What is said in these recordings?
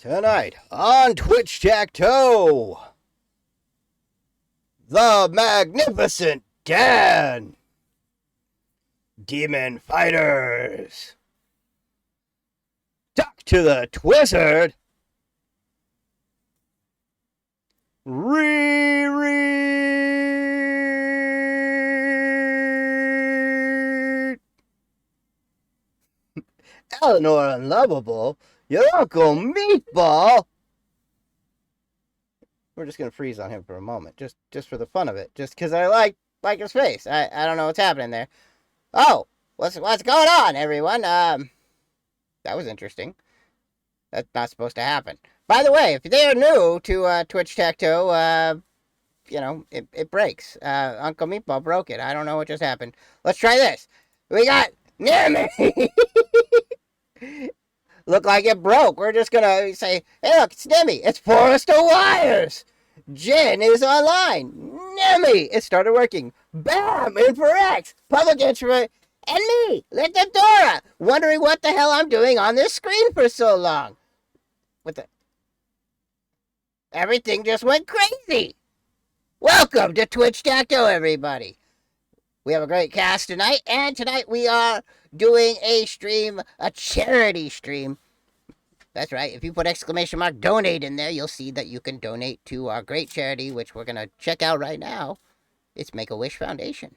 Tonight on Twitch TAC, the magnificent Dan, Demon Fighters, Talk to the Twizzard, Riri, Eleanor Unlovable, your Uncle Meatball. We're just gonna freeze on him for a moment, just for the fun of it, just because I like his face. I don't know what's happening there. Oh, what's going on, everyone? That was interesting. That's not supposed to happen. By the way, if they're new to Twitch Tacto, it breaks. Uncle Meatball broke it. I don't know what just happened. Let's try this. We got near me. Look like it broke. We're just gonna say, hey, look, it's Nimmy. It's Forrester Wires. Jen is online. Nimmy. It started working. Bam! In for X. Public introvert. And me, Dora, wondering what the hell I'm doing on this screen for so long. Everything just went crazy. Welcome to Twitch Tacto, everybody. We have a great cast tonight, and tonight we are doing a stream, a charity stream. That's right. If you put exclamation mark donate in there, you'll see that you can donate to our great charity, which we're going to check out right now. It's Make-A-Wish Foundation.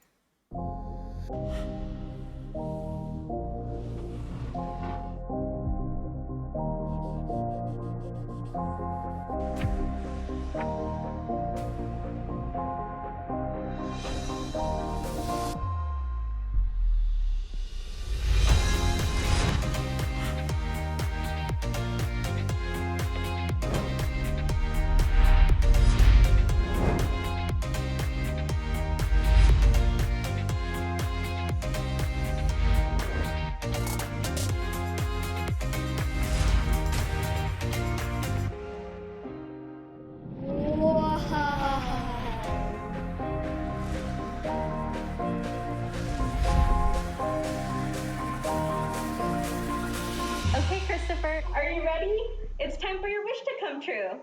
Okay, Christopher, are you ready? It's time for your wish to come true.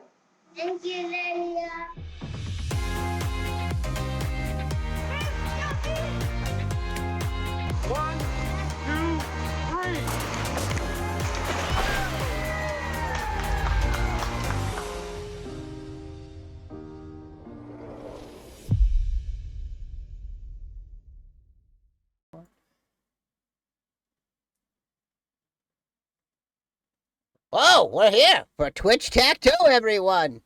Thank you, Lydia. One, two, three. Oh, we're here for Twitch Tacto, everyone.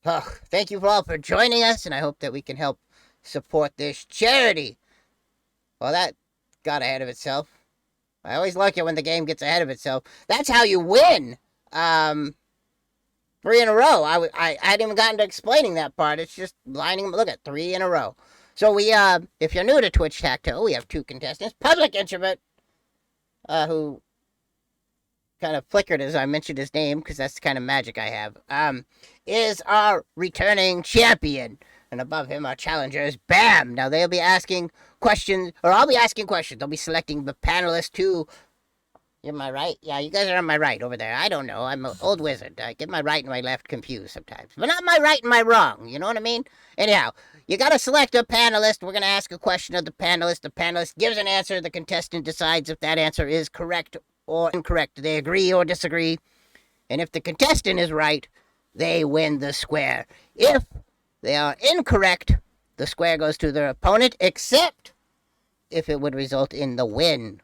Oh, thank you all for joining us, and I hope that we can help support this charity. Well, that got ahead of itself. I always like it when the game gets ahead of itself. That's how you win. 3 in a row. I hadn't even gotten to explaining that part. It's just lining them. Look at 3 in a row. So we, if you're new to Twitch Tacto, we have 2 contestants. Public introvert, who kind of flickered as I mentioned his name, because that's the kind of magic I have, is our returning champion. And above him, our challenger is Bam. Now, they'll be asking questions, or I'll be asking questions. They'll be selecting the panelists too. You're my right? Yeah, you guys are on my right over there. I don't know. I'm an old wizard. I get my right and my left confused sometimes. But not my right and my wrong. You know what I mean? Anyhow, you got to select a panelist. We're going to ask a question of the panelist. The panelist gives an answer. The contestant decides if that answer is correct or incorrect. They agree or disagree. And if the contestant is right, they win the square. If they are incorrect, the square goes to their opponent, except if it would result in the win.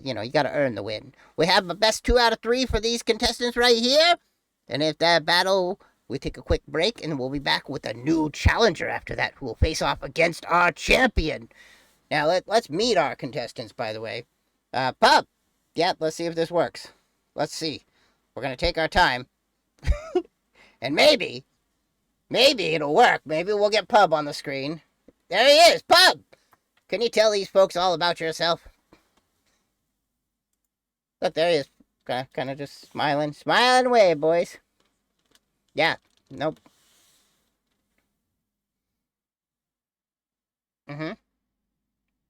You got to earn the win. We have a best 2 out of 3 for these contestants right here. And if that battle, we take a quick break, and we'll be back with a new challenger after that, who will face off against our champion. Now, let's meet our contestants, by the way. Pup. Yeah, let's see if this works. Let's see. We're going to take our time. And maybe it'll work. Maybe we'll get Pub on the screen. There he is, Pub! Can you tell these folks all about yourself? Look, there he is. Kind of just smiling. Smiling away, boys. Yeah, nope.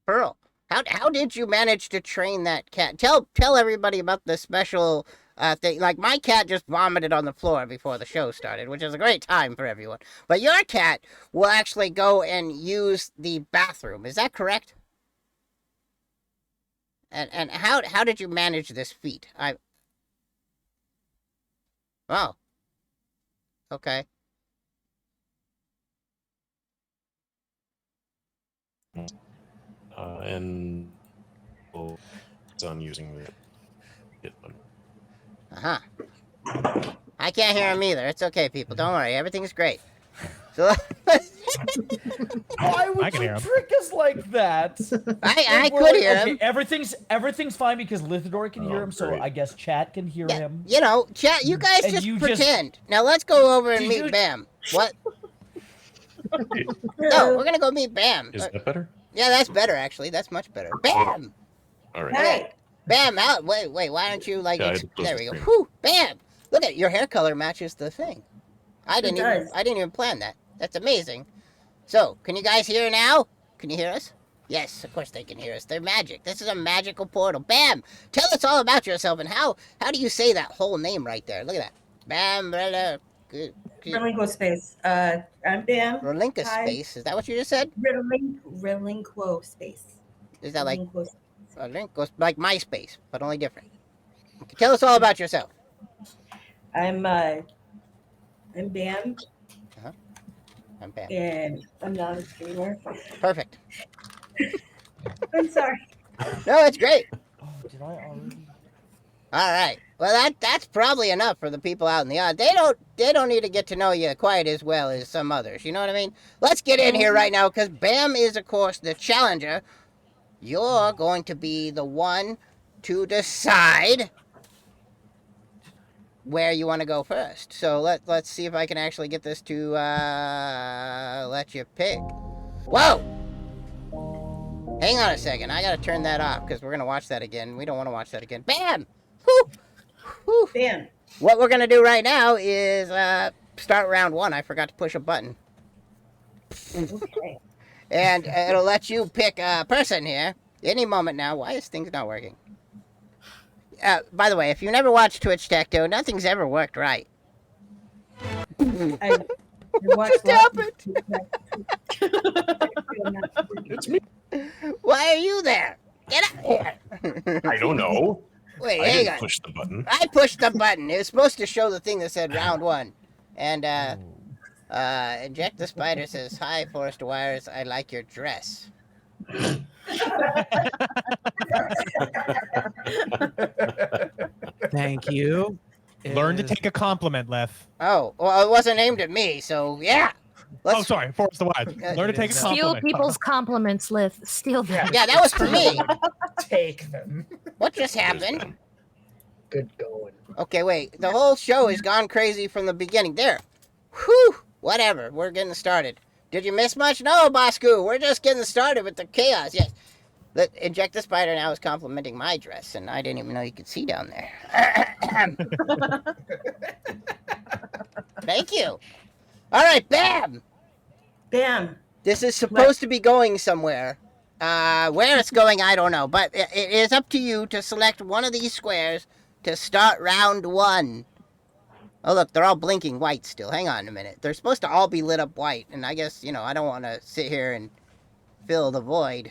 Pearl, how did you manage to train that cat? Tell everybody about the special thing. Like my cat just vomited on the floor before the show started, which is a great time for everyone. But your cat will actually go and use the bathroom. Is that correct? And how did you manage this feat? Oh, okay. And it's on using the hit one. Uh-huh. I can't hear him either. It's okay, people. Don't worry. Everything's great. So Why would I can you hear him. trick us like that? I We're could like, hear okay, him. everything's fine because Lithidor can hear Oh, him, so great. I guess chat can hear Yeah, him. you know, chat. You guys And just you just- pretend. Now let's go over and Did meet you- Bam. What? No, we're gonna go meet Bam. Is that better? Yeah, that's better actually. That's much better. Bam. All right. Okay. Bam. Out. Wait. Why aren't you like? Yeah, I had to close There the we go. screen. Whew. Bam. Look at your hair color matches the thing. I didn't even plan that. That's amazing. So, can you guys hear now? Can you hear us? Yes, of course they can hear us. They're magic. This is a magical portal. Bam! Tell us all about yourself and how do you say that whole name right there? Look at that. Bam, Brella. Good. Relinquo space. I'm Bam. Relinka Hi. space. Is that what you just said? Relinquo space. Is that like Relinquo. Relinquo, like MySpace, but only different? Okay, tell us all about yourself. I'm Bam, I'm Bam. and I'm not a streamer. Perfect. I'm sorry. No, it's great. Oh, did I already? All right. Well, that's probably enough for the people out in the audience. They don't need to get to know you quite as well as some others. You know what I mean? Let's get in here right now because Bam is, of course, the challenger. You're going to be the one to decide where you want to go first. So let's see if I can actually get this to let you pick. Whoa! Hang on a second. I gotta turn that off because we're gonna watch that again. We don't want to watch that again. Bam! Whew! Whew! Bam. What we're gonna do right now is start round one. I forgot to push a button. Okay. And it'll let you pick a person here any moment now. Why is things not working? By the way, if you never watched Twitch Tech Toe, nothing's ever worked right. I watched just happened? It's me. Why are you there? Get out here! I don't know. Wait, I hang didn't on. push the button. I pushed the button. It was supposed to show the thing that said round one. And Inject the Spider says, "Hi, Forrest Wires. I like your dress." Thank you. Learn to take a compliment, Lef. Oh, well, it wasn't aimed at me, so yeah. Oh, sorry, Forrest the Wise. Learn to take a Steal compliment. people's compliments, Lith. Steal them. Yeah, that was for me. Take them. What just There's happened? Ben. Good going. Okay, wait. The whole show has gone crazy from the beginning. There. Whew. Whatever. We're getting started. Did you miss much? No, Bosku. We're just getting started with the chaos. Yes. Inject the Spider now is complimenting my dress, and I didn't even know you could see down there. Thank you. All right, Bam. Bam. This is supposed to be going somewhere. Where it's going, I don't know. But it is up to you to select one of these squares to start round one. Oh, look, they're all blinking white still. Hang on a minute. They're supposed to all be lit up white. And I guess, I don't want to sit here and fill the void.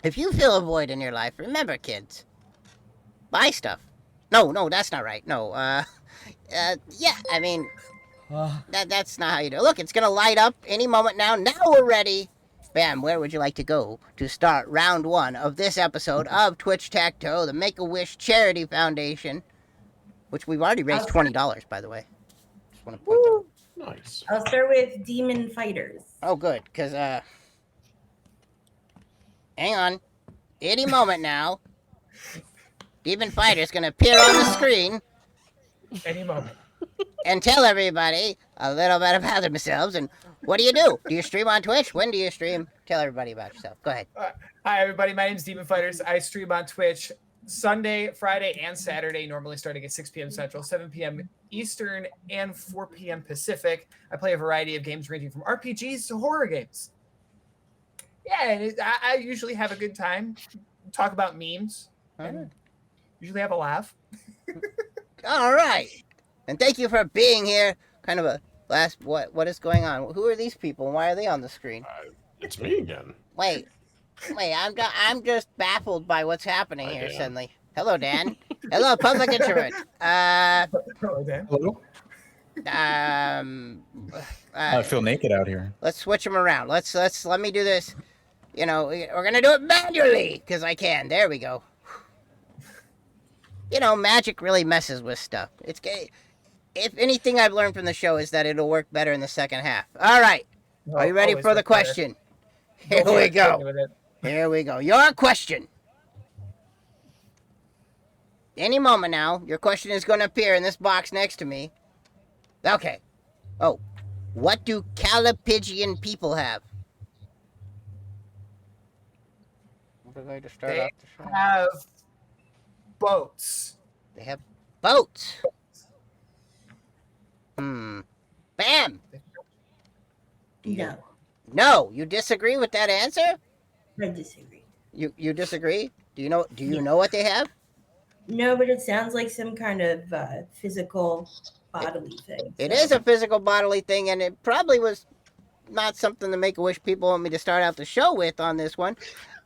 If you fill a void in your life, remember, kids, buy stuff. No, that's not right. No, yeah, I mean, that's not how you do it. Look, it's going to light up any moment now. Now we're ready. Bam, where would you like to go to start round one of this episode of Twitch Tech Toe, the Make-A-Wish Charity Foundation, which we've already raised $20, by the way. Just want to point that out. Nice. I'll start with Demon Fighters. Oh, good, because, hang on. Any moment now, Demon Fighter's going to appear on the screen Any moment. and tell everybody a little bit about themselves. And what do? Do you stream on Twitch? When do you stream? Tell everybody about yourself. Go ahead. Hi, everybody. My name is Demon Fighters. I stream on Twitch Sunday, Friday, and Saturday, normally starting at 6 p.m. Central, 7 p.m. Eastern, and 4 p.m. Pacific. I play a variety of games ranging from RPGs to horror games. Yeah, and I usually have a good time, talk about memes, and usually have a laugh. All right. And thank you for being here. Kind of a last. What is going on? Who are these people? And why are they on the screen? It's me again. Wait. I'm just baffled by what's happening Hi, here Dan. suddenly. Hello, Dan. Hello, public introvert. Hello, Dan. Hello. I feel naked out here. Let's switch them around. Let me do this. You know, we're gonna do it manually because I can. There we go. You know, magic really messes with stuff. If anything I've learned from the show is that it'll work better in the second half. All right. Are you ready Always for the work better. question? Here for we it. Hit me go. with it. Here we go. Your question. Any moment now, your question is going to appear in this box next to me. Okay. Oh, what do Calipigian people have? We're going to start They off the show. have boats. They have boats. Bam. No, No, you disagree with that answer? I disagree. You disagree? Do you know what they have? No, but it sounds like some kind of physical bodily thing. It is a physical bodily thing, and it probably was not something the Make-A-Wish people want me to start out the show with on this one.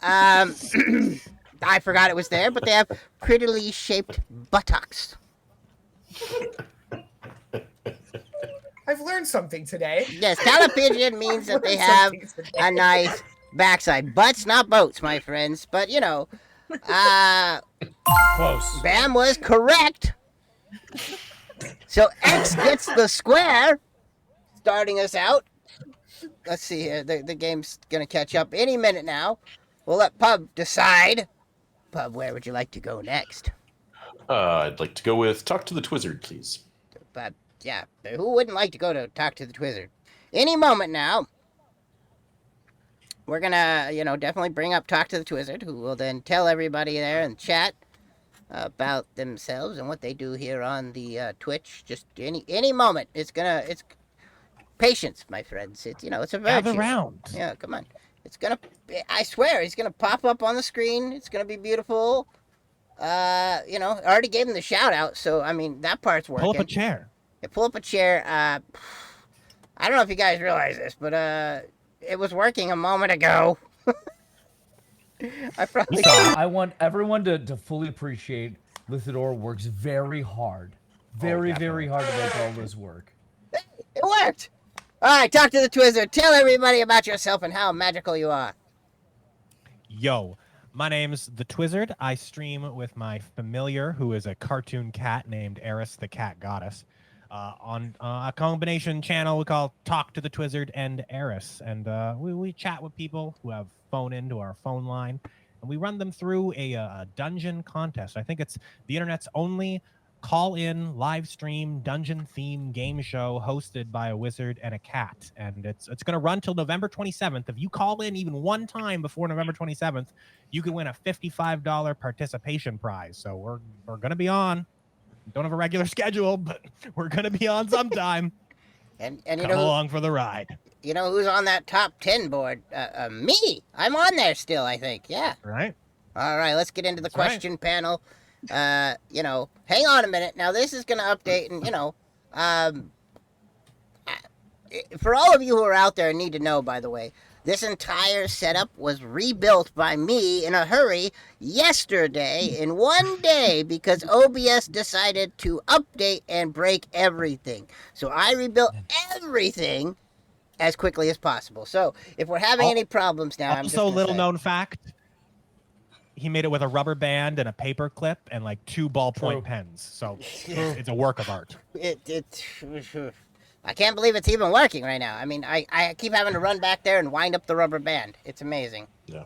I forgot it was there, but they have prettily shaped buttocks. I've learned something today. Yes, Calipigian means that they have a nice backside. Butts, not boats, my friends. But, you know, Close. Bam was correct. So X gets the square, starting us out. Let's see here. The game's going to catch up any minute now. We'll let Pub decide. Pub, where would you like to go next? I'd like to go with Talk to the Twizzard, please. But, yeah, who wouldn't like to go to talk to the Twizzard? Any moment now. We're going to, you know, definitely bring up Talk to the Twizzard, who will then tell everybody there in chat about themselves and what they do here on the Twitch. Just any moment. It's patience, my friends. It's, you know, it's a virtue. Gather round. Yeah, come on. I swear, he's gonna pop up on the screen. It's gonna be beautiful. You know, I already gave him the shout out, so I mean that part's working. Pull up a chair. Yeah, pull up a chair. I don't know if you guys realize this, but it was working a moment ago. I probably. I want everyone to fully appreciate Lithidor works very hard. Very hard to make all this work. It worked. All right, talk to the Twizzard. Tell everybody about yourself and how magical you are. Yo, my name's the Twizzard. I stream with my familiar, who is a cartoon cat named Eris the Cat Goddess, on a combination channel we call Talk to the Twizzard and Eris. And we chat with people who have phone into our phone line, and we run them through a dungeon contest. I think it's the internet's only call-in live stream dungeon theme game show hosted by a wizard and a cat, and it's going to run till November 27th. If you call in even one time before November 27th, you can win a $55 participation prize. So we're going to be on. Don't have a regular schedule, but we're going to be on sometime. And Come you know along for the ride. You know who's on that top 10 board? Me. I'm on there still, I think. Yeah. Right. All right, let's get into the That's right. question panel. You know, hang on a minute. Now, this is going to update, and, you know, for all of you who are out there and need to know, by the way, this entire setup was rebuilt by me in a hurry yesterday in one day because OBS decided to update and break everything. So I rebuilt everything as quickly as possible. So if we're having any problems now, I'm just Also, gonna little say- known fact, he made it with a rubber band and a paper clip and like 2 ballpoint True. pens. So it's a work of art. I can't believe it's even working right now. I mean, I keep having to run back there and wind up the rubber band. It's amazing. Yeah.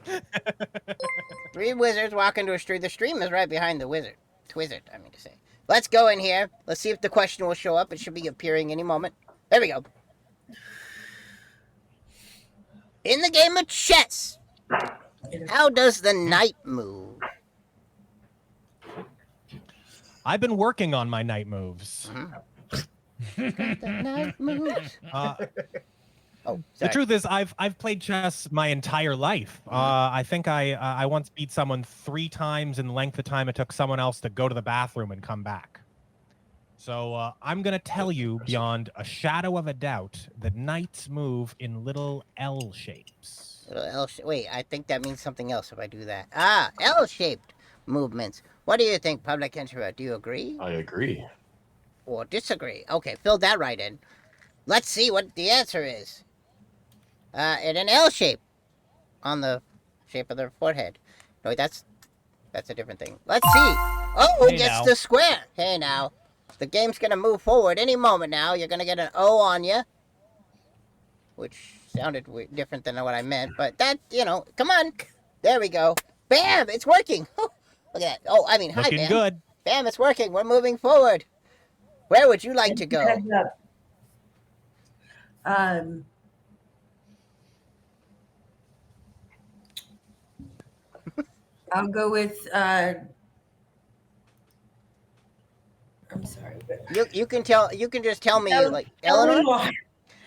3 wizards walk into a stream. The stream is right behind the Twizzard, I mean to say. Let's go in here. Let's see if the question will show up. It should be appearing any moment. There we go. In the game of chess, how does the knight move? I've been working on my night moves. The knight moves. The truth is, I've played chess my entire life. I think I once beat someone 3 times in the length of time it took someone else to go to the bathroom and come back. So I'm going to tell you beyond a shadow of a doubt that knights move in little L shapes. Little Wait, I think that means something else if I do that. Ah, L-shaped movements. What do you think, Public Introvert? Do you agree? I agree. Or disagree? Okay, fill that right in. Let's see what the answer is. In an L shape on the shape of their forehead. No, that's a different thing. Let's see. Oh, who Hey gets now. the square? Hey now. The game's gonna move forward any moment now. You're gonna get an O on you. Which sounded different than what I meant, but that, come on. There we go. Bam! It's working. Look at that. Oh, I mean, hi, Looking Bam. good. Bam, it's working. We're moving forward. Where would you like to go? Heads up. I'll go with I'm sorry, but You can just tell me like Eleanor.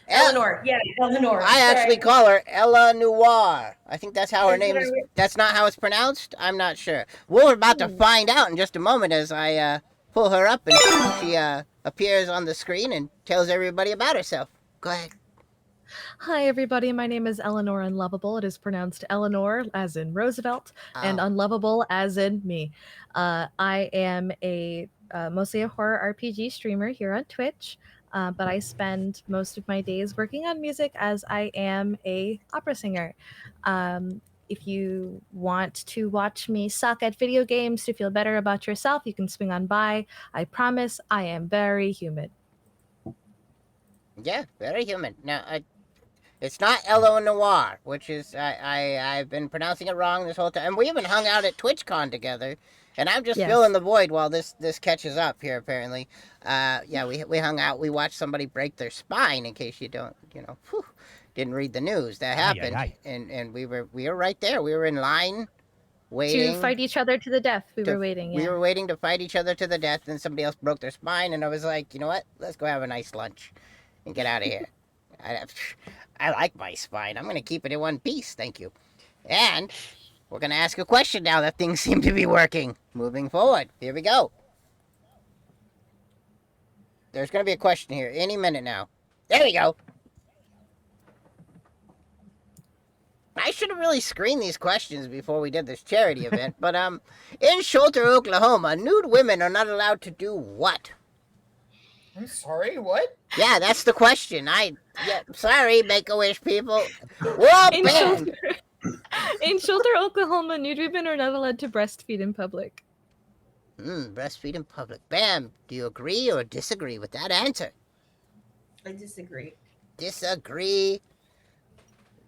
Eleanor, yeah, Eleanor. I actually call her Ella Noir. I think that's how her name is. That's not how it's pronounced? I'm not sure. We're about to find out in just a moment as I pull her up and she appears on the screen and tells everybody about herself. Go ahead. Hi, everybody. My name is Eleanor Unlovable. It is pronounced Eleanor, as in Roosevelt, and Unlovable, as in me. I am mostly a horror RPG streamer here on Twitch. But I spend most of my days working on music as I am a opera singer. If you want to watch me suck at video games to feel better about yourself, you can swing on by. I promise I am very human. Yeah, very human. Now, it's not Ella Noir, which is I've been pronouncing it wrong this whole time. And we even hung out at TwitchCon together. And I'm just filling the void while this catches up here, apparently. Yeah, we hung out. We watched somebody break their spine, in case you don't, didn't read the news. That happened. And we were right there. We were in line waiting. To fight each other to the death. We were waiting, We were waiting to fight each other to the death, and somebody else broke their spine, and I was like, you know what? Let's go have a nice lunch and get out of here. I like my spine. I'm going to keep it in one piece. Thank you. And we're going to ask a question now that things seem to be working. Moving forward. Here we go. There's going to be a question here any minute now. There we go. I should have really screened these questions before we did this charity event. But, in Shelter, Oklahoma, nude women are not allowed to do what? I'm sorry, what? Yeah, that's the question. Sorry, Make-A-Wish people. We're all banned. In Shelter, Oklahoma, nude women are not allowed to breastfeed in public. Breastfeed in public. Bam, do you agree or disagree with that answer? I disagree. Disagree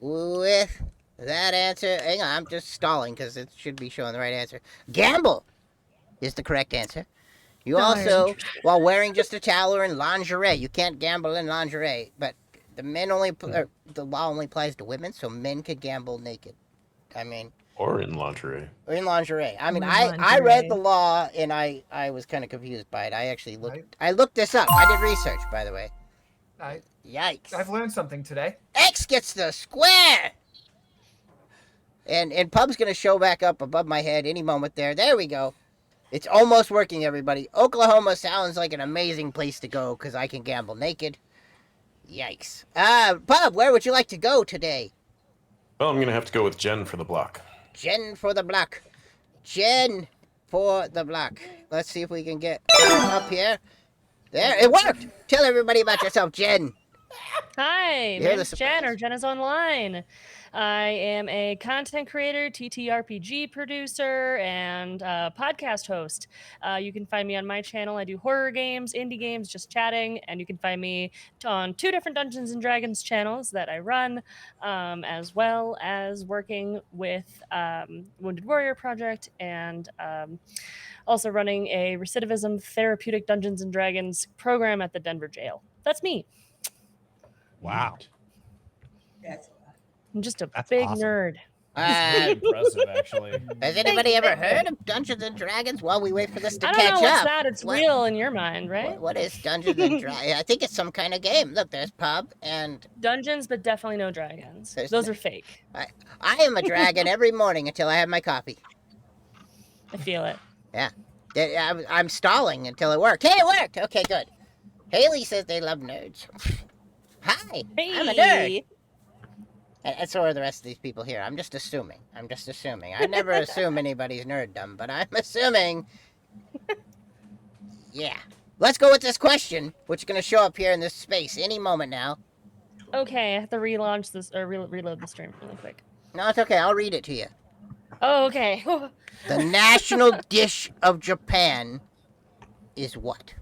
with that answer. Hang on, I'm just stalling because it should be showing the right answer. Gamble is the correct answer. You also, while wearing just a towel or in lingerie, you can't gamble in lingerie, but the law only applies to women, so men could gamble naked. I mean, or in lingerie. Or in lingerie. I mean, I read the law and I was kind of confused by it. I actually looked this up. I did research, by the way. Yikes! I've learned something today. X gets the square. And Pub's gonna show back up above my head any moment there. There we go. It's almost working, everybody. Oklahoma sounds like an amazing place to go because I can gamble naked. Yikes. Pub, where would you like to go today? Well, I'm going to have to go with Jen for the block. Jen for the block. Jen for the block. Let's see if we can get up here. There, it worked! Tell everybody about yourself, Jen. Hi, my name is Jen, or Jen is Online. I am a content creator, TTRPG producer, and podcast host. You can find me on my channel. I do horror games, indie games, just chatting, and you can find me on 2 different Dungeons & Dragons channels that I run, as well as working with Wounded Warrior Project and also running a recidivism therapeutic Dungeons & Dragons program at the Denver jail. That's me. Wow. That's I'm just a big nerd. Impressive, actually. Has anybody ever heard of Dungeons and Dragons? While we wait for this to I catch don't know up. what's that. It's real in your mind, right? What is Dungeons and Dragons? I think it's some kind of game. Look, there's Pub and Dungeons, but definitely no dragons. Those are fake. I am a dragon every morning until I have my coffee. I feel it. Yeah. I'm stalling until it worked. Hey, it worked! Okay, good. Haley says they love nerds. Hi, I'm a nerd. And so are the rest of these people here. I'm just assuming. I never assume anybody's nerddom, but I'm assuming. Yeah. Let's go with this question, which is going to show up here in this space any moment now. Okay, I have to relaunch this or reload the stream really quick. No, it's okay. I'll read it to you. Oh, okay. The national dish of Japan is what?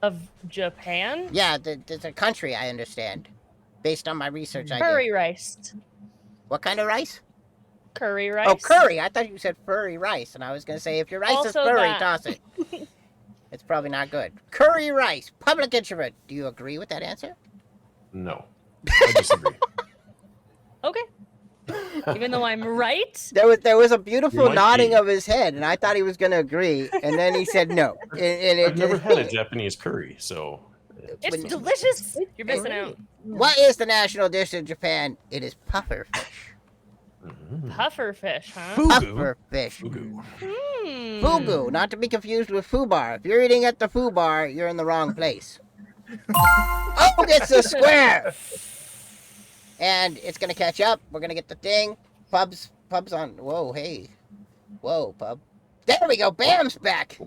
Of Japan? Yeah, there's a country, I understand. Based on my research, I Curry rice. What kind of rice? Curry rice. Oh, curry. I thought you said furry rice, and I was going to say, if your rice is Also furry, that. toss it. It's probably not good. Curry rice. Public introvert. Do you agree with that answer? No. I disagree. Okay. Even though I'm right? There was a beautiful might nodding be. of his head, and I thought he was going to agree, and then he said no. I've never had a Japanese curry, so... It's delicious. You're missing out. What is the national dish of Japan? It is puffer fish. Puffer fish, huh? Puffer fish. Fugu, not to be confused with foobar. If you're eating at the foobar, you're in the wrong place. Oh, gets a square! And it's gonna catch up. We're gonna get the thing. Pub's on. Whoa, hey. Whoa, Pub. There we go. Bam's back.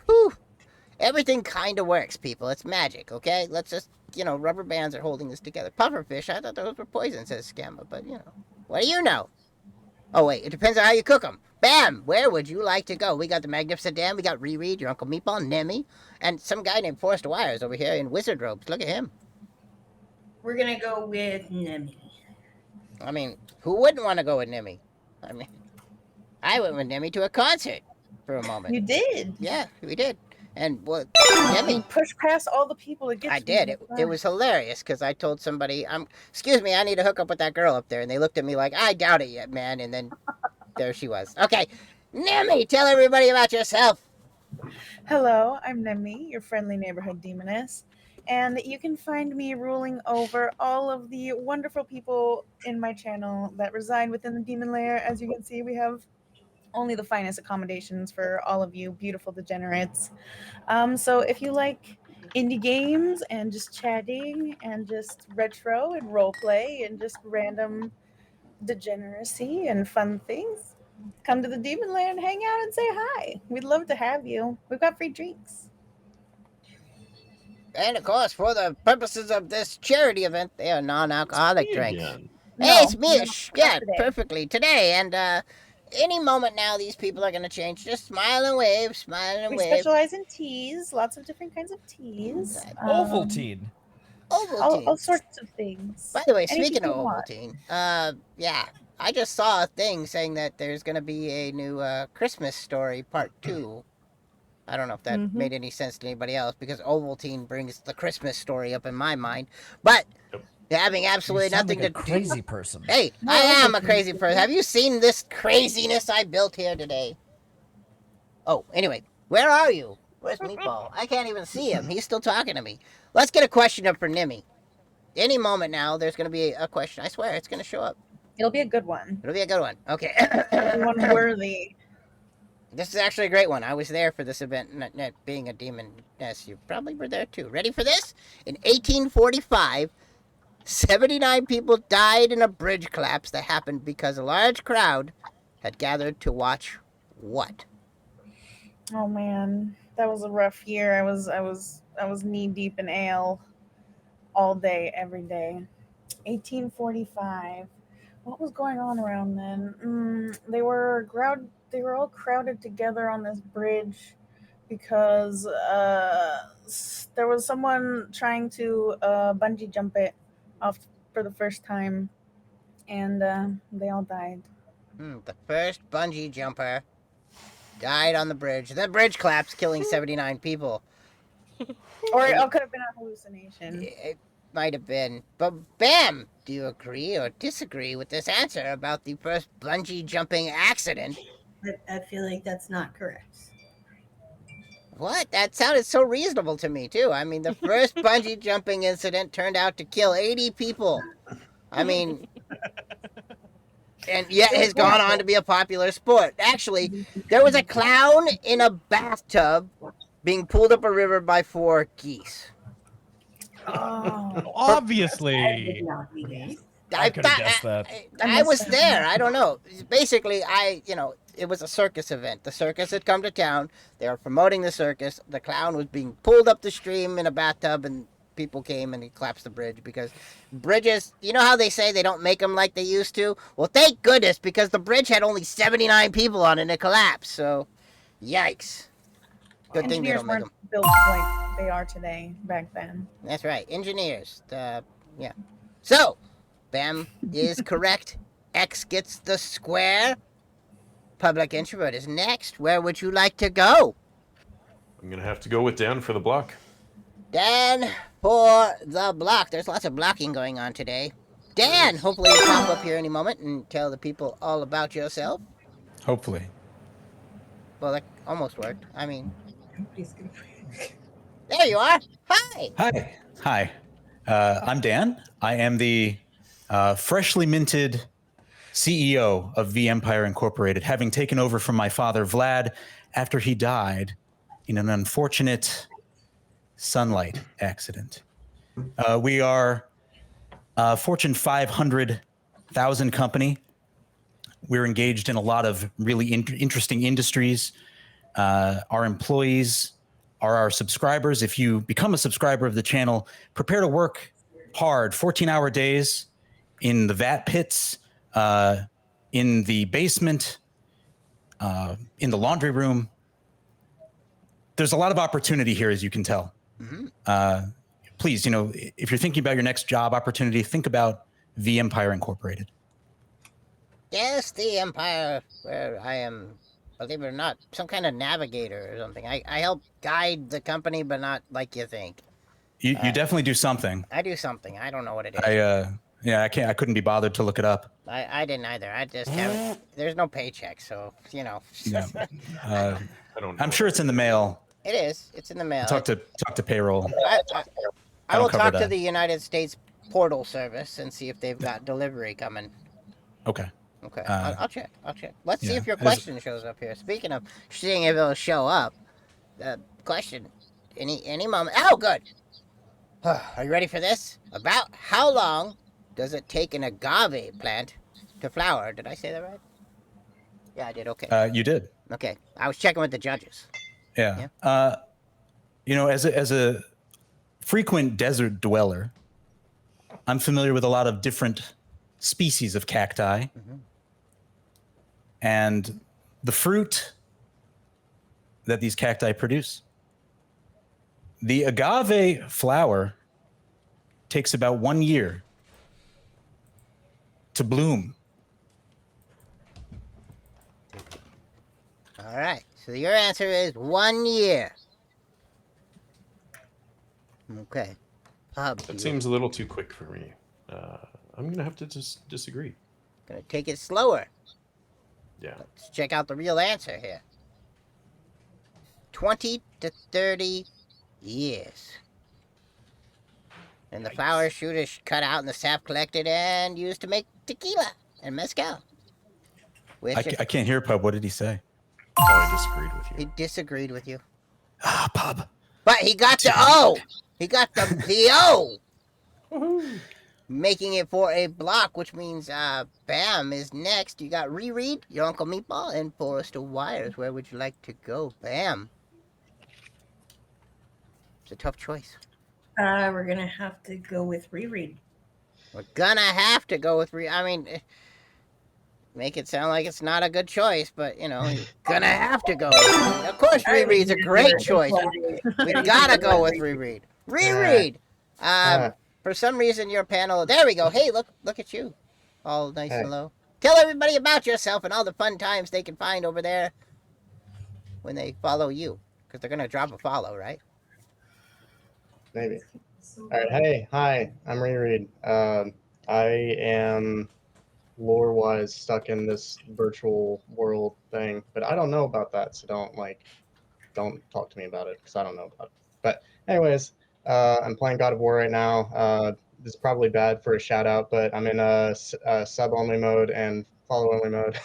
Whew. Everything kind of works, people. It's magic, okay? Let's just, rubber bands are holding this together. Pufferfish, I thought those were poison, says Scamma, but, what do you know? Oh, wait, it depends on how you cook them. Bam! Where would you like to go? We got the Magnificent Dan, we got Reread, your Uncle Meatball, Nemi, and some guy named Forrest Wires over here in wizard robes. Look at him. We're going to go with Nemi. I mean, who wouldn't want to go with Nemi? I mean, I went with Nemi to a concert for a moment. You did? Yeah, we did. And well, You push past all the people to get. I did. It was hilarious because I told somebody, excuse me, I need to hook up with that girl up there, and they looked at me like, I doubt it yet, man. And then there she was. Okay, Nemi, tell everybody about yourself. Hello, I'm Nemi, your friendly neighborhood demoness, and you can find me ruling over all of the wonderful people in my channel that reside within the demon lair. As you can see, we have only the finest accommodations for all of you beautiful degenerates. So if you like indie games and just chatting and just retro and roleplay and just random degeneracy and fun things, come to the Demon Lair and hang out and say hi. We'd love to have you. We've got free drinks. And of course, for the purposes of this charity event, they are non-alcoholic drinks. Again. Hey, it's me. No, Yeah, today. perfectly. Today, and any moment now, these people are going to change. Just smile and wave, smile and We wave. specialize in teas, lots of different kinds of teas. Ovaltine. Ovaltine. All sorts of things. By the way, Anything speaking of you want. Ovaltine, yeah, I just saw a thing saying that there's going to be a new Christmas Story Part 2. I don't know if that made any sense to anybody else, because Ovaltine brings the Christmas story up in my mind. But having absolutely You sound nothing like to a crazy person. Hey, I am a crazy person. Have you seen this craziness I built here today? Oh, anyway, where are you? Where's Meatball? I can't even see him. He's still talking to me. Let's get a question up for Nemi. Any moment now, there's going to be a question. I swear, it's going to show up. It'll be a good one. It'll be a good one. Okay. One worthy. This is actually a great one. I was there for this event, not being a demon. Yes, you probably were there too. Ready for this? In 1845, 79 people died in a bridge collapse that happened because a large crowd had gathered to watch what? Oh man, that was a rough year. I was knee deep in ale all day, every day. 1845. What was going on around then? They were all crowded together on this bridge because there was someone trying to bungee jump it off for the first time, and they all died. The first bungee jumper died on the bridge. The bridge collapsed, killing 79 people. Or it could have been a hallucination. It might have been. But bam! Do you agree or disagree with this answer about the first bungee jumping accident? I feel like that's not correct. What? That sounded so reasonable to me, too. I mean, the first bungee jumping incident turned out to kill 80 people. I mean, and yet has gone on to be a popular sport. Actually, there was a clown in a bathtub being pulled up a river by 4 geese. Oh, Obviously. I could have guessed that. I was there. I don't know. Basically, it was a circus event. The circus had come to town. They were promoting the circus. The clown was being pulled up the stream in a bathtub, and people came and he collapsed the bridge because bridges, you know how they say they don't make them like they used to? Well, thank goodness, because the bridge had only 79 people on it and it collapsed. So, yikes. Good thing they Engineers don't make weren't them. built like they are today back then. That's right. Engineers. Yeah. So, Bam is correct. X gets the square. Public Introvert is next. Where would you like to go? I'm gonna have to go with Dan for the block. Dan for the block. There's lots of blocking going on today. Dan, hopefully you'll pop up here any moment and tell the people all about yourself. Hopefully. Well, that almost worked. I mean... There you are. Hi. Hi. I'm Dan. I am the freshly minted CEO of V Empire Incorporated, having taken over from my father, Vlad, after he died in an unfortunate sunlight accident. We are a Fortune 500,000 company. We're engaged in a lot of really interesting industries. Our employees are our subscribers. If you become a subscriber of the channel, prepare to work hard, 14-hour days in the vat pits, in the basement, in the laundry room. There's a lot of opportunity here, as you can tell. Mm-hmm. Please, if you're thinking about your next job opportunity, think about V Empire Incorporated. Yes, the Empire, where I am, believe it or not, some kind of navigator or something. I help guide the company, but not like you think. You definitely do something. I do something. I don't know what it is. I couldn't be bothered to look it up. I didn't either. I just haven't. There's no paycheck, so, Yeah. I don't know. I'm sure it's in the mail. It is. It's in the mail. Talk to payroll. I will don't cover talk to that. the United States Portal Service and see if they've got delivery coming. Okay. Okay. I'll check. Let's see yeah. if your question shows up here. Speaking of seeing if it'll show up, question. Any moment. Oh, good. Are you ready for this? About how long does it take an agave plant to flower? Did I say that right? Yeah, I did. Okay. You did. Okay. I was checking with the judges. Yeah. As a frequent desert dweller, I'm familiar with a lot of different species of cacti. Mm-hmm. And the fruit that these cacti produce. The agave flower takes about 1 year to bloom. All right. So your answer is 1 year. Okay. That seems a little too quick for me. I'm going to have to just disagree. Gonna take it slower. Yeah. Let's check out the real answer here. 20 to 30 years. And the flower shoot is cut out and the sap collected and used to make tequila and mezcal. I can't hear Pub. What did he say? Oh, I disagreed with you. He disagreed with you. Pub. But he got the O. He got the O. Making it for a block, which means Bam is next. You got Reread, your Uncle Meatball, and Forrester Wires. Where would you like to go, Bam? It's a tough choice. We're gonna have to go with Reread. We're gonna have to go with I mean, make it sound like it's not a good choice, but you're gonna have to go with Reread. Of course, Reread's a great choice. We gotta go with Reread. Reread. For some reason, your panel. There we go. Hey, look at you, all nice and low. Tell everybody about yourself and all the fun times they can find over there when they follow you, because they're gonna drop a follow, right? Maybe. All right. Hey, hi. I'm Reread. I am lore-wise stuck in this virtual world thing, but I don't know about that, so don't talk to me about it because I don't know about it. But anyways. I'm playing God of War right now. This is probably bad for a shout out, but I'm in a sub-only mode and follow only mode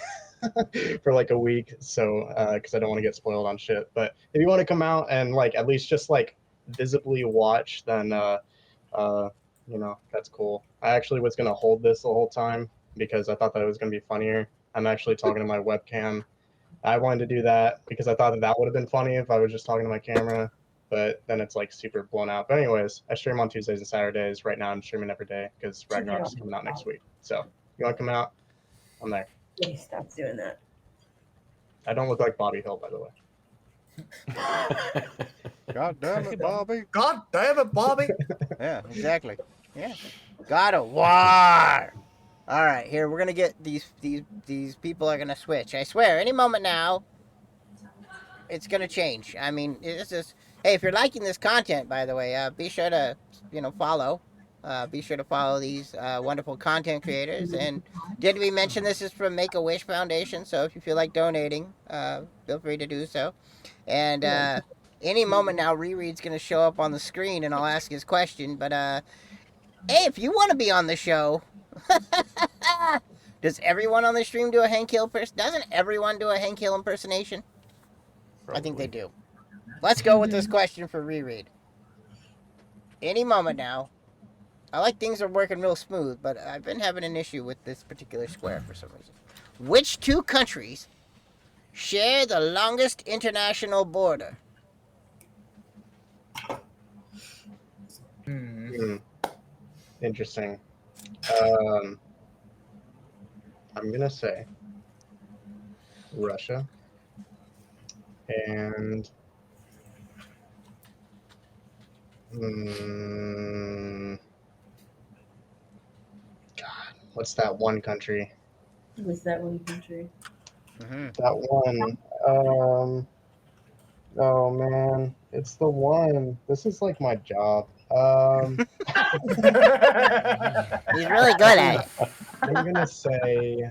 for like a week, so because I don't want to get spoiled on shit. But if you want to come out and like at least just like visibly watch, then that's cool. I actually was gonna hold this the whole time because I thought that it was gonna be funnier. I'm actually talking to my webcam. I wanted to do that because I thought that would have been funny if I was just talking to my camera, but then it's like super blown out. But anyways, I stream on Tuesdays and Saturdays. Right now I'm streaming every day because Ragnarok's coming out next week. So you want to come out? I'm there. Please stop doing that. I don't look like Bobby Hill, by the way. God damn it, Bobby. God damn it, Bobby. Yeah, exactly. Yeah. God of War. All right, here we're gonna get these people are gonna switch. I swear, any moment now, it's gonna change. I mean, this is. Hey, if you're liking this content, by the way, be sure to follow. Be sure to follow these wonderful content creators. And did we mention this is from Make-A-Wish Foundation? So if you feel like donating, feel free to do so. And any moment now, Reread's gonna show up on the screen, and I'll ask his question. But hey, if you want to be on the show. Does everyone on the stream do a Hank Hill Doesn't everyone do a Hank Hill impersonation? Probably. I think they do. Let's go with this question for Reread. Any moment now. I like things are working real smooth, but I've been having an issue with this particular square for some reason. Which two countries share the longest international border? Interesting. I'm gonna say Russia and God, what's that one country? What's that one country? That one. Oh man, it's the one. This is like my job. He's really good at it. I'm gonna say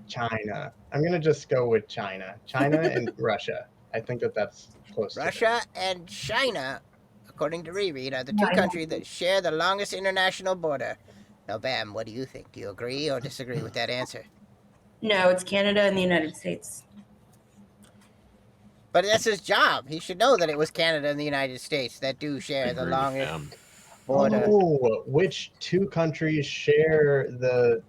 China. I'm gonna just go with China. China and Russia. I think that's close. Russia and China, according to Reread, are the two countries that share the longest international border. Now, Bam, what do you think? Do you agree or disagree with that answer? No, it's Canada and the United States. But that's his job. He should know that it was Canada and the United States that do share the longest border. Oh, which two countries share the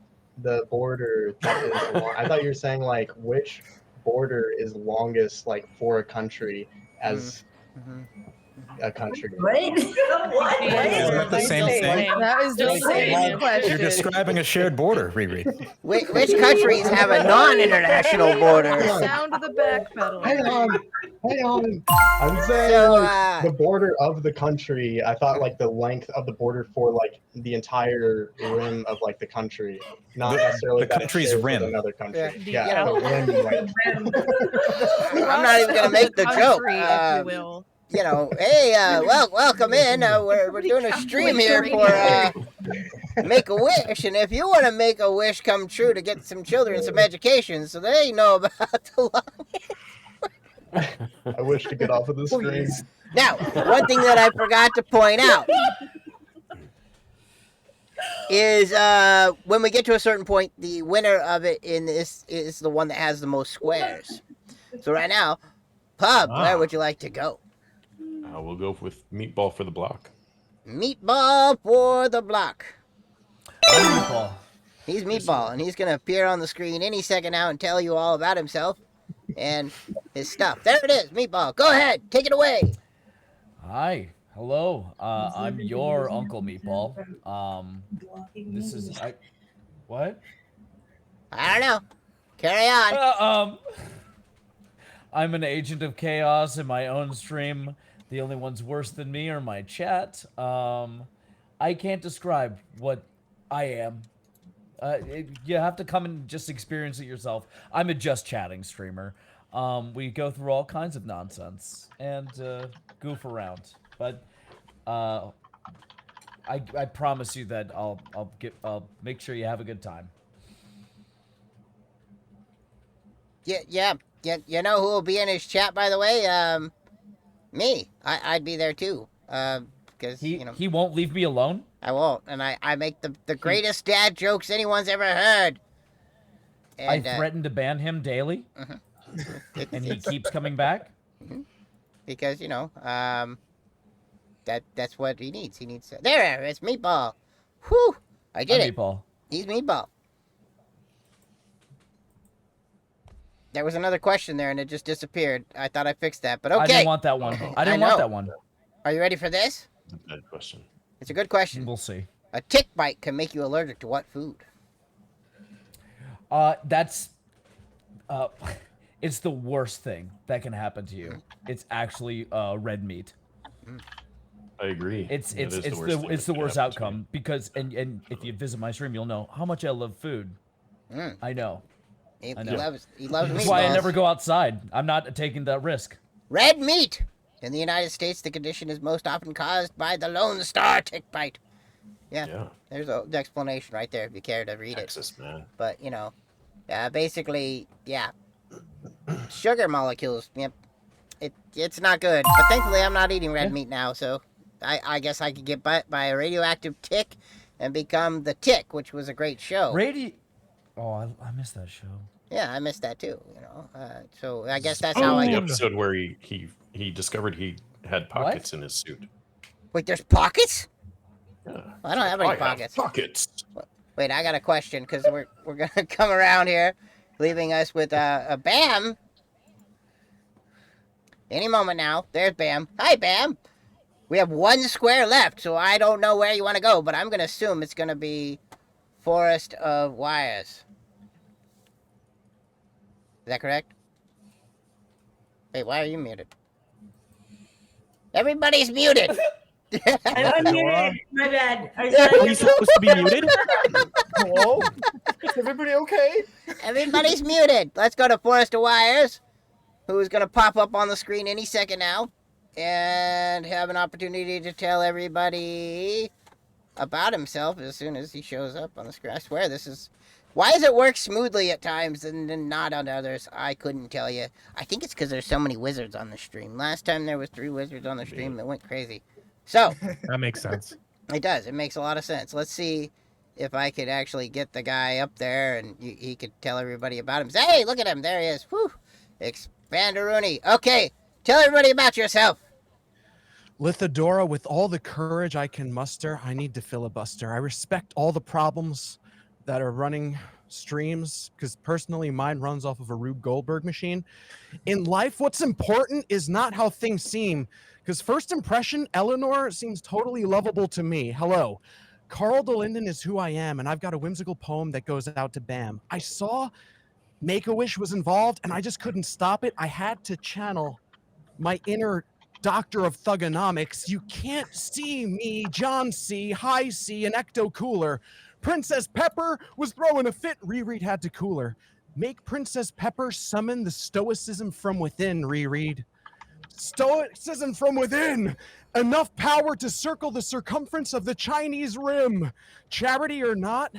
border that is long? I thought you were saying like which border is longest like for a country as a country. What? What? Isn't that the same thing? That is the same question. You're describing a shared border, Reread. Which countries have a non-international border? Sound of the back pedal. Hang on. I'm saying So, like, the border of the country. I thought like the length of the border for like the entire rim of like the country, not necessarily the country's rim. Another country. Yeah. The rim, like, I'm not even gonna make the joke. Country, if you will. Hey, welcome in. We're doing a stream here for Make-A-Wish, and if you want to make a wish come true to get some children some education, so they know about the long. I wish to get off of the screen. Now, one thing that I forgot to point out is when we get to a certain point, the winner of it in this is the one that has the most squares. So right now, Pub, where would you like to go? We'll go with Meatball for the block. Meatball for the block. Meatball. He's Meatball, and he's going to appear on the screen any second now and tell you all about himself and his stuff. There it is, Meatball. Go ahead. Take it away. Hi. Hello. I'm your Uncle Meatball. This is... What? I don't know. Carry on. I'm an agent of chaos in my own stream. The only ones worse than me are my chat. I can't describe what I am. You have to come and just experience it yourself. I'm a just chatting streamer. We go through all kinds of nonsense and goof around. But I promise you that I'll make sure you have a good time. Yeah. You know who will be in his chat, by the way? Me. I'd be there too. Because he won't leave me alone. I won't. And I make the greatest dad jokes anyone's ever heard. And, I threaten to ban him daily, and he keeps coming back. Because that's what he needs. He needs there. It's Meatball. Whew! I did it. Meatball. He's Meatball. There was another question there, and it just disappeared. I thought I fixed that, but okay. I didn't want that one. I didn't want that one. Are you ready for this? Good question. It's a good question. We'll see. A tick bite can make you allergic to what food? That's it's the worst thing that can happen to you. It's actually red meat. I agree. It's the worst outcome because and if you visit my stream, you'll know how much I love food. I know. He I know. loves That's why I never go outside. I'm not taking that risk. Red meat. In the United States, the condition is most often caused by the Lone Star tick bite. Yeah. There's the explanation right there if you care to read Texas, man. But, basically, sugar molecules, yep. It's not good. But thankfully, I'm not eating red meat now, so I guess I could get bit by a radioactive tick and become the Tick, which was a great show. Oh, I missed that show. Yeah, I missed that too, so I guess that's Oh, how I the get... episode where he discovered he had pockets in his suit. Wait, there's pockets? Yeah. I don't have any I have pockets. Pockets. Wait, I got a question because we're gonna come around here, leaving us with a Bam. Any moment now. There's Bam. Hi, Bam. We have one square left, so I don't know where you want to go, but I'm gonna assume it's gonna be Forest of Wires. Is that correct? Wait, why are you muted? Everybody's muted. I'm unmuted. My bad. Are you supposed to be muted? Hello? Is everybody okay? Everybody's muted. Let's go to Forest of Wires, who's going to pop up on the screen any second now and have an opportunity to tell everybody about himself as soon as he shows up on the screen. I swear this is... Why does it work smoothly at times and not on others? I couldn't tell you. I think it's because there's so many wizards on the stream. Last time there was 3 wizards on the stream. It went crazy. So... That makes sense. It does. It makes a lot of sense. Let's see if I could actually get the guy up there and he could tell everybody about him. Say, hey, look at him. There he is. Whew. Expandaroonie. Okay. Tell everybody about yourself. Lithadora, with all the courage I can muster, I need to filibuster. I respect all the problems that are running streams because personally mine runs off of a Rube Goldberg machine. In life, what's important is not how things seem, because first impression, Eleanor seems totally lovable to me. Hello. Carl DeLinden is who I am, and I've got a whimsical poem that goes out to Bam. I saw Make-A-Wish was involved, and I just couldn't stop it. I had to channel my inner doctor of thugonomics. You can't see me, John C., High C., and Ecto Cooler. Princess Pepper was throwing a fit. Reread had to cool her. Make Princess Pepper summon the stoicism from within, Reread. Stoicism from within. Enough power to circle the circumference of the Chinese rim. Charity or not,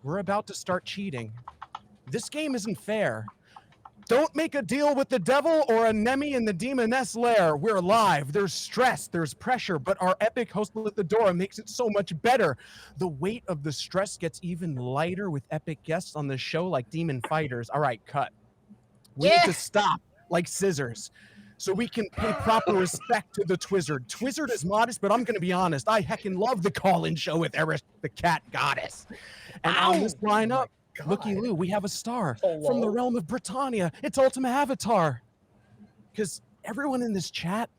we're about to start cheating. This game isn't fair. Don't make a deal with the devil or a Nemi in the demoness lair. We're live. There's stress. There's pressure. But our epic host Lithadora makes it so much better. The weight of the stress gets even lighter with epic guests on the show like Demon Fighters. All right, cut. We need to stop like scissors so we can pay proper respect to the Twizzard. Twizzard is modest, but I'm going to be honest. I heckin' love the call-in show with Eris, the cat goddess. And on this lineup, looky Lou, we have a star from the realm of Britannia. It's Ultima Avatar. Because everyone in this chat,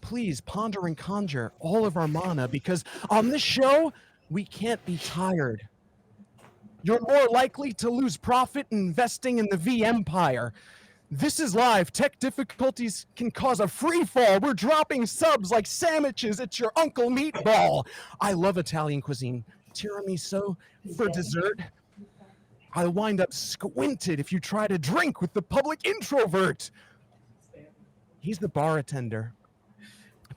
please ponder and conjure all of our mana, because on this show, we can't be tired. You're more likely to lose profit investing in the V Empire. This is live. Tech difficulties can cause a free fall. We're dropping subs like sandwiches. It's your Uncle Meatball. I love Italian cuisine. Tiramisu for dessert. I'll wind up squinted if you try to drink with the public introvert. He's the bar attender.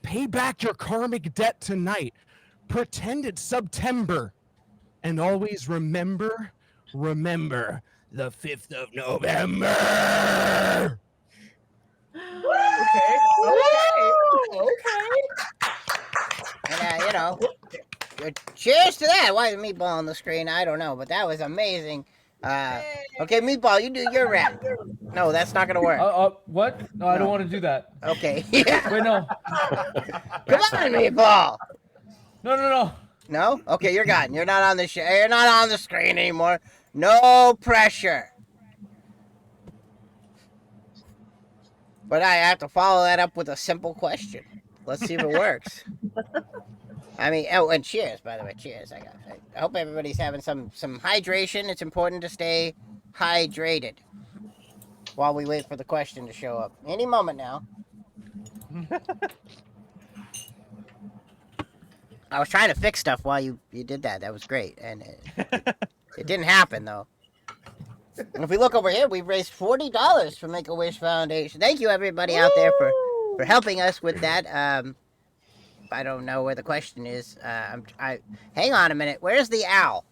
Pay back your karmic debt tonight. Pretend it's September. And always remember the 5th of November. Okay. And, cheers to that. Why is Meatball on the screen? I don't know, but that was amazing. Okay, Meatball, you do your rap. No, that's not gonna work. What? No, I don't want to do that. Okay. Yeah. Wait, no. Come on, Meatball. No. No? Okay, you're gone. You're not on the You're not on the screen anymore. No pressure. But I have to follow that up with a simple question. Let's see if it works. I mean, oh, and cheers, by the way. Cheers. I hope everybody's having some hydration. It's important to stay hydrated while we wait for the question to show up. Any moment now. I was trying to fix stuff while you did that. That was great. And it didn't happen, though. And if we look over here, we've raised $40 for Make-A-Wish Foundation. Thank you, everybody out there, for helping us with that. I don't know where the question is. Hang on a minute. Where's the owl?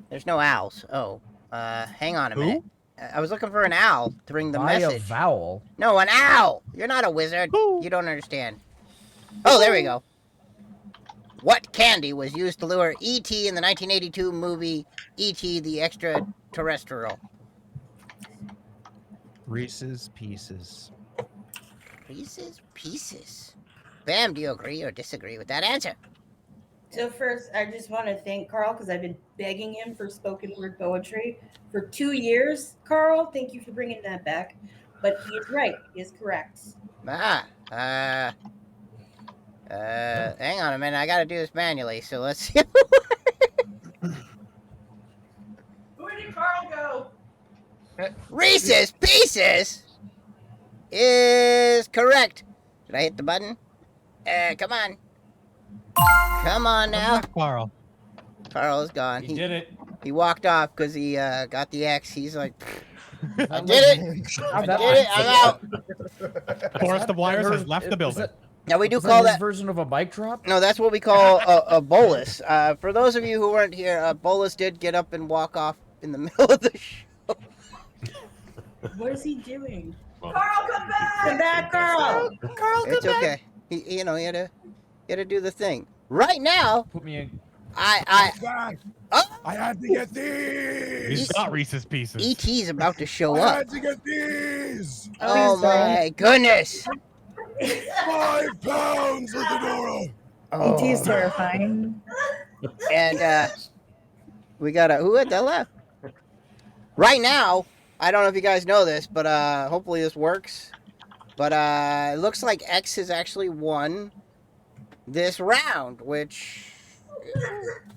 There's no owls. Oh, hang on a minute. I was looking for an owl to bring the message. A vowel. No, an owl. You're not a wizard. You don't understand. Oh, there we go. What candy was used to lure E.T. in the 1982 movie E.T. the Extraterrestrial? Reese's Pieces. Reese's Pieces. Bam, do you agree or disagree with that answer? So first, I just want to thank Carl because I've been begging him for spoken word poetry for 2 years. Carl, thank you for bringing that back. But he is right. He is correct. Hang on a minute. I got to do this manually, so let's see. Where did Carl go? Reese's Pieces is correct. Did I hit the button? Come on. Come on now. Carl. Carl is gone. He did it. He walked off because he got the X. He's like, I did it. I did it. I'm out. Forest of Wires has left the building. Now we do Is call that his that version of a mic drop. No, that's what we call a bolus. For those of you who weren't here, bolus did get up and walk off in the middle of the show. What is he doing? Well, Carl, come back! Come back, Carl! Carl, It's okay. He had to do the thing. Right now, Put me in. I had to get these. He's got Reese's Pieces. E.T.'s about to show I up. had to get these. Oh my goodness. 5 pounds with the Dora. Oh. E.T. is terrifying. And we got who had that left? Right now, I don't know if you guys know this, but hopefully this works. But it looks like X has actually won this round, which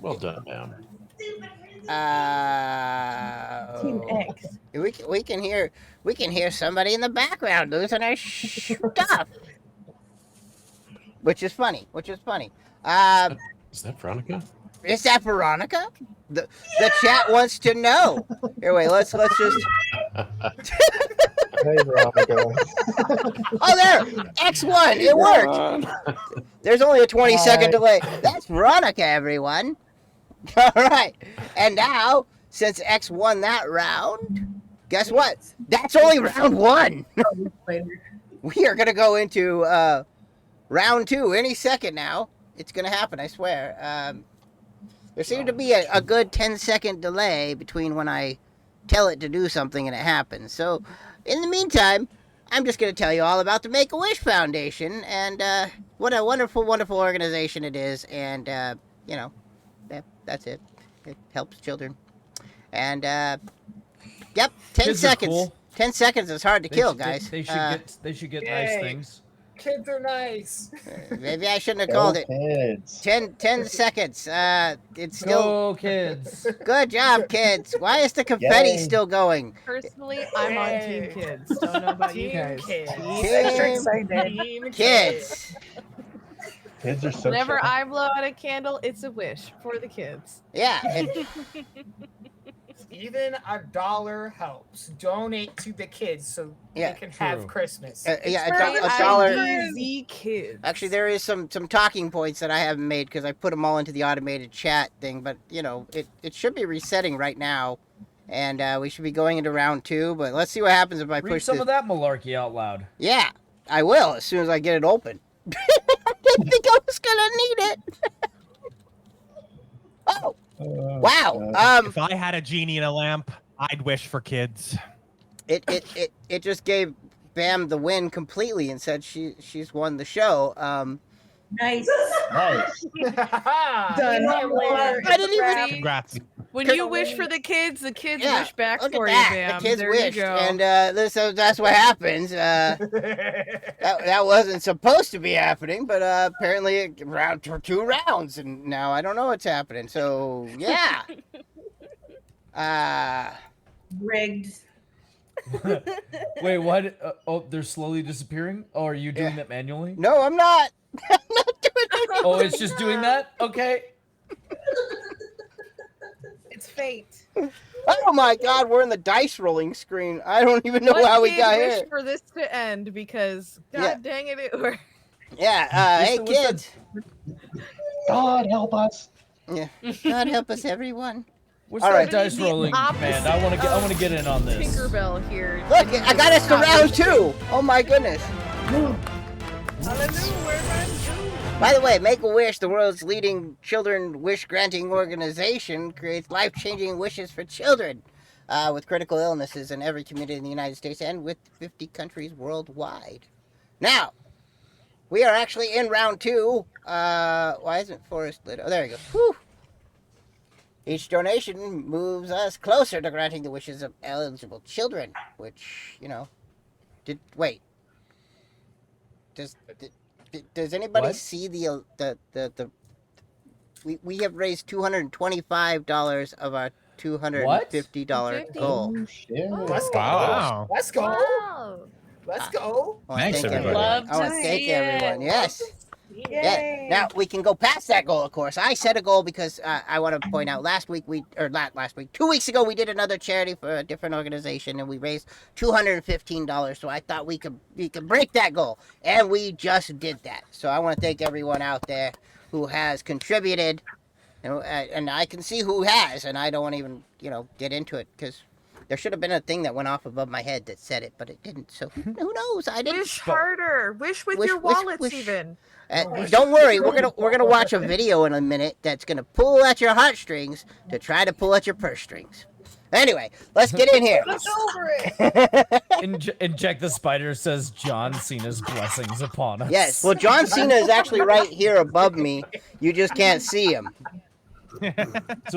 well done, man. Team X. We can hear somebody in the background losing their stuff, which is funny. Is that Veronica? Is that Veronica? The chat wants to know. Here, wait. Let's just. Hey, Veronica. Oh, there! X1! It worked! There's only a 20-second delay. That's Veronica, everyone. All right. And now, since X won that round, guess what? That's only round 1. We are going to go into round 2 any second now. It's going to happen, I swear. There seemed to be a good 10-second delay between when I tell it to do something and it happens. So, in the meantime, I'm just going to tell you all about the Make-A-Wish Foundation and what a wonderful, wonderful organization it is. And, that's it. It helps children. And, yep, 10 Kids are seconds. cool. 10 seconds is hard to kill, guys. They should get nice Yay. things. Kids are nice. Maybe I shouldn't have called it. Kids. 10 seconds. It's still... Go kids. Good job, kids. Why is the confetti Yay. still going? Personally, I'm on Team Kids. Don't know about you Team guys. kids. Extra excited. Team Kids. Kids are so Whenever chill. I blow out a candle, it's a wish for the kids. Yeah. Even $1 helps. Donate to the kids so Yeah, they can have true. Christmas. Yeah, Very a dollar. IDZ kids. Actually, there is some talking points that I haven't made because I put them all into the automated chat thing. But it should be resetting right now, and we should be going into round 2. But let's see what happens if I Read push some this. of that malarkey out loud. Yeah, I will as soon as I get it open. I didn't think I was gonna need it. Wow. If I had a genie in a lamp, I'd wish for kids. It just gave Bam the win completely and said she's won the show. Nice. Nice. Done. I didn't even. Congrats. When you wish for the kids Yeah, wish back look for at you, that. Bam. The kids there wished, you go. and that's what happens. That wasn't supposed to be happening, but apparently round 2 rounds, and now I don't know what's happening. So yeah. Rigged. Wait, what? Oh, they're slowly disappearing? Oh, are you doing that manually? No, I'm not. I'm not doing anything. Oh, it's just doing that? Okay. It's fate. Oh my God, we're in the dice rolling screen. I don't even know What how we kid got wish here. for this to end because God Yeah. dang it worked. Yeah. Hey What's that- kids. God help us. Yeah. God help us, everyone. What's All that right. dice rolling command? I want to get in on this. Tinkerbell here. Look, I got us to round 2. Oh my goodness. By the way, Make-A-Wish, the world's leading children wish-granting organization, creates life-changing wishes for children with critical illnesses in every community in the United States and with 50 countries worldwide. Now, we are actually in round 2. Why isn't Forrest lit? Oh, there you go. Whew. Each donation moves us closer to granting the wishes of eligible children, which, wait. Does anybody What? see the we have raised $225 of our $250 goal. Oh, shit. Let's go. Wow. Let's go. Wow. Let's go. I wanna Thanks, thank everybody. everyone. I want to Love to thank see everyone. it. Yes. Yeah. Now we can go past that goal, of course. I set a goal because I want to point out not last week, 2 weeks ago we did another charity for a different organization and we raised $215. So I thought we could break that goal, and we just did that. So I want to thank everyone out there who has contributed, and I can see who has, and I don't want to even get into it because there should have been a thing that went off above my head that said it, but it didn't. So who knows? I didn't. Wish harder. Wish with Wish, your wish, wallets wish. even. Don't worry, we're gonna watch a video in a minute that's gonna pull at your heartstrings to try to pull at your purse strings. Anyway, let's get in here. Let's over it. Inject the Spider says John Cena's blessings upon us. Yes, well, John Cena is actually right here above me. You just can't see him. It's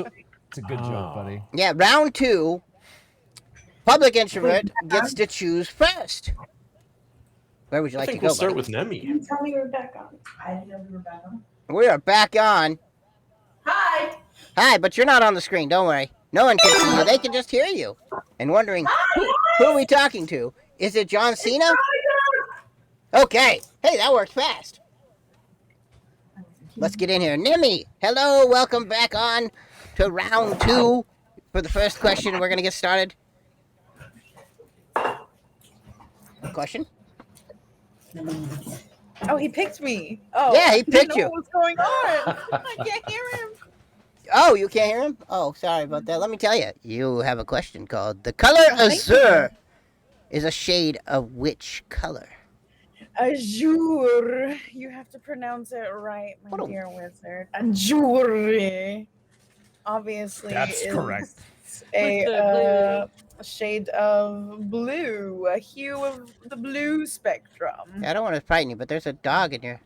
a good joke, buddy. Yeah, round 2. Public introvert gets to choose first. Where would you I like to think go? we'll start buddy? with Nemi. Tell me we're back on. I didn't know we were back on. We are back on. Hi. Hi, but you're not on the screen. Don't worry. No one can see you. They can just hear you. And wondering, who are we talking to? Is it John Cena? Okay. Hey, that worked fast. Let's get in here. Nimi, hello. Welcome back on to round 2. For the first question, we're going to get started. Question? Oh, he picked me. Oh, Yeah, he I didn't picked know you. What was going on? I can't hear him. Oh, you can't hear him? Oh, sorry about that. Let me tell you. You have a question called The Color Azure is a shade of which color? Azure. You have to pronounce it right, my dear wizard. Azure. Obviously, That's is correct. A shade of blue, a hue of the blue spectrum. I don't want to frighten you, but there's a dog in here.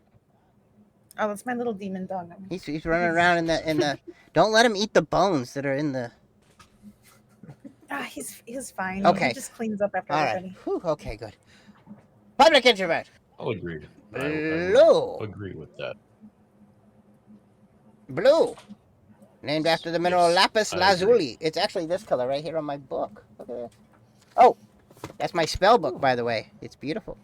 Oh, that's my little demon dog. He's running around in the. Don't let him eat the bones that are in the. He's fine. Okay. He just cleans up after All right. everybody. Whew, okay, good. Public introvert. I'll agree. Blue. Agree with that. Blue. Named after the mineral lapis I lazuli. It's actually this color right here on my book. Look at that. Oh, that's my spell book, by the way. It's beautiful.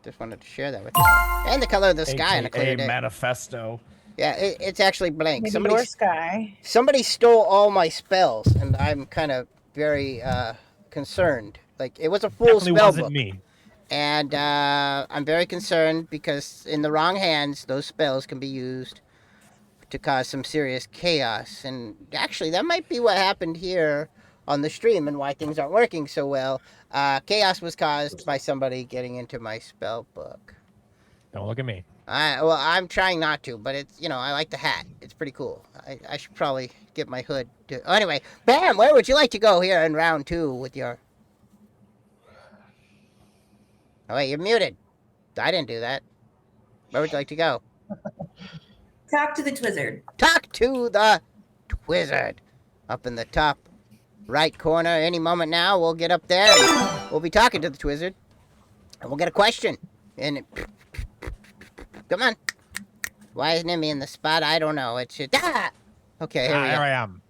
Just wanted to share that with you. And the color of the sky on a clear AKA day. manifesto. Yeah, it's actually blank. Maybe your sky. Somebody stole all my spells, and I'm kind of very concerned. Like, it was a full Definitely spell wasn't book. me. And I'm very concerned because in the wrong hands, those spells can be used to cause some serious chaos. And actually, that might be what happened here on the stream and why things aren't working so well. Chaos was caused by somebody getting into my spell book. Don't look at me. Well, I'm trying not to, but it's, I like the hat. It's pretty cool. I should probably get my hood. Anyway, Bam, where would you like to go here in round 2 with your... Oh, wait, you're muted. I didn't do that. Where would you like to go? Talk to the Twizzard. Talk to the Twizzard. Up in the top right corner. Any moment now, we'll get up there and we'll be talking to the Twizzard. And we'll get a question. And come on. Why isn't it in the spot? I don't know. It's just... Okay, here we go. There I am.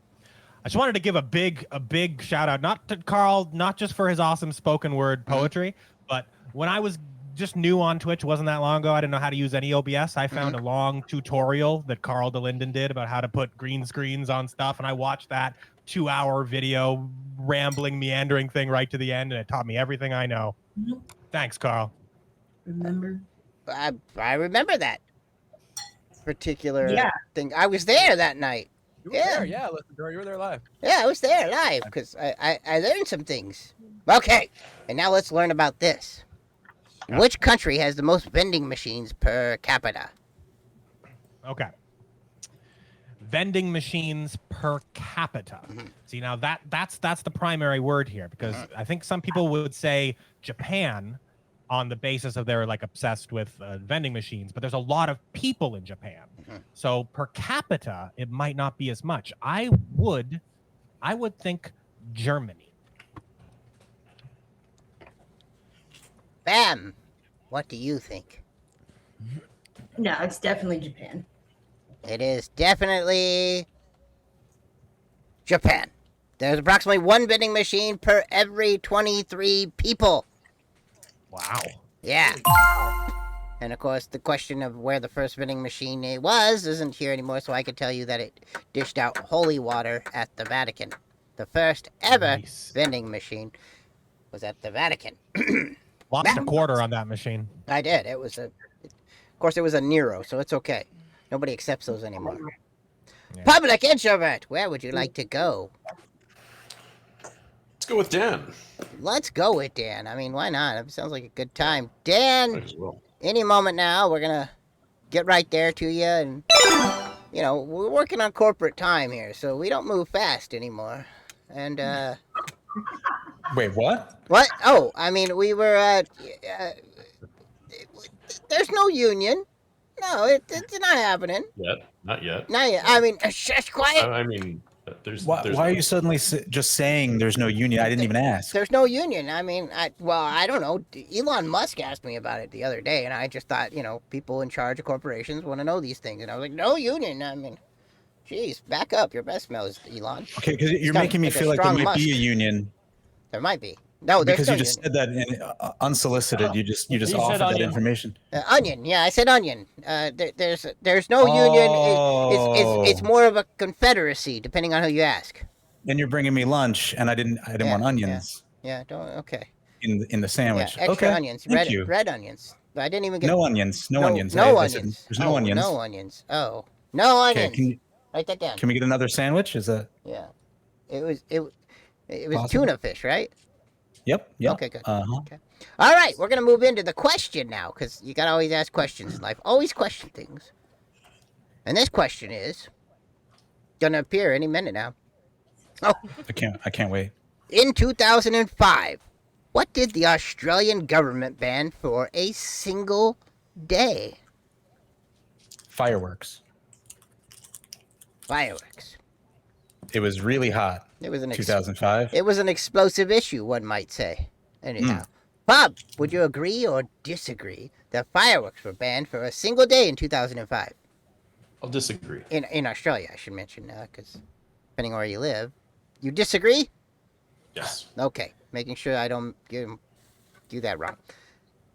I just wanted to give a big shout out, not to Carl, not just for his awesome spoken word poetry, but when I was just new on Twitch, wasn't that long ago, I didn't know how to use any OBS. I found a long tutorial that Carl DeLinden did about how to put green screens on stuff, and I watched that 2-hour video, rambling, meandering thing right to the end, and it taught me everything I know. Thanks, Carl. Remember? I remember that particular thing. I was there that night. You were there, yeah. You were there live. Yeah, I was there live because I learned some things. Okay, and now let's learn about this. Which country has the most vending machines per capita? Okay. Vending machines per capita. See, now that's the primary word here, because I think some people would say Japan on the basis of they're like obsessed with vending machines, but there's a lot of people in Japan. So per capita, it might not be as much. I would think Germany. Bam! What do you think? No, it's definitely Japan. It is definitely Japan. There's approximately 1 vending machine per every 23 people. Wow. Yeah. And of course, the question of where the first vending machine was isn't here anymore, so I can tell you that it dished out holy water at the Vatican. The first ever vending machine was at the Vatican. Lost a quarter on that machine. I did. It was of course, it was a Nero, so it's okay. Nobody accepts those anymore. Yeah. Public introvert, where would you like to go? Let's go with Dan. Let's go with Dan. I mean, why not? It sounds like a good time. Dan, any moment now, we're going to get right there to you. And, we're working on corporate time here, so we don't move fast anymore. And, Wait, what? What? Oh, I mean, we were, there's no union. No, it's not happening. Not yet. Not yet. I mean, shush, quiet. I mean, there's. Why are you suddenly just saying there's no union? I didn't even ask. There's no union. I mean, I don't know. Elon Musk asked me about it the other day, and I just thought, people in charge of corporations want to know these things. And I was like, no union. I mean, geez, back up. Your best smells, Elon. Okay, because you're making me feel like there might be a union. There might be. No, there's because you just said that in, unsolicited. You just offered that information. Onion, yeah, I said onion. There's no union. It's more of a confederacy, depending on who you ask. And you're bringing me lunch, and I didn't want onions. Yeah, okay. In the sandwich. Yeah, extra okay. onions, Thank red onions. But I didn't even get no onions. No onions. No I onions. said, there's no onions. No onions. Oh, no onions. Okay, write that down. Can we get another sandwich? Is that? Yeah, it was possible? Tuna fish, right? Yep. Okay, good. Okay. All right, we're going to move into the question now, because you got to always ask questions in life. Always question things. And this question is going to appear any minute now. Oh. I can't wait. In 2005, what did the Australian government ban for a single day? Fireworks. Fireworks. It was really hot. It was 2005. It was an explosive issue, one might say. Anyhow. Bob, would you agree or disagree that fireworks were banned for a single day in 2005? I'll disagree. In Australia, I should mention, because depending on where you live. You disagree? Yes. Okay. Making sure I don't do that wrong.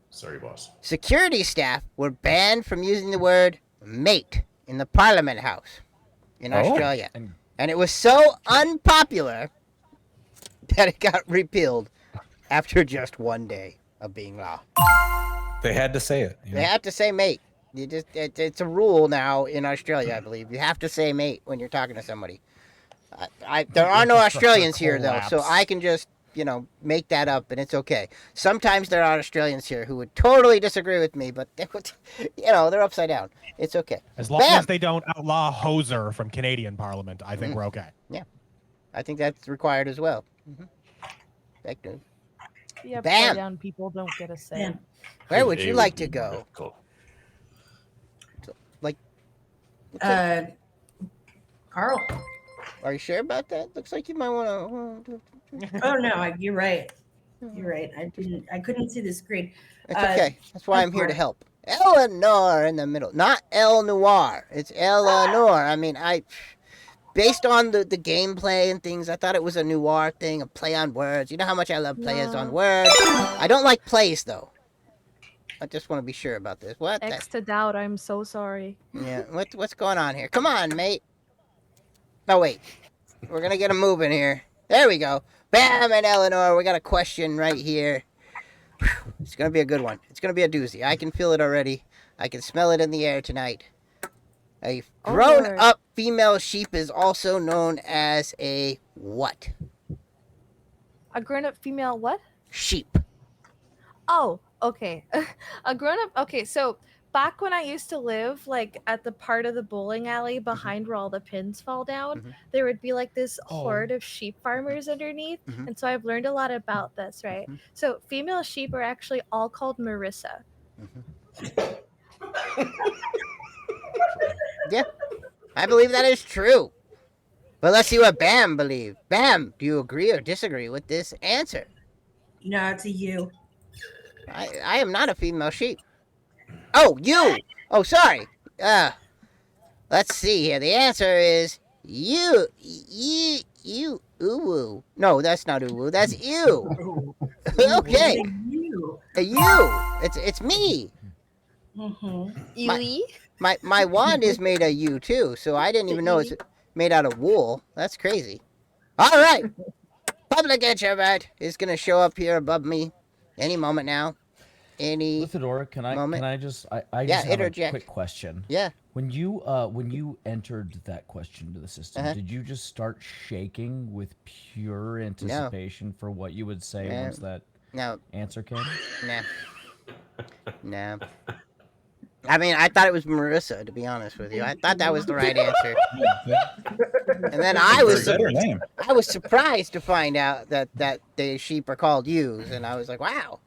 Sorry, boss. Security staff were banned from using the word mate in the Parliament House in Australia. And it was so unpopular that it got repealed after just one day of being law. They had to say it. They have to say mate. It's a rule now in Australia, I believe. You have to say mate when you're talking to somebody. There are no Australians here, though, so I can just make that up, and it's okay. Sometimes there are Australians here who would totally disagree with me, but they would, they're upside down. It's okay. As long as they don't outlaw Hoser from Canadian Parliament, I think we're okay. Yeah, I think that's required as well. Fake news. Yeah, Bam. upside down people don't get a say. Where would you like to go? Like, Carl. Are you sure about that? Looks like you might want to. Oh no, you're right. You're right. I couldn't see the screen. It's okay. That's why I'm here to help. Eleanor in the middle, not El Noir. It's Eleanor. I mean, based on the gameplay and things, I thought it was a noir thing, a play on words. You know how much I love plays on words. I don't like plays though. I just want to be sure about this. What? X to doubt. I'm so sorry. Yeah. What's going on here? Come on, mate. Oh wait, we're gonna get him moving here. There we go. Bam and Eleanor. We got a question right here. It's gonna be a good one. It's gonna be a doozy. I can feel it already. I can smell it in the air tonight. A grown-up female sheep is also known as a what? A grown-up female what? Sheep. Oh, okay. A grown-up. Okay, so back when I used to live, like at the part of the bowling alley behind where all the pins fall down, there would be like this horde of sheep farmers underneath, and so I've learned a lot about this, right? So female sheep are actually all called Marissa. Yeah, I believe that is true. But let's see what Bam believes. Bam, do you agree or disagree with this answer? No, it's a you. I am not a female sheep. Oh, you! Oh, sorry. Let's see here. The answer is you. Uwu. No, that's not uwu. That's you. Okay. You. It's me. My wand is made of U too, so I didn't even know it's made out of wool. That's crazy. All right. Public introvert is gonna show up here above me any moment now. Lithidora, can I just have interject. a quick question? Yeah. When you entered that question into the system, did you just start shaking with pure anticipation for what you would say once that answer came? No. I mean, I thought it was Marissa, to be honest with you. I thought that was the right answer. And then I was surprised to find out that the sheep are called ewes, and I was like, wow.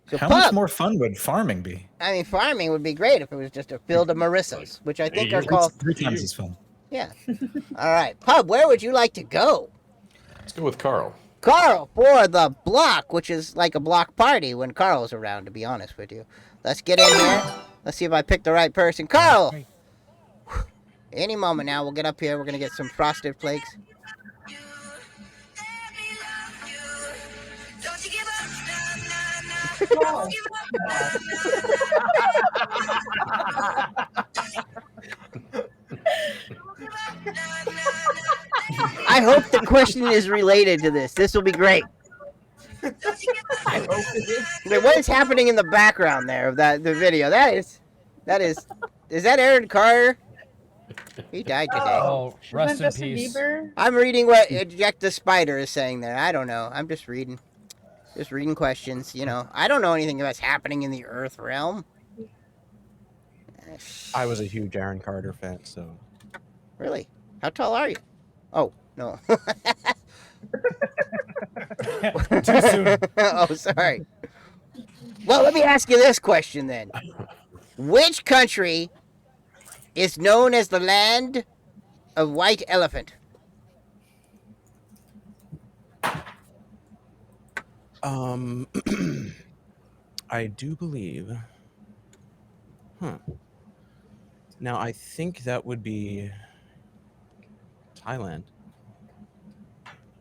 So how much more fun would farming be? I mean, farming would be great if it was just a field of Marissas, which I think are called 3 times as fun. Yeah. All right, Pub, where would you like to go? Let's go with Carl. Carl for the block, which is like a block party when Carl's around, to be honest with you. Let's get in here. Let's see if I picked the right person. Carl! Any moment now, we'll get up here. We're going to get some frosted flakes. I hope the question is related to this. This will be great. Wait, what is happening in the background there of the video? Is that Aaron Carter? He died today. Oh, rest in peace. I'm reading what Eject the Spider is saying there. I don't know. I'm just reading. Just reading questions, I don't know anything that's happening in the Earth realm. I was a huge Aaron Carter fan, so. Really? How tall are you? Oh, no. Too soon. Oh, sorry. Well, let me ask you this question then. Which country is known as the land of white elephant? I do believe. Now, I think that would be Thailand.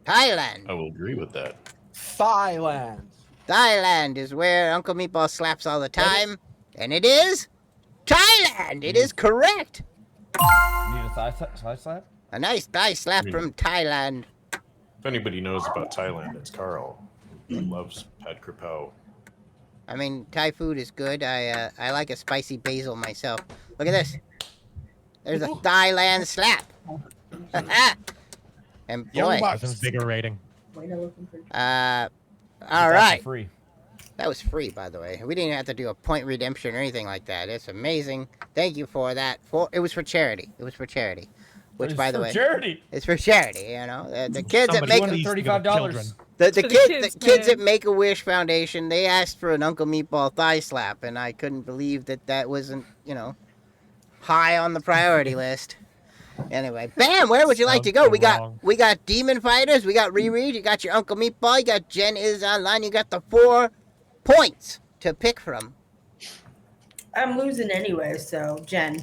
Thailand. I will agree with that. Thailand. Thailand is where Uncle Meatball slaps all the time. And it is Thailand. It is correct. Need a thigh slap? A nice thigh slap from Thailand. If anybody knows about Thailand, it's Carl. He loves pad krapao. I mean, Thai food is good. I like a spicy basil myself. Look at this. There's a Thailand slap. And Young boy, Bucks. That's invigorating. all right. Free. That was free, by the way. We didn't have to do a point redemption or anything like that. It's amazing. Thank you for that. It was for charity. It was for charity. Which, by the way, charity. It's for charity. You know, the kids that make $235. The kids at Make a Wish Foundation, they asked for an Uncle Meatball thigh slap, and I couldn't believe that wasn't, high on the priority list. Anyway, Bam, where would you like to go? We got Demon Fighters, we got Reread, you got your Uncle Meatball, you got Jen is online, you got the 4 points to pick from. I'm losing anyway, so Jen.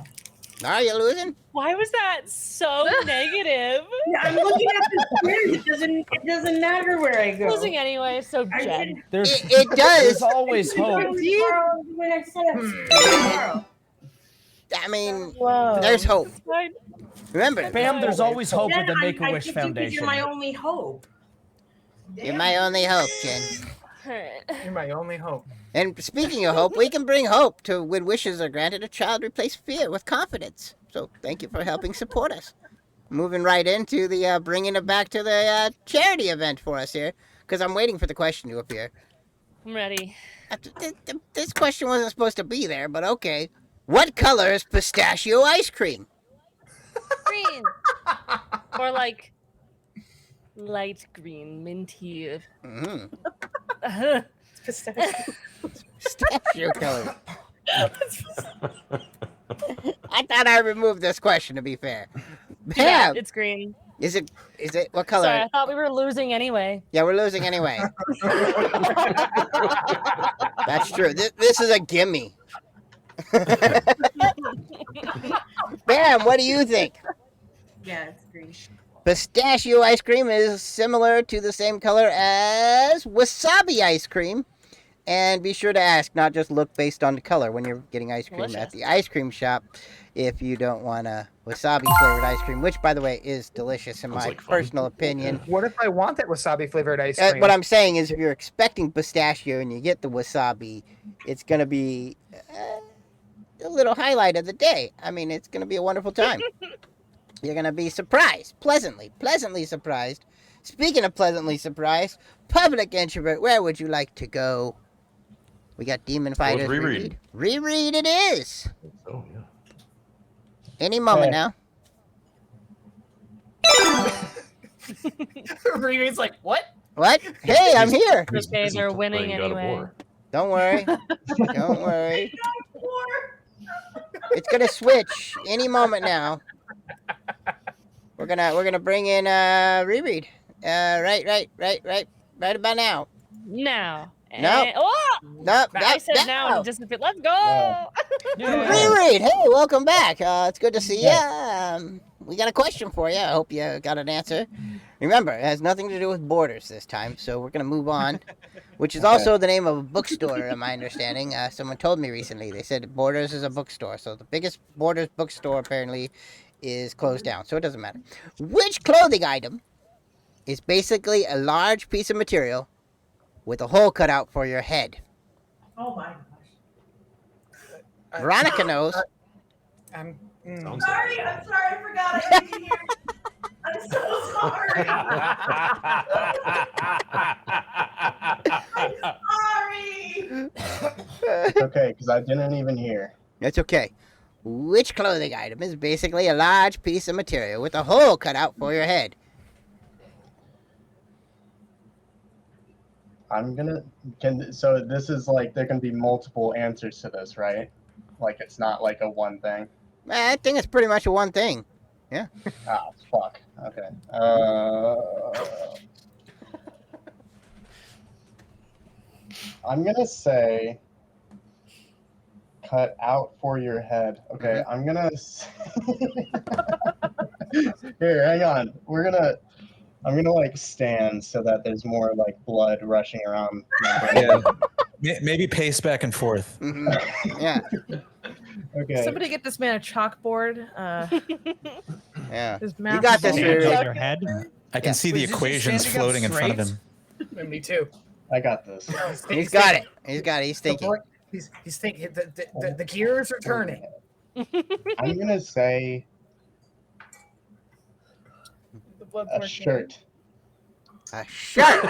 Are you losing? Why was that so negative? I'm looking at the quiz. It doesn't matter where I go. Losing anyway, so Jen. It does. There's always hope. I mean, there's hope. Remember, Bam, there's always hope with the Make-A-Wish You're Foundation. my only hope. You're my only hope, Jen. You're my only hope. And speaking of hope, we can bring hope to when wishes are granted. A child replace fear with confidence. So thank you for helping support us. Moving right into the bringing it back to the charity event for us here, because I'm waiting for the question to appear. I'm ready. This question wasn't supposed to be there, but okay. What color is pistachio ice cream? Green. Or like light green, minty. Mm-hmm. Pistachio color. I thought I removed this question, to be fair. Yeah, it's green. Is it what color? Sorry, I thought we were losing anyway. Yeah, we're losing anyway. That's true. This is a gimme. Bam, what do you think? Yeah, it's green. Pistachio ice cream is similar to the same color as wasabi ice cream. And be sure to ask, not just look based on the color when you're getting ice cream at the ice cream shop if you don't want a wasabi flavored ice cream, which, by the way, is delicious in my personal opinion. What if I want that wasabi flavored ice cream? What I'm saying is if you're expecting pistachio and you get the wasabi, it's going to be a little highlight of the day. I mean, it's going to be a wonderful time. You're going to be surprised, pleasantly surprised. Speaking of pleasantly surprised, public introvert, where would you like to go? We got Demon Fighters. Reread. Reread it is. Oh, yeah. Any moment now. Reread's like, what? What? Hey, I'm here. Okay, they're winning anyway. Don't worry. Don't worry. It's gonna switch any moment now. We're gonna bring in Reread. Right about now. Now. No. Oh! Nope. I said now and disappeared. Let's go. Reread. Hey, welcome back. It's good to see you. We got a question for you. I hope you got an answer. Remember, it has nothing to do with Borders this time, so we're gonna move on. Which is also the name of a bookstore, in my understanding. Someone told me recently. They said Borders is a bookstore, so the biggest Borders bookstore apparently is closed down, so it doesn't matter. Which clothing item is basically a large piece of material with a hole cut out for your head? Oh my gosh. Veronica knows. I'm sorry, I forgot I didn't hear. I'm so sorry. I'm sorry. Okay, because I didn't even hear. That's okay. Which clothing item is basically a large piece of material with a hole cut out for your head? So this is like, there can be multiple answers to this, right? Like, it's not like a one thing. I think it's pretty much a one thing. Yeah. Ah, fuck. Okay. I'm gonna say cut out for your head. Okay, I'm gonna here, hang on. I'm gonna like stand so that there's more like blood rushing around my brain. Yeah. Maybe pace back and forth. Yeah. Okay. Somebody get this man a chalkboard. Yeah. His You math got is this, all Riri. messed up. Your head. I can see the equations floating in front of him. Me too. I got this. He's got it. He's got it. He's thinking. He's thinking. The gears are turning. I'm gonna say blood's A working. shirt. A shirt.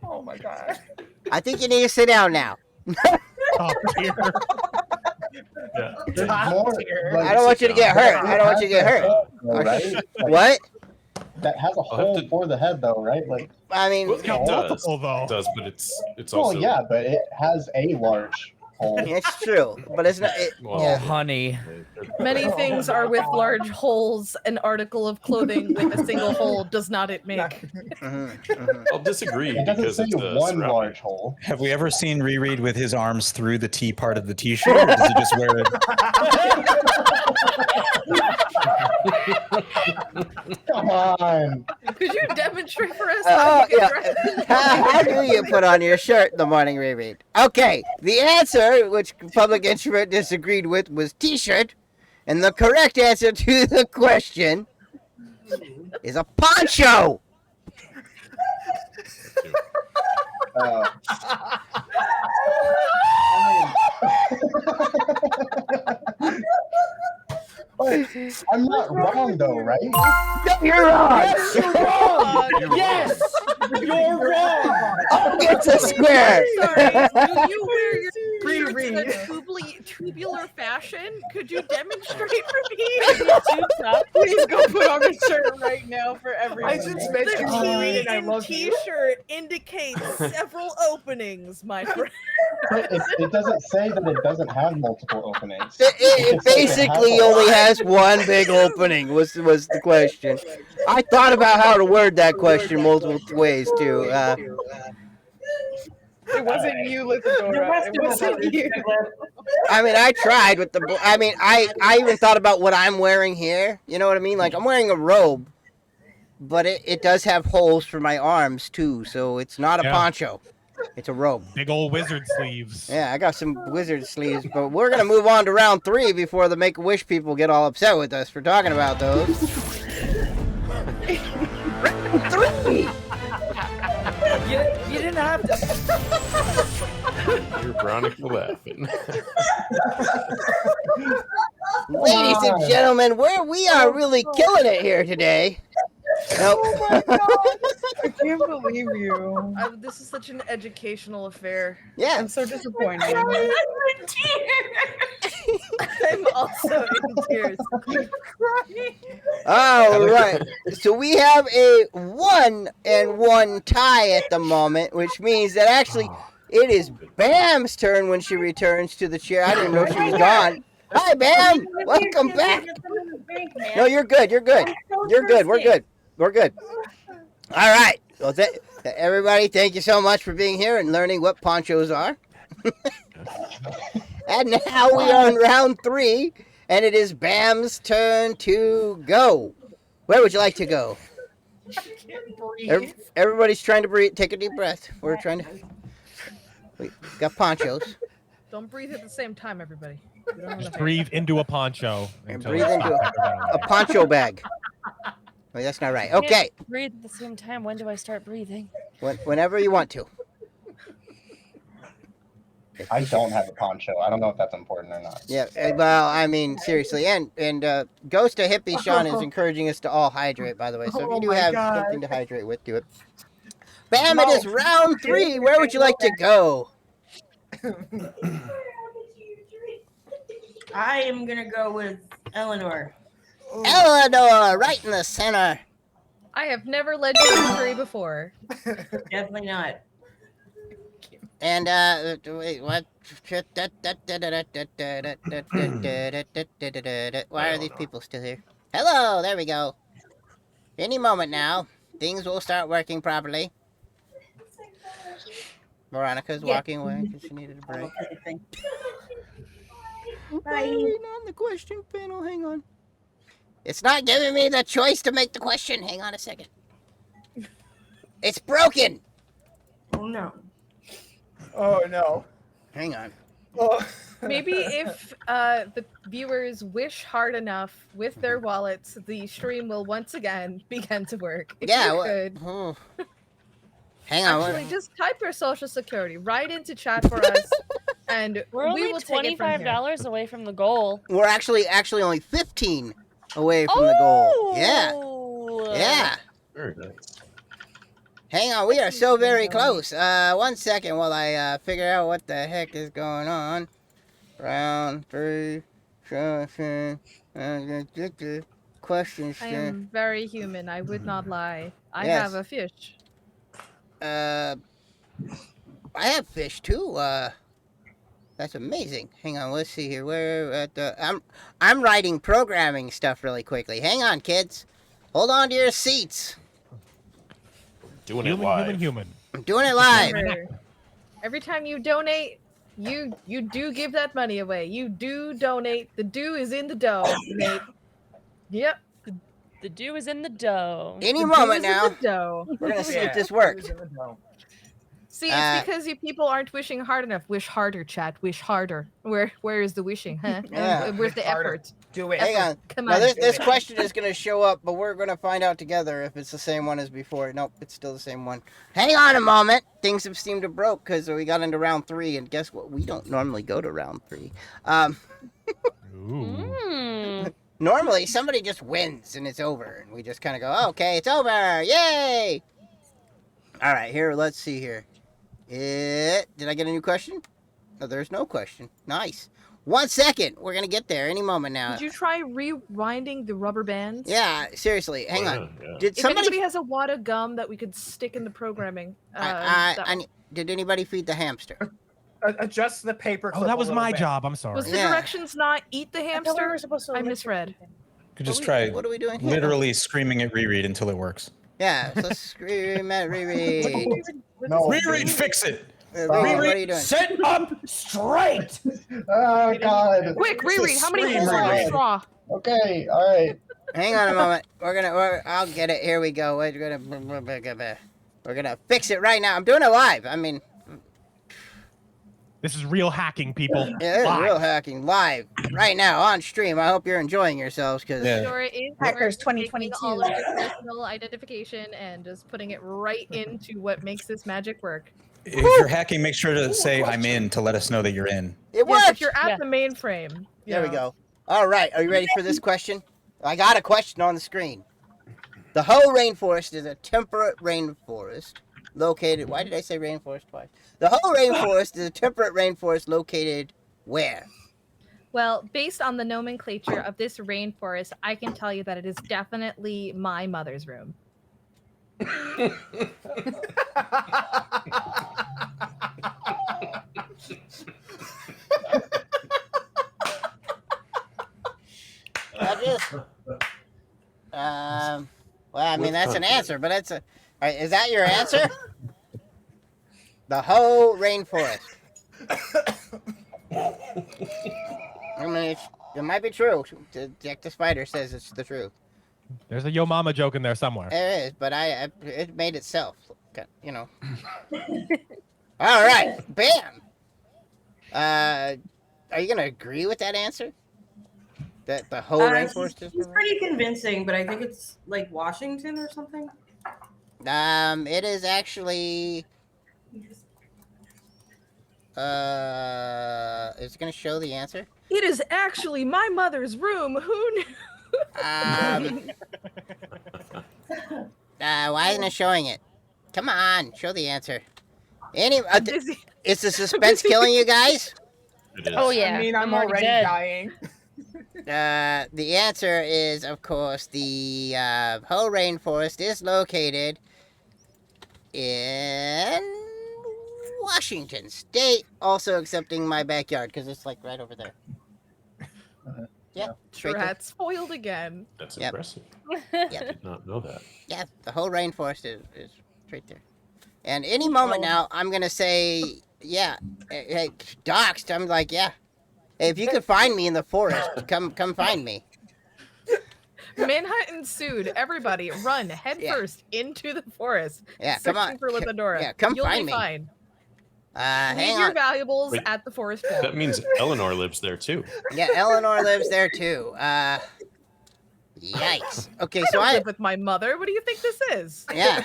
Oh my god. I think you need to sit down now. Top tier. Yeah. There's Top more. tier. Like, I don't want you to get hurt. I don't want you to get hurt. Though, right? Like, What? that has a hole for the head, though, right? Like, I mean, Well, it does. multiple, though. It does, but it's well, also. yeah, but it has a large hole. it's true, but it's not. Well, Oh, honey. Many things are with large holes. An article of clothing with a single hole does not it make. I'll disagree It doesn't because say it's one scrappy. large hole. Have we ever seen Reread with his arms through the T part of the T-shirt, or does he just wear it? Come on. Could you demonstrate for us? Oh, you yeah. get dressed? How do you put on your shirt in the morning reread? Okay, the answer, which Public Introvert disagreed with, was T-shirt, and the correct answer to the question is a poncho. I'm not wrong, though, right? No, you're wrong. Yes, you're wrong. Yes, you're wrong. It's a square. Sorry, do you wear your shirts in a Reread. tubular fashion? Could you demonstrate for me? Please go put on a shirt right now for everyone. I just met you, Reread, and I love you. T-shirt indicates several openings, my friend. It doesn't say that it doesn't have multiple openings. It basically only has one big opening. Was the question? I thought about how to word that question multiple ways too. It wasn't you, Lithadora. It wasn't you. I mean, I tried with the. I mean, I even thought about what I'm wearing here. You know what I mean? Like I'm wearing a robe, but it does have holes for my arms too, so it's not a poncho. It's a robe. Big old wizard sleeves. Yeah, I got some wizard sleeves, but we're gonna move on to round 3 before the Make-A-Wish people get all upset with us for talking about those. Round 3. You didn't have to. You're Brownie for laughing. Ladies and gentlemen, we are really killing it here today. Nope. Oh my god! I can't believe you. This is such an educational affair. Yeah. I'm so disappointed. I'm also in tears. All right. So we have a 1-1 tie at the moment, which means that actually it is Bam's turn when she returns to the chair. I didn't know she was gone. Hi, Bam. Welcome back. No, you're good. You're good. You're good. We're good. We're good. All right. Well, everybody, thank you so much for being here and learning what ponchos are. And now we are in round 3, and it is Bam's turn to go. Where would you like to go? I can't breathe. Everybody's trying to breathe. Take a deep breath. We're trying to. We got ponchos. Don't breathe at the same time, everybody. Just breathe into a poncho. And breathe into a poncho bag. Wait, that's not right. Okay. Can't breathe at the same time. When do I start breathing? Whenever you want to. I don't have a poncho. I don't know if that's important or not. Yeah, well, I mean, seriously. And Ghost to Hippie Sean is encouraging us to all hydrate, by the way. So if you do have something to hydrate with, do it. Bam, it is round 3. Where would you like to go? I am gonna go with Eleanor. Eleanor, right in the center. I have never led you to victory before. Definitely not. And wait, what? Why are these people still here? Hello, there we go. Any moment now, things will start working properly. Veronica's walking away because she needed a break. Bye. On the question panel, hang on. It's not giving me the choice to make the question. Hang on a second. It's broken. Oh no. Oh no. Hang on. Oh. Maybe if the viewers wish hard enough with their wallets, the stream will once again begin to work. If Yeah, you could. Hang on. Actually, just type your social security right into chat for us, and We're we only will take it from here. $25 away from the goal. We're actually only 15 away from the goal. Yeah. Oh! Yeah. Very nice. Hang on, we are so very close. 1 second while I figure out what the heck is going on. Round 3. Questions. I am very human. I would not lie. I Yes. have a fish. I have fish too. That's amazing. Hang on, let's see here. Where at the I'm writing programming stuff really quickly. Hang on, kids. Hold on to your seats. Doing it live. Human. I'm doing it live. Remember, every time you donate, you do give that money away. You do donate. The do is in the dough, mate. Yep. The dew is in the dough. Any The moment do is in now. the dough. We're gonna see if this works. See, it's because you people aren't wishing hard enough. Wish harder, chat. Wish harder. Where is the wishing, huh? Yeah. Where's the Harder. effort? Do it. Hang on. Come Now on. this question is gonna show up, but we're gonna find out together if it's the same one as before. Nope, it's still the same one. Hang on a moment. Things have seemed to broke because we got into round 3, and guess what? We don't normally go to round 3. Normally somebody just wins and it's over, and we just kind of go, okay, it's over, yay! All right, here. Let's see here. Did I get a new question? No, there's no question. Nice. 1 second. We're gonna get there any moment now. Did you try rewinding the rubber bands? Yeah, seriously. Hang on. Yeah. Did If somebody? anybody has a wad of gum that we could stick in the programming, Did anybody feed the hamster? Adjust the paper. Oh, that was my job. I'm sorry. was the directions not eat the hamster? I misread. Could just try what are we doing here? literally screaming at reread until it works. Yeah, let's scream at reread. Reread, fix it. Reread, what are you doing? Sit up straight. Oh God! Quick, reread. How many holes scream are reread. on straw? Okay, all right. Hang on a moment. I'll get it. Here we go. We're gonna fix it right now. I'm doing it live. I mean, This is real hacking, people. yeah, this is Live. real hacking live right now on stream. I hope you're enjoying yourselves because Sure it is. Hackers We're taking 2022. all of your personal identification and just putting it right into what makes this magic work. If you're hacking, make sure to say I'm in to let us know that you're in. it Yes, worked. if you're at the mainframe. There we yeah. go. All right, are you ready for this question? I got a question on the screen. The whole rainforest is a temperate rainforest located. Why did I say rainforest twice? The whole rainforest is a temperate rainforest located where? Well, based on the nomenclature of this rainforest, I can tell you that it is definitely my mother's room. Well, I mean that's an answer, but that's a. All right, is that your answer? The whole rainforest. I mean, it might be true. Jack the Spider says it's the truth. There's a yo mama joke in there somewhere. There is, but it made itself. You know. All right, bam. Are you gonna agree with that answer? That the whole rainforest is. He's pretty convincing, but I think it's like Washington or something. It is actually. It's gonna show the answer. It is actually my mother's room. Who knew? Why isn't it showing it? Come on, show the answer. Is the suspense killing you guys? It is. Oh yeah. I mean, I'm already already dead. dying. The answer is, of course, the whole rainforest is located in Washington State, also accepting my backyard because it's like right over there. Yeah, straight there. Rat spoiled again. That's Yep. impressive. Yeah. Did not know that. Yeah, the whole rainforest is right there. And any moment now, I'm gonna say, yeah, hey, doxed. I'm like, yeah. Hey, if you could find me in the forest, come find me. Manhunt ensued. Everybody, run headfirst into the forest. Yeah, come searching on. for Lithadora. Yeah, come You'll find be me. fine. Leave Hang your on. valuables Wait. at the forest wall. That means Eleanor lives there too. Yeah, Eleanor lives there too. Yikes. Okay, so I I live with my mother. What do you think this is? yeah.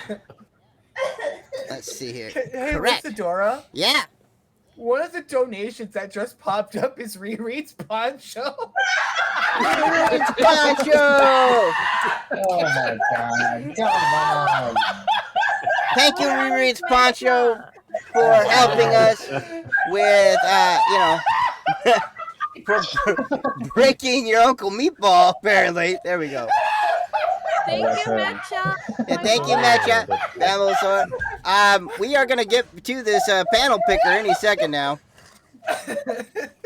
Let's see here. Hey, Correct. Lithadora, Yeah. one of the donations that just popped up is Reread's poncho. It's Poncho! Oh my god! Come on! Thank you, Reread's Poncho, for helping us with, for breaking your Uncle Meatball, apparently. There we go. Thank you, Metcha. Yeah, thank you, Metcha. We are going to get to this panel picker any second now.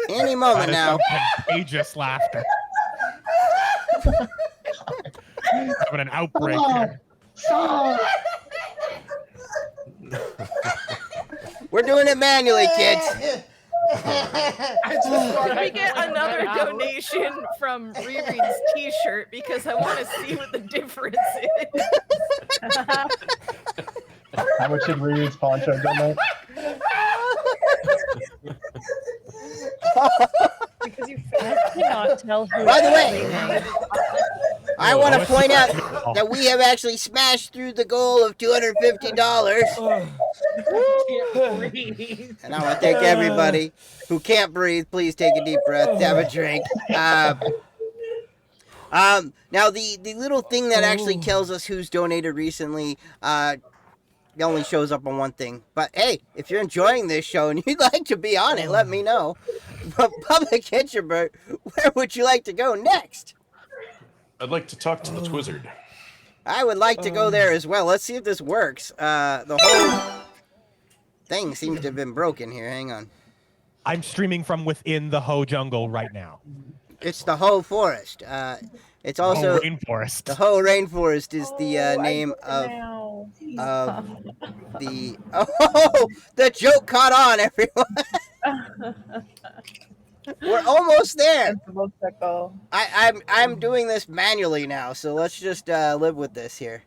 Any moment now. Contagious laughter. Having an outbreak here. We're doing it manually, kids. Can we get another donation from Riri's t-shirt because I want to see what the difference is. How much did Reed's Poncho donate? Because you cannot tell who. By the way, I want to point out that we have actually smashed through the goal of $250. And I want to thank everybody who can't breathe. Please take a deep breath, have a drink. Now the little thing that actually tells us who's donated recently, it only shows up on one thing. But hey, if you're enjoying this show and you'd like to be on it, let me know. But Public Introvert, where would you like to go next? I'd like to talk to the Twizzard. I would like to go there as well. Let's see if this works. The whole thing seems to have been broken here. Hang on. I'm streaming from within the Ho jungle right now. It's the Ho Forest. It's also Ho Rainforest. The Ho Rainforest is the name of the. Oh, the joke caught on, everyone. We're almost there. I'm doing this manually now, so let's just live with this here.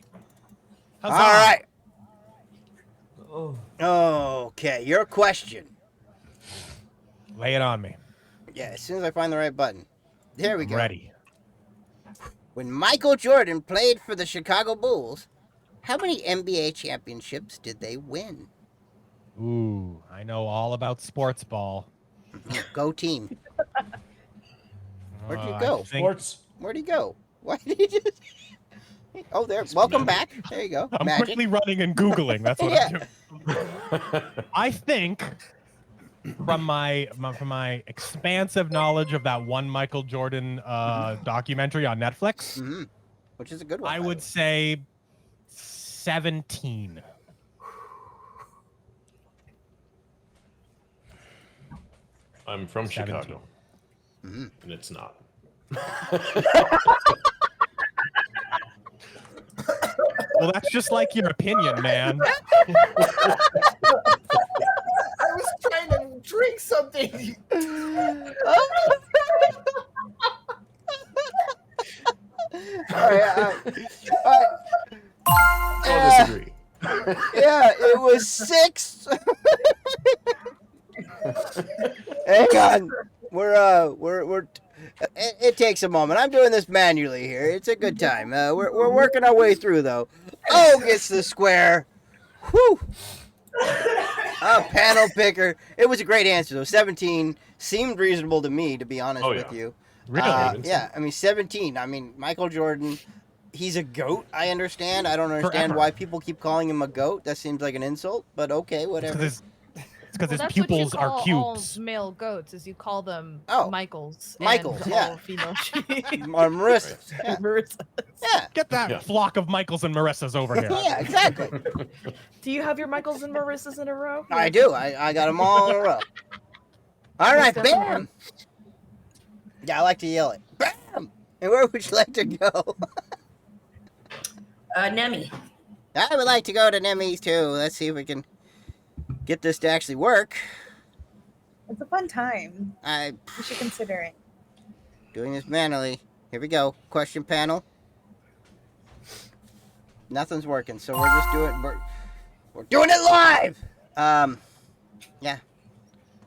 All right. Okay, your question. Lay it on me. Yeah, as soon as I find the right button. There we go. Ready. When Michael Jordan played for the Chicago Bulls, how many NBA championships did they win? Ooh, I know all about sports ball. Go team. Where'd you go? Sports. Where'd he go? Why did he just... Oh, there. Welcome back. There you go. I'm Magic. quickly running and Googling. That's what Yeah. I'm doing. I think from my expansive knowledge of that one Michael Jordan documentary on Netflix, which is a good one. I would say 17. I'm from 17. Chicago, and it's not. Well, that's just like your opinion, man. I was trying to drink something. All right. I'll disagree. Yeah, it was 6. Hang on. We're it takes a moment. I'm doing this manually here. It's a good time. We're working our way through though. Oh, gets the square. Whew. Panel picker. It was a great answer though. 17 seemed reasonable to me, to be honest with you. Really? Yeah, I mean 17. I mean Michael Jordan. He's a goat. I understand. I don't understand Forever. why people keep calling him a goat. That seems like an insult, but okay, whatever. It's because his that's pupils what you are call cubes. all male goats, is you call them Michaels. Michaels, and yeah. all female Or Marissa. Yeah. Marissa. Yeah. Get that flock of Michaels and Marissas over here. Yeah, exactly. Do you have your Michaels and Marissas in a row? I do. I got them all in a row. All right, bam. Yeah, I like to yell it. Bam. And where would you like to go? Nemi. I would like to go to Nemi's too. Let's see if we can get this to actually work. It's a fun time. I You should consider it. doing this manually. Here we go. Question panel. Nothing's working, so we're just doing we're doing it live. Yeah.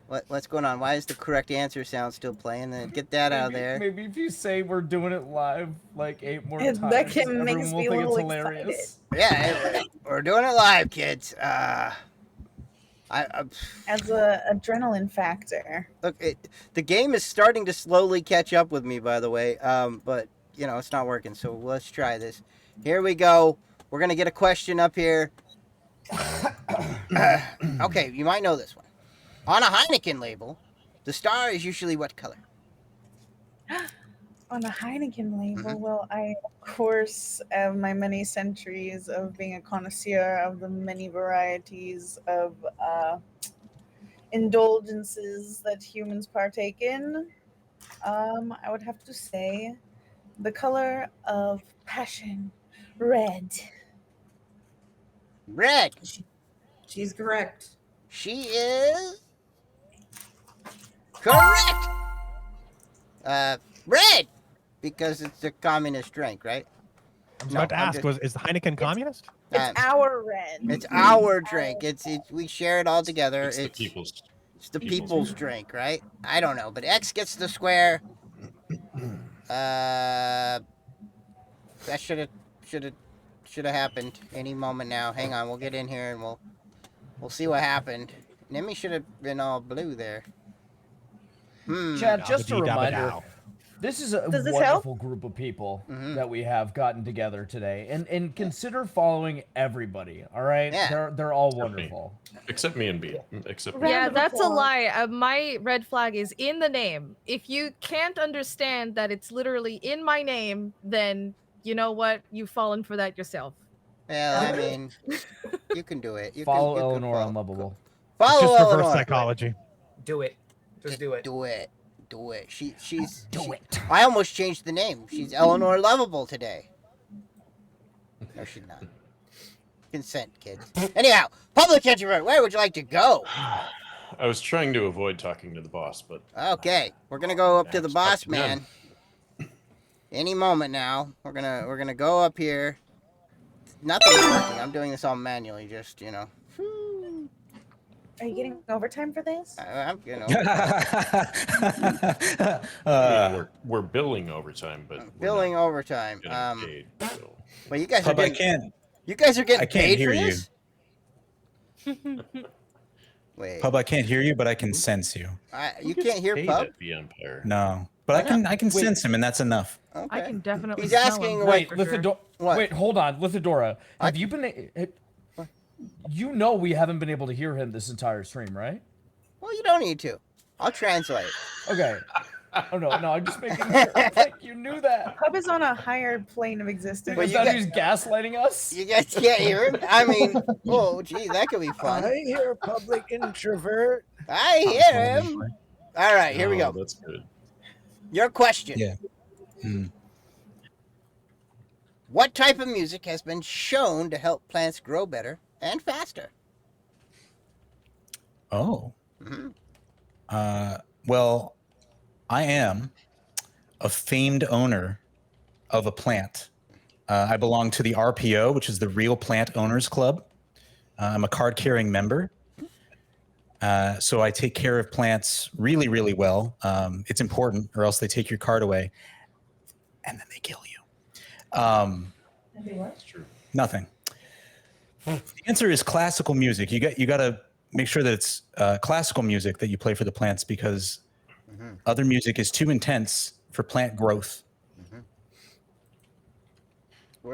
What's going on? Why is the correct answer sound still playing? Then get that out of there. Maybe if you say we're doing it live like 8 more That times, can make everyone us will be a think it's little hilarious. Yeah, we're doing it live, kids. as a adrenaline factor. Look, the game is starting to slowly catch up with me, by the way. But it's not working. So let's try this. Here we go. We're gonna get a question up here. Okay, you might know this one. On a Heineken label, the star is usually what color? On a Heineken label, well, I, of course, have my many centuries of being a connoisseur of the many varieties of indulgences that humans partake in. I would have to say the color of passion, red. Red. She's correct. She is correct. Red, because it's a communist drink, right? I was about to ask, is Heineken communist? It's our red. It's our drink. It's we share it all together. It's the people's. It's the people's drink, right? I don't know, but X gets the square. That should have happened any moment now. Hang on, we'll get in here and we'll see what happened. Nemi should have been all blue there. Chad, just a reminder. This is a wonderful group of people that we have gotten together today, and consider following everybody. All right, they're all wonderful, except me and B. Except Yeah, that's a lie. My red flag is in the name. If you can't understand that it's literally in my name, then you know what? You've fallen for that yourself. Well, I mean, you can do it. Follow Eleanor Unlovable. Follow Just Eleanor. reverse psychology. Do it. Just do it. Do it. Do it. She's do it. I almost changed the name. She's Eleanor Lovable today. No, she's not. Consent, kids. Anyhow, public introvert, where would you like to go? I was trying to avoid talking to the boss, but okay, we're gonna go up to the boss man. Any moment now. We're gonna go up here. Nothing's working. I'm doing this all manually, just Are you getting overtime for this? I'm we're billing overtime, but billing overtime. Paid, so. But you guys Pub, are getting. I You guys are getting can't paid hear for you. this? Wait. Pub, I can't hear you, but I can sense you. You can't hear Pub? The Empire. No, but I can sense him, and that's enough. Okay. I can definitely. He's smell asking. him. Wait, Wait, hold on, Lithadora. Have you been? You know we haven't been able to hear him this entire stream, right? Well, you don't need to. I'll translate. Okay. Oh no, I'm just making sure. I think you knew that. Pub is on a higher plane of existence. Is that who's gaslighting us? You guys can't hear him? I mean, oh, gee, that could be fun. I hear public introvert. I hear him. All right, here we go. That's good. Your question. Yeah. What type of music has been shown to help plants grow better and faster? Oh. Well, I am a famed owner of a plant. I belong to the RPO, which is the Real Plant Owners Club. I'm a card-carrying member. So I take care of plants really, really well. It's important, or else they take your card away, and then they kill you. That's true. Nothing. The answer is classical music. You got to make sure that it's classical music that you play for the plants, because other music is too intense for plant growth.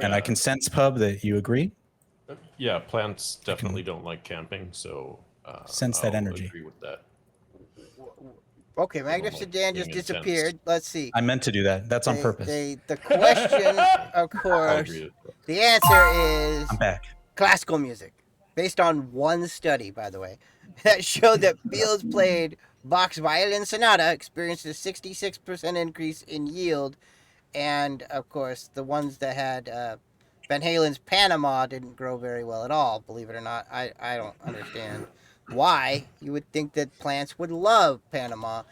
And I can sense, Pub, that you agree. Yeah, plants definitely don't like camping, so sense that I'll energy. Agree with that. Okay, Magnificent Dan just disappeared. Let's see. I meant to do that. That's on purpose. The question, of course, the answer is I'm back. Classical music, based on one study, by the way, that showed that fields played Bach's Violin Sonata experienced a 66% increase in yield, and of course, the ones that had Van Halen's Panama didn't grow very well at all. Believe it or not, I don't understand why. You would think that plants would love Panama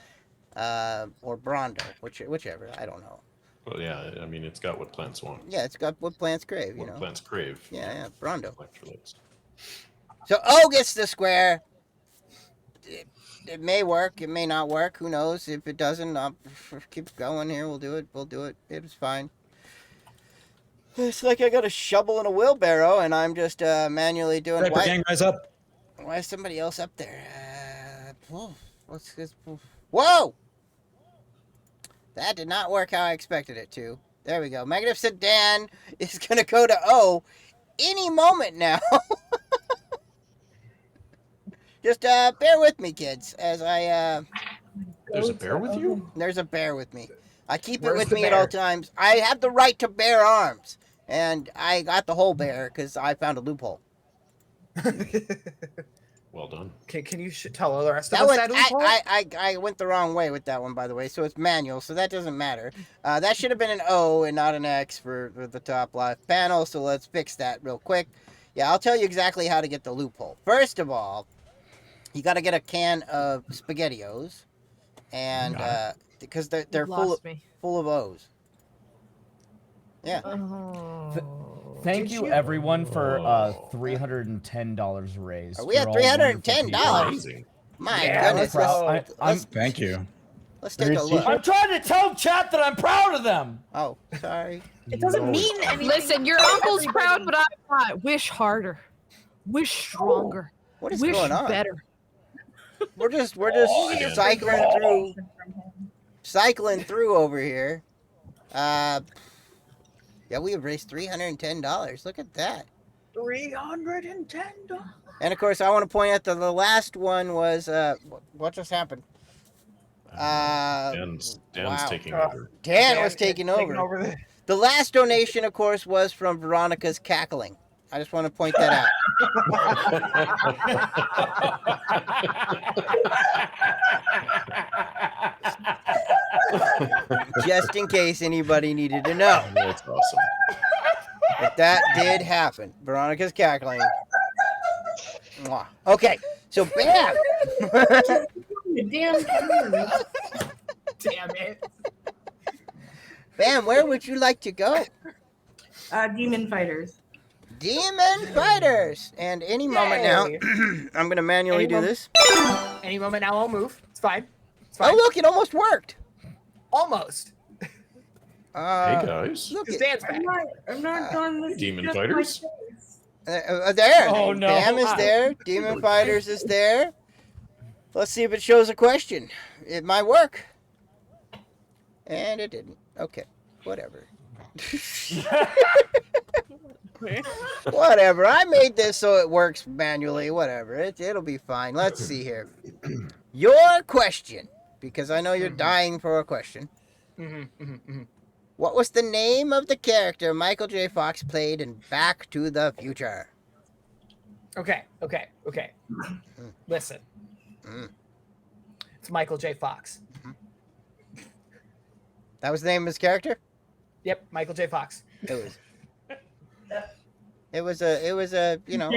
or Brondo, whichever. I don't know. Well, yeah, I mean, it's got what plants want. Yeah, it's got what plants crave, you know. Plants crave. Yeah, Brondo. Electrolytes. So O gets the square. It may work. It may not work. Who knows? If it doesn't, I'll keep going here. We'll do it. It's fine. It's like I got a shovel and a wheelbarrow, and I'm just manually doing it. Gang, rise up. Why is somebody else up there? What's this? Whoa! That did not work how I expected it to. There we go. Magnificent Dan is going to go to O any moment now. Just bear with me, kids, as I... There's a bear with you? There's a bear with me. I keep it Where's with the me at bear? all times. I have the right to bear arms. And I got the whole bear because I found a loophole. Well done. Can you tell the rest of That us one, that loophole? I went the wrong way with that one, by the way. So it's manual, so that doesn't matter. That should have been an O and not an X for the top left panel. So let's fix that real quick. Yeah, I'll tell you exactly how to get the loophole. First of all, you got to get a can of SpaghettiOs, and because they're full of O's. Yeah. Thank you, everyone, for $310 raised. Are we at You're all wonderful $310? people. My Yeah, goodness. Thank you. Let's take a look. I'm trying to tell chat that I'm proud of them. Oh, sorry. It doesn't mean anything. Listen, your uncle's proud, but I'm not. Wish harder. Wish stronger. What is Wish going on? better. We're just cycling through over here. Yeah, we have raised $310. Look at that. $310. And of course, I want to point out that the last one was what just happened? Dan's taking over. Dan was taking over. The last donation, of course, was from Veronica's cackling. I just want to point that out. Just in case anybody needed to know. That's awesome. But that did happen. Veronica's cackling. Mwah. Okay, so bam. Damn it. Bam, where would you like to go? Demon Fighters. Demon Fighters! And any moment now, I'm going to manually do this. Any moment now, I'll move. It's fine. Oh, look, it almost worked. Almost. Hey, guys. Look, Dan's back. I'm not done this. Demon Fighters? There. Oh, no. Bam is there. Demon Fighters is there. Let's see if it shows a question. It might work. And it didn't. Okay, whatever. Whatever. I made this so it works manually. Whatever. It'll be fine. Let's see here. Your question, because I know you're dying for a question. What was the name of the character Michael J. Fox played in Back to the Future? Okay. Listen. It's Michael J. Fox. That was the name of his character? Yep, Michael J. Fox. It was a you know,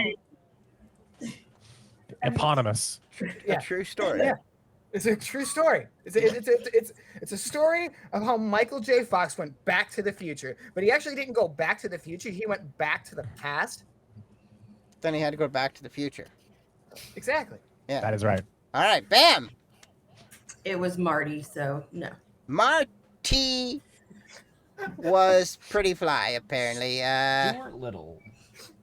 Eponymous. a true story. Yeah. It's a true story. It's a story of how Michael J. Fox went back to the future, but he actually didn't go back to the future. He went back to the past. Then he had to go back to the future. Exactly. Yeah. That is right. All right, bam. It was Marty, so no. Marty was pretty fly, apparently. Stuart Little.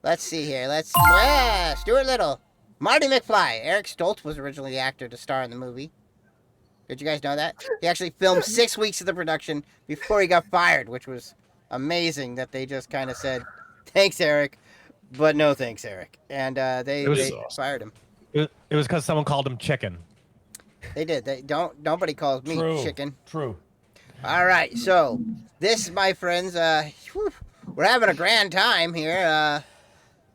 Let's see here. Stuart Little. Marty McFly. Eric Stoltz was originally the actor to star in the movie. Did you guys know that? He actually filmed 6 weeks of the production before he got fired, which was amazing that they just kind of said, thanks, Eric, but no thanks, Eric. And they fired him. It was because someone called him chicken. They did. Nobody calls me chicken. True. All right, so this, my friends, we're having a grand time here.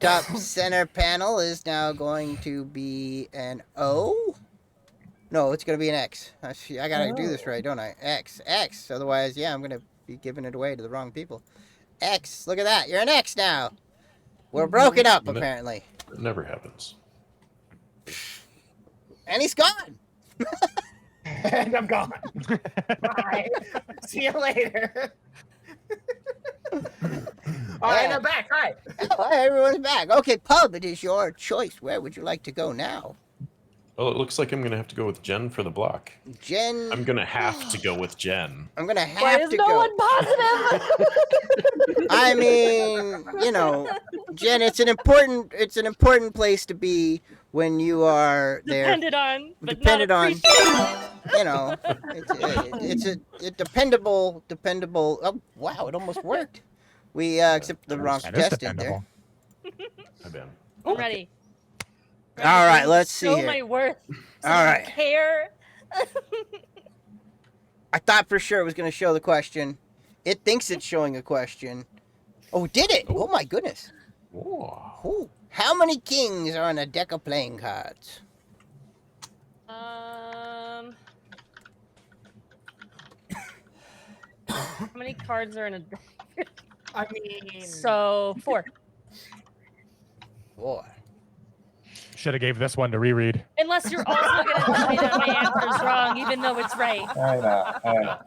Top center panel is now going to be an O. No, it's going to be an X. I got to do this right, don't I? X. Otherwise, yeah, I'm going to be giving it away to the wrong people. X. Look at that. You're an X now. We're broken up, apparently. It never happens. And he's gone. And I'm gone. Bye. See you later. All right, I'm back. Hi. Hi, everyone's back. Okay, Pub, it is your choice. Where would you like to go now? Well, it looks like I'm going to have to go with Jen for the block. Jen. I'm going to have to go with Jen. I'm going to have Why is to no go. one positive? I mean, you know, Jen, it's an important place to be when you are there. Depended on, but Depended not on. appreciated. You know, it's a dependable. Oh wow, it almost worked. We accepted the wrong That is contestant there. I've been. I'm ready. All right, to let's see show here. my worth. So All you right. care. I thought for sure it was going to show the question. It thinks it's showing a question. Oh, did it? Oh my goodness. Ooh. How many kings are on a deck of playing cards? How many cards are in a deck? I mean, So 4. 4. Should have gave this one to reread. Unless you're also going to tell me that my answer's wrong, even though it's right. I know.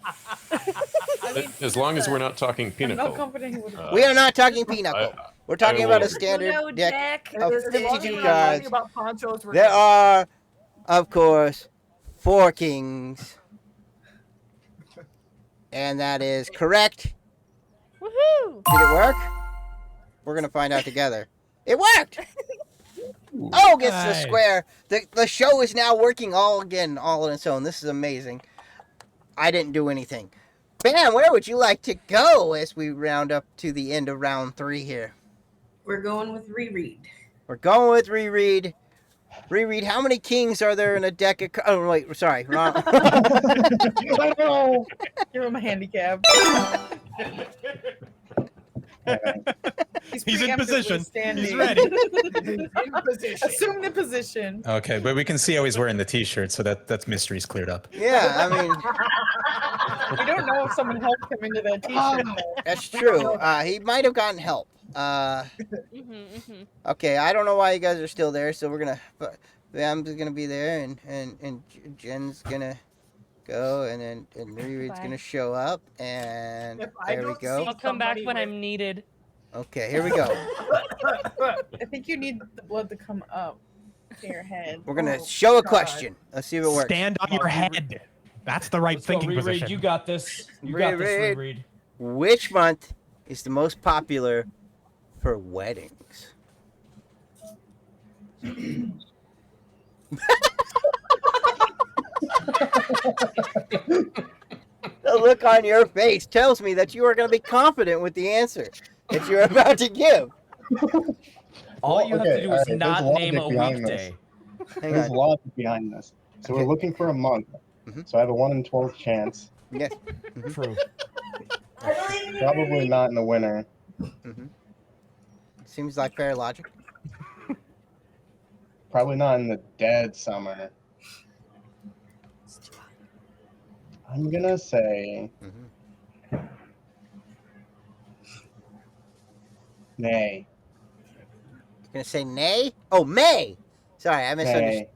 As long as we're not talking I'm pinnacle. not confident with We are not talking pinochle. We're talking about a will- standard Uno deck deck. of as long as 52 we're not talking cards. about ponchos, we're There good. are, of course, 4 kings. And that is correct. Woohoo! Did it work? We're going to find out together. It worked! Oh, gets the Nice. square. The show is now working all on its own. This is amazing. I didn't do anything. Bam, where would you like to go as we round up to the end of round 3 here? We're going with reread. We're going with reread. Reread, how many kings are there in a deck of... Oh, wait, sorry. Wrong. Give him a handicap. He's in preemptively position. standing. He's ready. In position. Assume the position. Okay, but we can see how he's wearing the T-shirt, so that's mystery's cleared up. Yeah, I mean, We don't know if someone helped him into that t-shirt. though. that's true. He might have gotten help. Okay, I don't know why you guys are still there, so we're gonna... Bam's gonna be there, and Jen's gonna go, and then Reread's Bye. gonna show up, and If I there we don't go. I'll come back when I'm needed. Okay, here we go. I think you need the blood to come up to your head. We're gonna Oh, show a God. question. Let's see if it works. Stand on your head. That's the right Let's go, thinking reread. position. You got this. You got this, Reread. reread. Which month is the most popular for weddings? The look on your face tells me that you are going to be confident with the answer that you're about to give. All you have to do is there's not name a logic behind weekday. Hang There's on. logic behind this. So Okay. we're looking for a month. Mhm. So I have a 1 in 12 chance. Yes. True. Probably not in the winter. Seems like fair logic. Probably not in the dead summer. I'm gonna say May. You're going to say nay? Oh, May. Sorry, I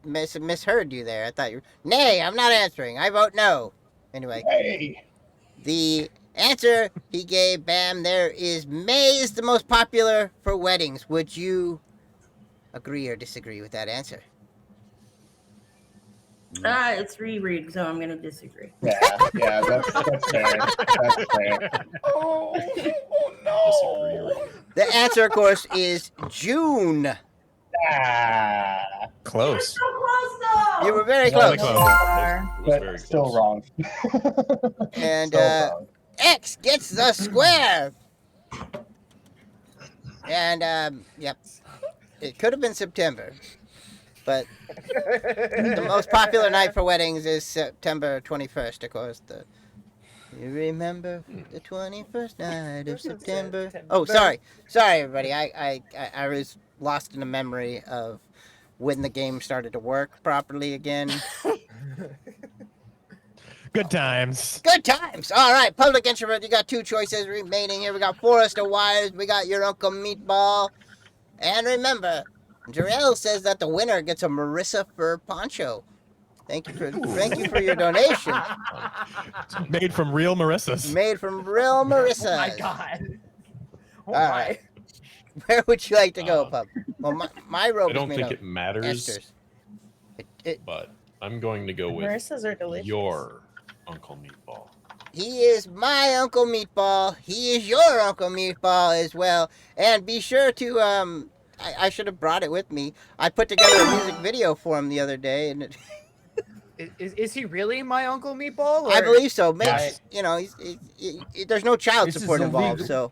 misheard you there. I thought you were... Nay, I'm not answering. I vote no. Anyway. May. The answer he gave, Bam, there is May is the most popular for weddings. Would you agree or disagree with that answer? It's reread, so I'm gonna disagree. Yeah, that's fair. That's fair. Oh no! The answer, of course, is June. Ah, Close. You were very Really close. close. but still wrong. And Still wrong. X gets the square. And, yep. It could have been September. But the most popular night for weddings is September 21st, of course. You remember the 21st night of September? Oh, sorry, everybody. I was lost in a memory of when the game started to work properly again. Good times. Good times. All right, public introvert. You got 2 choices remaining here. We got Forest of Wires. We got your Uncle Meatball. And remember, Jarrell says that the winner gets a Marissa fur poncho. Thank you for your donation. Made from real Marissas. Made from real Marissas. Oh my god. Oh All my. right. Where would you like to go, Pub? Well, my robe I is don't made think of it matters, esters. but I'm going to go with Marissas are delicious. your Uncle Meatball. He is my Uncle Meatball. He is your Uncle Meatball as well. And be sure to I should have brought it with me. I put together a music video for him the other day, and Is he really my Uncle Meatball? I or- believe so. Makes Yes. there's no child This is support involved, illegal.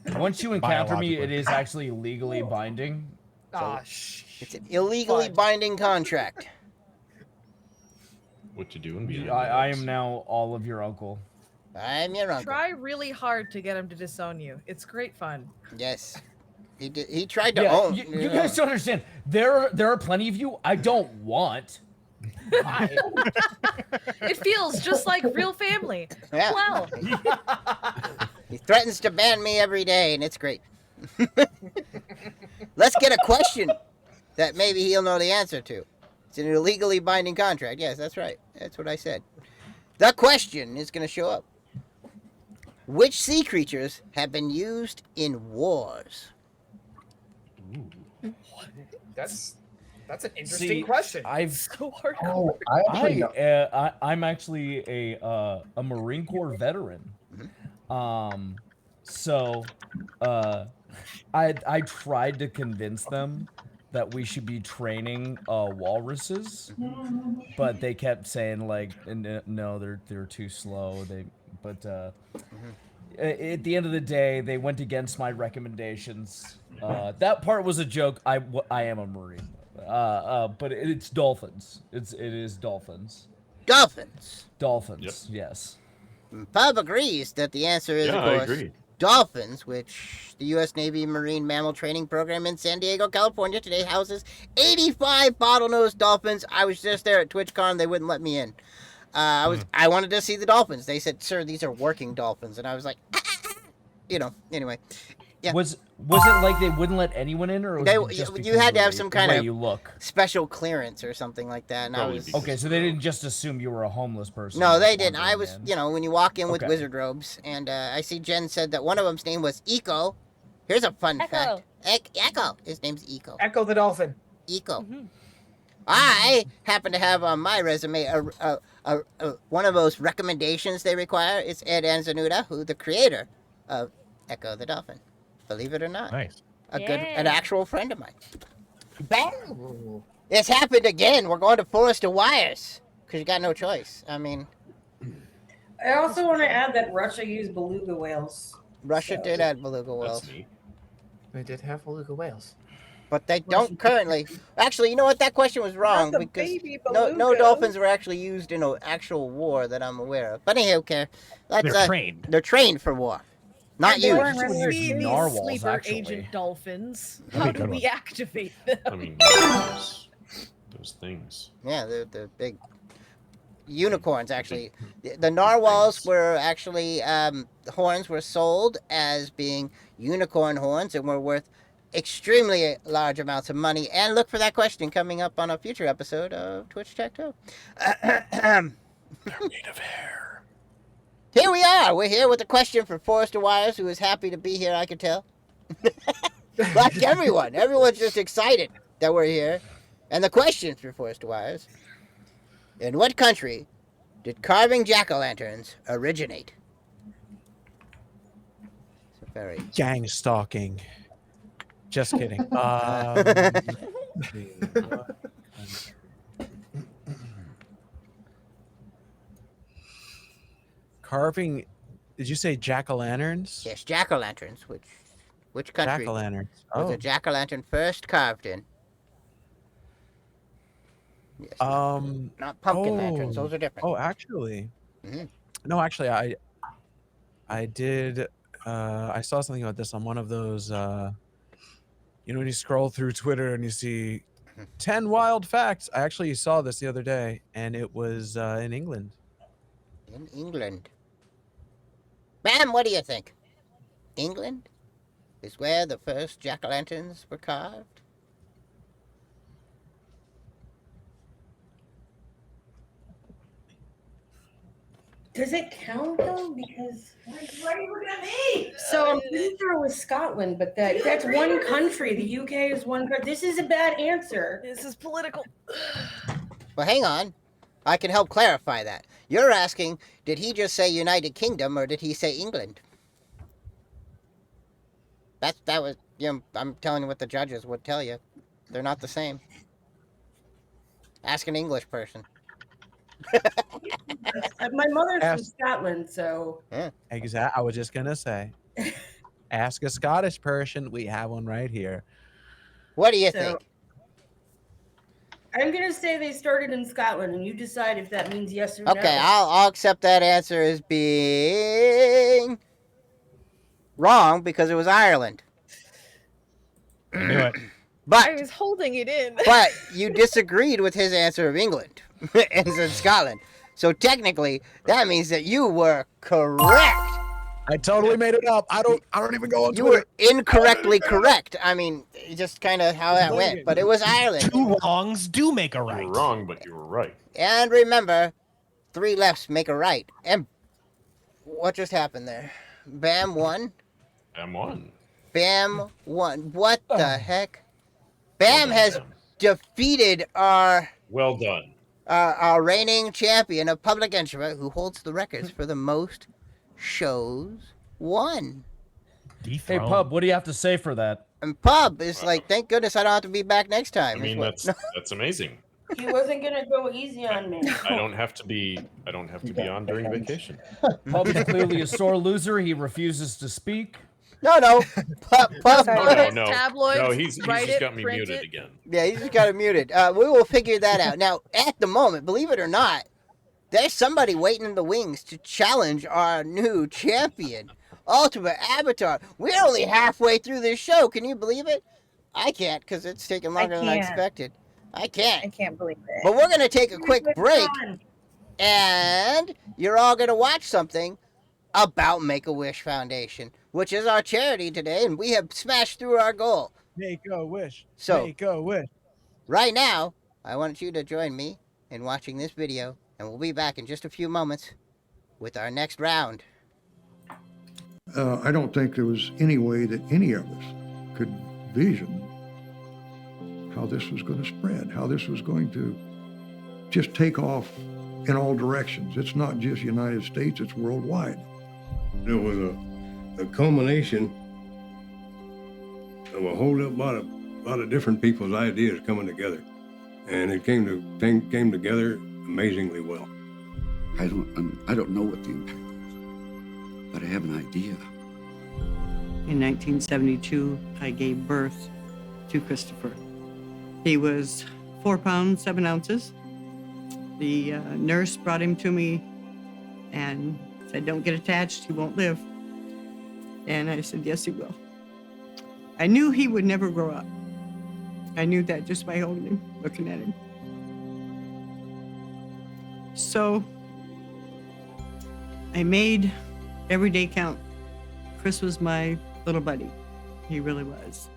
so Once you encounter me, it Biologically. is actually legally binding. Ah, it's an illegally binding contract. What you doing behind I am now all of your uncle. I'm your uncle. Try really hard to get him to disown you. It's great fun. Yes. He did. He tried to Yeah, own. you guys don't understand. There are plenty of you I don't want. It feels just like real family. Yeah. Well, He threatens to ban me every day, and it's great. Let's get a question that maybe he'll know the answer to. It's an illegally binding contract. Yes, that's right. That's what I said. The question is going to show up. Which sea creatures have been used in wars? That's an interesting See, question. I've so hard. Oh, I actually know. I'm actually a Marine Corps veteran. So I tried to convince them that we should be training walruses, but they kept saying like, no, they're too slow. At the end of the day, they went against my recommendations. That part was a joke. I am a Marine, but it's dolphins. It is dolphins. Dolphins. Dolphins. Yes. Pub agrees that the answer is, Yeah, of I course, agree. dolphins, which the U.S. Navy Marine Mammal Training Program in San Diego, California, today houses 85 bottlenose dolphins. I was just there at TwitchCon. They wouldn't let me in. I wanted to see the dolphins. They said, "Sir, these are working dolphins," and I was like, Anyway, yeah. Was it like they wouldn't let anyone in, or was it just you had to have some kind the way of you look? special clearance or something like that? And I was Okay, so they didn't just assume you were a homeless person. No, just they didn't. I wandering was, in. when you walk in with Okay. wizard robes, and I see Jen said that one of them's name was Eco. Here's a fun fact. Echo. His name's Eco. Echo the dolphin. Eco. I happen to have on my resume one of those recommendations they require. It's Ed Anzanuda, who the creator of Echo the Dolphin. Believe it or not. Nice. An actual friend of mine. Bang! It's happened again. We're going to Forest of Wires because you got no choice. I mean, I also want to add that Russia used beluga whales. Russia did add beluga whales. They did have beluga whales. But they don't currently. Actually, you know what? That question was wrong the because baby no belugas. dolphins were actually used in an actual war that I'm aware of. But anyhow, who cares? They're trained. They're trained for war, not they used. weren't see these narwhals, sleeper actually. agent dolphins. That'd be How a do good we one. activate them? I mean, those things. Yeah, they're big unicorns. Actually, the narwhals were actually the horns were sold as being unicorn horns and were worth extremely large amounts of money. And look for that question coming up on a future episode of Twitch Tech 2. They're made of hair. Here we are. We're here with a question for Forrester Wires, who is happy to be here, I could tell. Like everyone. Everyone's just excited that we're here. And the question for Forrester Wires: in what country did carving jack-o'-lanterns originate? It's a very... Gang stalking. Just kidding. Carving. Did you say jack-o'-lanterns? Yes, jack-o'-lanterns. Which country Jack-o'-lanterns. was Oh. a jack-o'-lantern first carved in? Yes, not pumpkin lanterns. Those are different. Oh, actually. Mhm. No, actually, I did. I saw something about this on one of those. When you scroll through Twitter and you see 10 wild facts. I actually saw this the other day, and it was in England. In England. Ma'am, what do you think? England is where the first jack-o'-lanterns were carved? Does it count though? Because why are you looking at me? So I'm pretty sure it was Scotland, but that's one country. The UK is one country. This is a bad answer. This is political. Well, hang on. I can help clarify that. You're asking, did he just say United Kingdom or did he say England? That was I'm telling you what the judges would tell you. They're not the same. Ask an English person. My mother's from Ask- Scotland, so Exactly. I was just gonna say, ask a Scottish person. We have one right here. What do you So- think? I'm gonna say they started in Scotland, and you decide if that means yes or no. Okay, I'll accept that answer as being wrong because it was Ireland. I knew it. But I was holding it in. but you disagreed with his answer of England and said Scotland. So technically, that means that you were correct. I totally made it up. I don't even go on You Twitter. were incorrectly correct. I mean, just kind of how that went. But it was Ireland. 2 wrongs do make a right. You were wrong, but you were right. And remember, 3 lefts make a right. And what just happened there? Bam won. Bam won. Bam won. What the heck? Bam has defeated our Well done. our reigning champion of public introvert, who holds the records for the most shows won. Hey, Pub, what do you have to say for that? And Pub is like, thank goodness I don't have to be back next time. I mean, that's amazing. He wasn't gonna go easy on me. I don't have to be on during vacation. Pub is clearly a sore loser. He refuses to speak. No. Pub. No. Tabloids, No, he's write just it, got me print muted it. again. Yeah, he just got it muted. We will figure that out. Now, at the moment, believe it or not, there's somebody waiting in the wings to challenge our new champion, Ultimate Avatar. We're only halfway through this show. Can you believe it? I can't because it's taking longer than I can't. expected. I can't. I can't believe it. But we're going to take a quick break, and you're all going to watch something about Make-A-Wish Foundation, which is our charity today, and we have smashed through our goal. Make a wish. So, Make a wish. right now, I want you to join me in watching this video, and we'll be back in just a few moments with our next round. I don't think there was any way that any of us could vision how this was going to spread, how this was going to just take off in all directions. It's not just United States, it's worldwide. There was a culmination of a whole lot of different people's ideas coming together, and it came together amazingly well. I don't know what the impact was, but I have an idea. In 1972, I gave birth to Christopher. He was 4 pounds, 7 ounces. The nurse brought him to me and said, "Don't get attached, he won't live." And I said, "Yes, he will." I knew he would never grow up. I knew that just by holding him, looking at him. So I made every day count. Chris was my little buddy. He really was.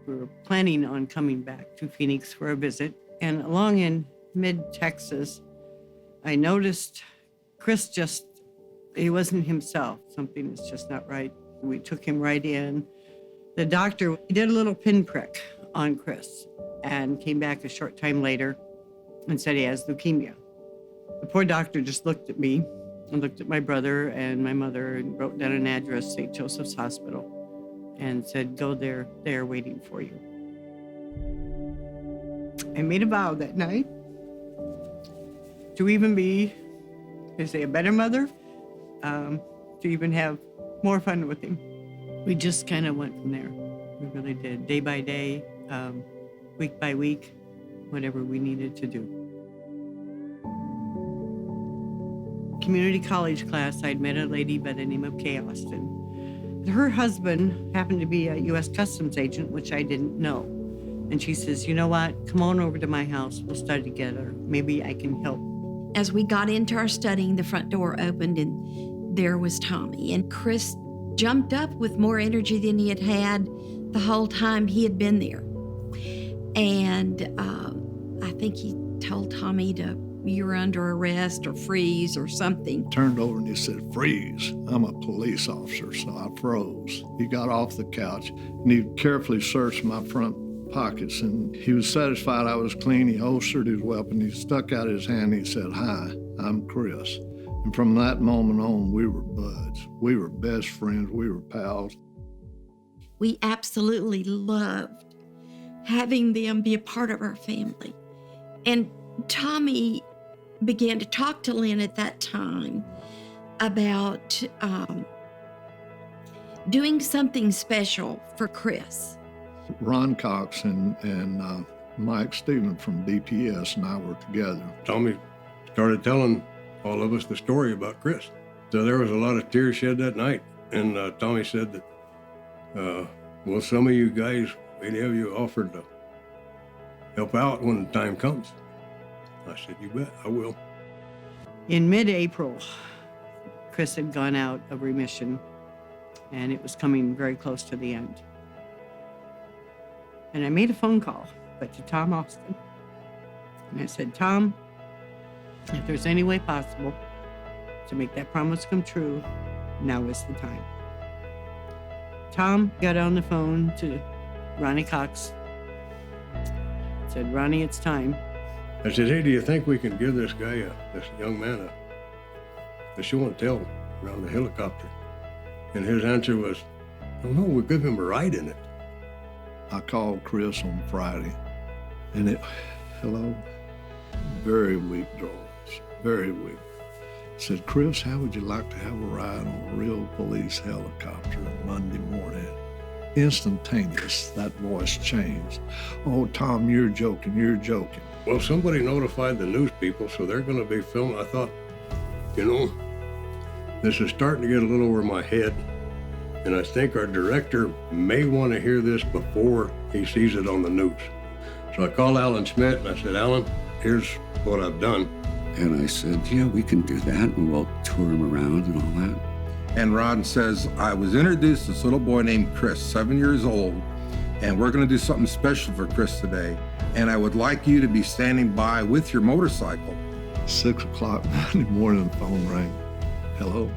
We were planning on coming back to Phoenix for a visit, and along in mid-Texas, I noticed Chris he wasn't himself. Something was just not right. We took him right in. The doctor did a little pinprick on Chris and came back a short time later and said he has leukemia. The poor doctor just looked at me and looked at my brother and my mother and wrote down an address, St. Joseph's Hospital, and said, "Go there, they're waiting for you." I made a vow that night to even be, they say, a better mother, to even have more fun with him. We just kind of went from there. We really did, day by day, week by week, whatever we needed to do. Community college class, I'd met a lady by the name of Kay Austin. Her husband happened to be a U.S. Customs agent, which I didn't know. And she says, "You know what? Come on over to my house. We'll study together. Maybe I can help." As we got into our studying, the front door opened and there was Tommy. And Chris jumped up with more energy than he had the whole time he had been there. And I think he told Tommy "You're under arrest," or "freeze," or something. Turned over and he said, "Freeze." I'm a police officer, so I froze. He got off the couch and he carefully searched my front pockets, and he was satisfied I was clean. He holstered his weapon. He stuck out his hand. He said, "Hi, I'm Chris." And from that moment on, we were buds. We were best friends. We were pals. We absolutely loved having them be a part of our family. And Tommy began to talk to Lynn at that time about doing something special for Chris. Ron Cox and Mike Stevens from DPS and I were together. Tommy started telling all of us the story about Chris. So there was a lot of tears shed that night. And Tommy said that, well, some of you guys, any of you offered to help out when the time comes. I said, you bet, I will. In mid-April, Chris had gone out of remission, and it was coming very close to the end. And I made a phone call, but to Tom Austin. And I said, Tom, if there's any way possible to make that promise come true, now is the time. Tom got on the phone to Ronnie Cox, said, Ronnie, it's time. I said, hey, do you think we can give this guy, this young man, a show and tell around the helicopter? And his answer was, oh no, we'll give him a ride in it. I called Chris on Friday, and hello, very weak drawings, very weak. Said, Chris, how would you like to have a ride on a real police helicopter Monday morning? Instantaneous, that voice changed. Oh, Tom, you're joking, you're joking. Well, somebody notified the news people, so they're going to be filming. I thought, you know, this is starting to get a little over my head, and I think our director may want to hear this before he sees it on the news. So I called Alan Schmidt, and I said, Alan, here's what I've done. And I said, yeah, we can do that, and we'll tour him around and all that. And Ron says, I was introduced to this little boy named Chris, 7 years old, and we're going to do something special for Chris today. And I would like you to be standing by with your motorcycle. 6 o'clock Monday morning, the phone rang. Hello.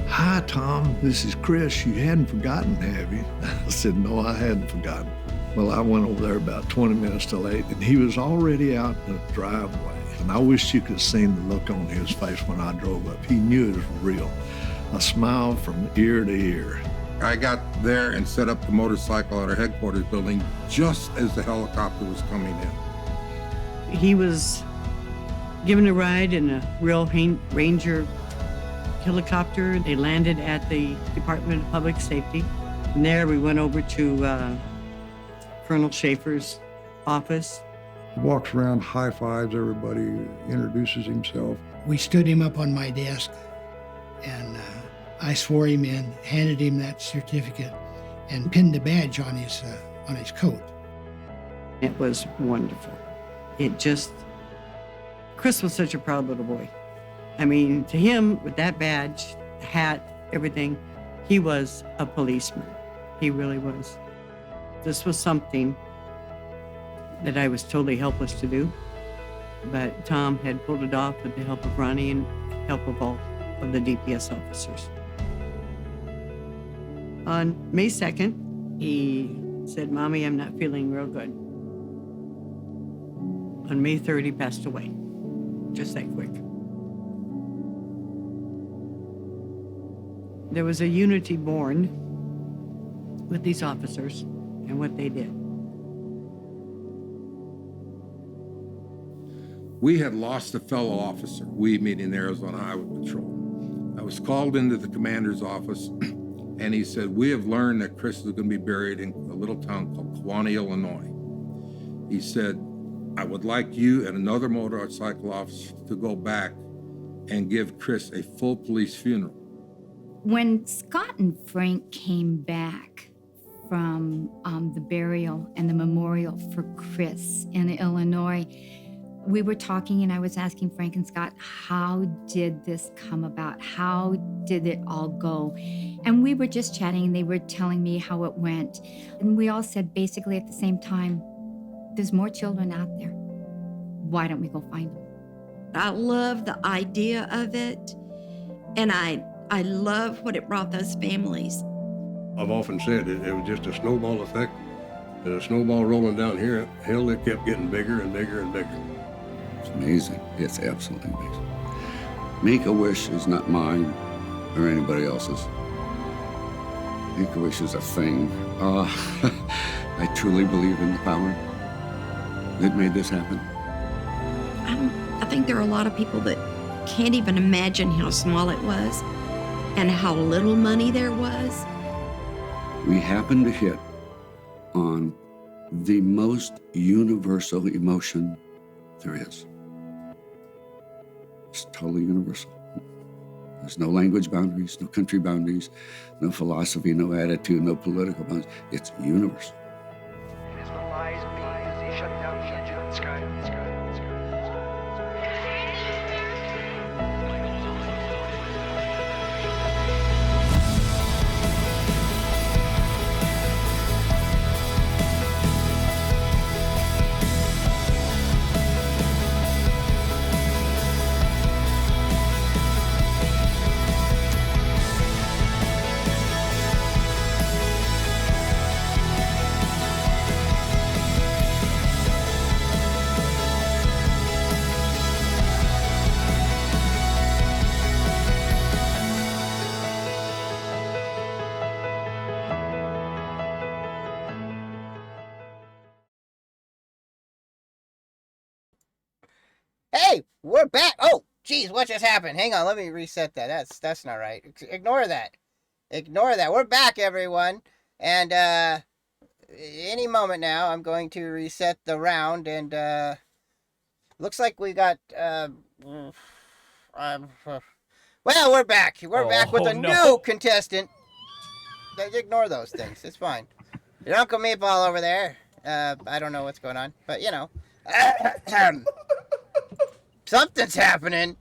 Hi, Tom. This is Chris. You hadn't forgotten, have you? I said, no, I hadn't forgotten. Well, I went over there about 20 minutes till 8, and he was already out in the driveway. And I wish you could have seen the look on his face when I drove up. He knew it was real. A smile from ear to ear. I got there and set up the motorcycle at our headquarters building just as the helicopter was coming in. He was given a ride in a real Ranger helicopter. They landed at the Department of Public Safety. And there we went over to Colonel Schaefer's office. He walks around, high fives everybody, introduces himself. We stood him up on my desk, and I swore him in, handed him that certificate, and pinned a badge on his coat. It was wonderful. Chris was such a proud little boy. I mean, to him, with that badge, hat, everything, he was a policeman. He really was. This was something that I was totally helpless to do, but Tom had pulled it off with the help of Ronnie and help of all of the DPS officers. On May 2nd, he said, Mommy, I'm not feeling real good. On May 3rd, he passed away, just that quick. There was a unity born with these officers and what they did. We had lost a fellow officer, we meaning the Arizona Highway Patrol. I was called into the commander's office, and he said, we have learned that Chris is going to be buried in a little town called Kewanee, Illinois. He said, I would like you and another motorcycle officer to go back and give Chris a full police funeral. When Scott and Frank came back from the burial and the memorial for Chris in Illinois, we were talking and I was asking Frank and Scott, how did this come about? How did it all go? And we were just chatting and they were telling me how it went. And we all said basically at the same time, there's more children out there. Why don't we go find them? I love the idea of it, and I love what it brought those families. I've often said it was just a snowball effect. And a snowball rolling down here, hell, it kept getting bigger and bigger and bigger. It's amazing. It's absolutely amazing. Make-A-Wish is not mine or anybody else's. Make-A-Wish is a thing. I truly believe in the power that made this happen. I think there are a lot of people that can't even imagine how small it was and how little money there was. We happened to hit on the most universal emotion there is. It's totally universal. There's no language boundaries, no country boundaries, no philosophy, no attitude, no political boundaries. It's universal. Hey, we're back. Oh, geez, what just happened? Hang on, let me reset that. That's not right. Ignore that. Ignore that. We're back, everyone. And any moment now, I'm going to reset the round. And looks like we got well, we're back. We're back with a new contestant. Ignore those things. It's fine. Your Uncle Meatball over there. I don't know what's going on, but you know. Something's happening.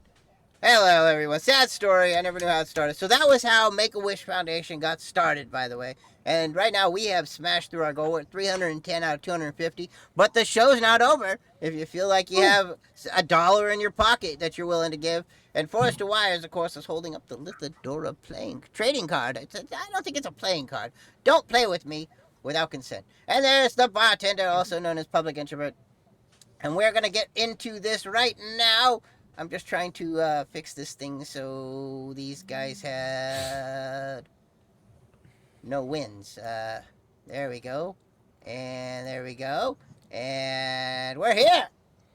Hello, everyone. Sad story. I never knew how it started. So that was how Make-A-Wish Foundation got started, by the way. And right now we have smashed through our goal. We're at 310 out of 250. But the show's not over. If you feel like you have $1 in your pocket that you're willing to give. And Forrester Wires, of course, is holding up the Lithadora trading card. I don't think it's a playing card. Don't play with me without consent. And there's the bartender, also known as Public Introvert. And we're going to get into this right now. I'm just trying to fix this thing so these guys had no wins. There we go. And there we go. And we're here.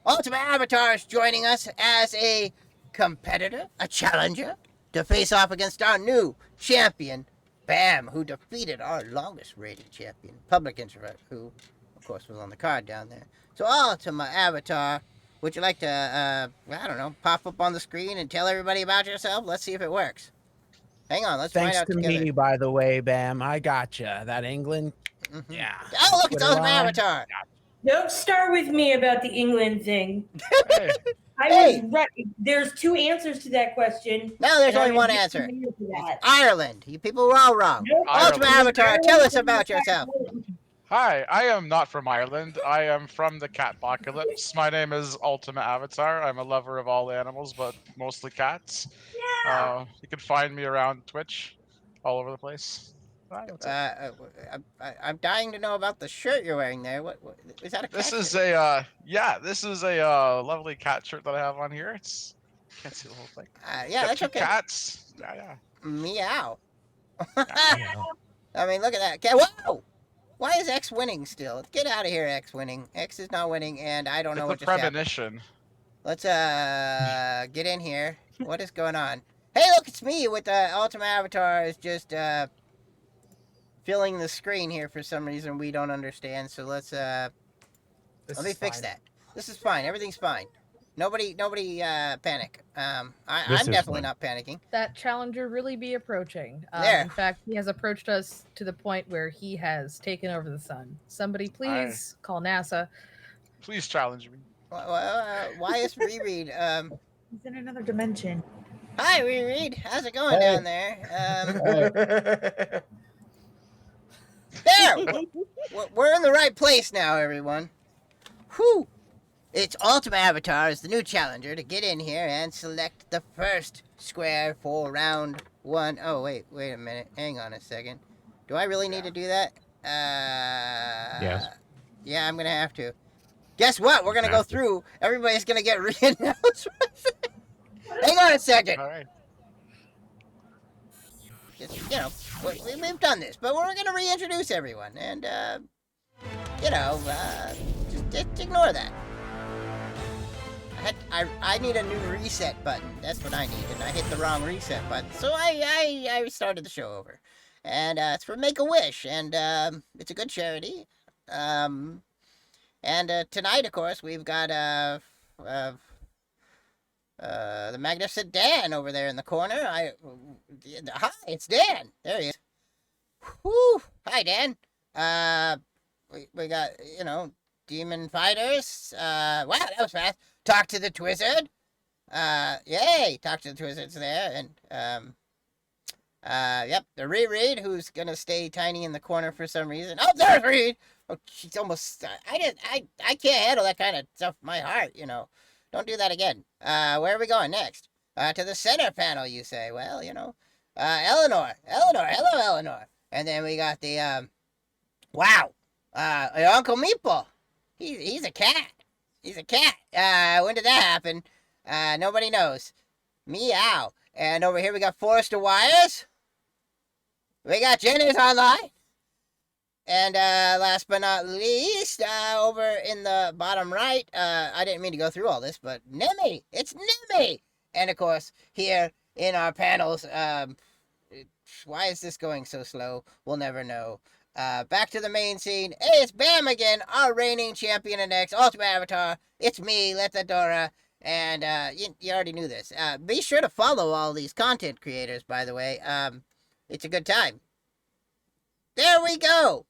Ultimate Avatar is joining us as a competitor, a challenger, to face off against our new champion, Bam, who defeated our longest rated champion, Public Introvert, who, of course, was on the card down there. So, Ultimate Avatar, would you like to, I don't know, pop up on the screen and tell everybody about yourself? Let's see if it works. Hang on, let's find out together. Thanks to me, by the way, Bam. I gotcha. That England, yeah. Oh, look, it's Ultimate Avatar. Don't start with me about the England thing. I was right. There's two answers to that question. No, there's only one answer. Ireland. You people were all wrong. Nope. Ultimate Avatar, tell us about yourself. Hi, I am not from Ireland. I am from the Catpocalypse. My name is Ultimate Avatar. I'm a lover of all animals, but mostly cats. Yeah. You can find me around Twitch, all over the place. I'm dying to know about the shirt you're wearing there. What is that? This is a lovely cat shirt that I have on here. It's can't see the whole thing. Yeah, that's okay. Cats. Yeah. Meow. I mean, look at that cat. Whoa! Why is X winning still? Get out of here, X winning. X is not winning, and I don't know what just happened. Premonition. Let's get in here. What is going on? Hey, look, it's me with the Ultimate Avatar is just filling the screen here for some reason we don't understand. So let's let me fix that. This is fine. Everything's fine. Nobody panic. I'm definitely not panicking. That challenger really be approaching. There. In fact, he has approached us to the point where he has taken over the sun. Somebody please call NASA. Please challenge me. Why is Reread? He's in another dimension. Hi, Reread. How's it going down there? There! We're in the right place now, everyone. Whew! It's Ultimate Avatar is the new challenger to get in here and select the first square for round 1. Oh, wait a minute. Hang on a second. Do I really need to do that? Yes. Yeah, I'm going to have to. Guess what? We're going to go through. Everybody's going to get re-announced. Hang on a second. All right. Just, we've done this, but we're gonna reintroduce everyone, and just ignore that. I need a new reset button. That's what I need, and I hit the wrong reset button. So I started the show over, and it's for Make-A-Wish, and it's a good charity. And tonight, of course, we've got the magnificent Dan over there in the corner. Hi, it's Dan. There he is. Whoo! Hi, Dan. We got demon fighters. Wow, that was fast. Talk to the Twizzard. Yay! Talk to the Twizzard's there, and yep, the Reed, who's gonna stay tiny in the corner for some reason. Oh, there's Reed. Oh, she's almost. I can't handle that kind of stuff. My heart, Don't do that again. Where are we going next? To the center panel, you say? Well, Eleanor. Hello, Eleanor. And then we got the wow, Uncle Meatball. He's a cat. He's a cat. When did that happen? Nobody knows. Meow. And over here we got Forrester Wires. We got Jenny's online. And last but not least, over in the bottom right, I didn't mean to go through all this, but Nimmy. It's Nimmy. And of course, here in our panels, why is this going so slow? We'll never know. Back to the main scene. Hey, it's Bam again, our reigning champion and Ultimate Avatar. It's me, Letadora, and you already knew this. Be sure to follow all these content creators, by the way. It's a good time. There we go.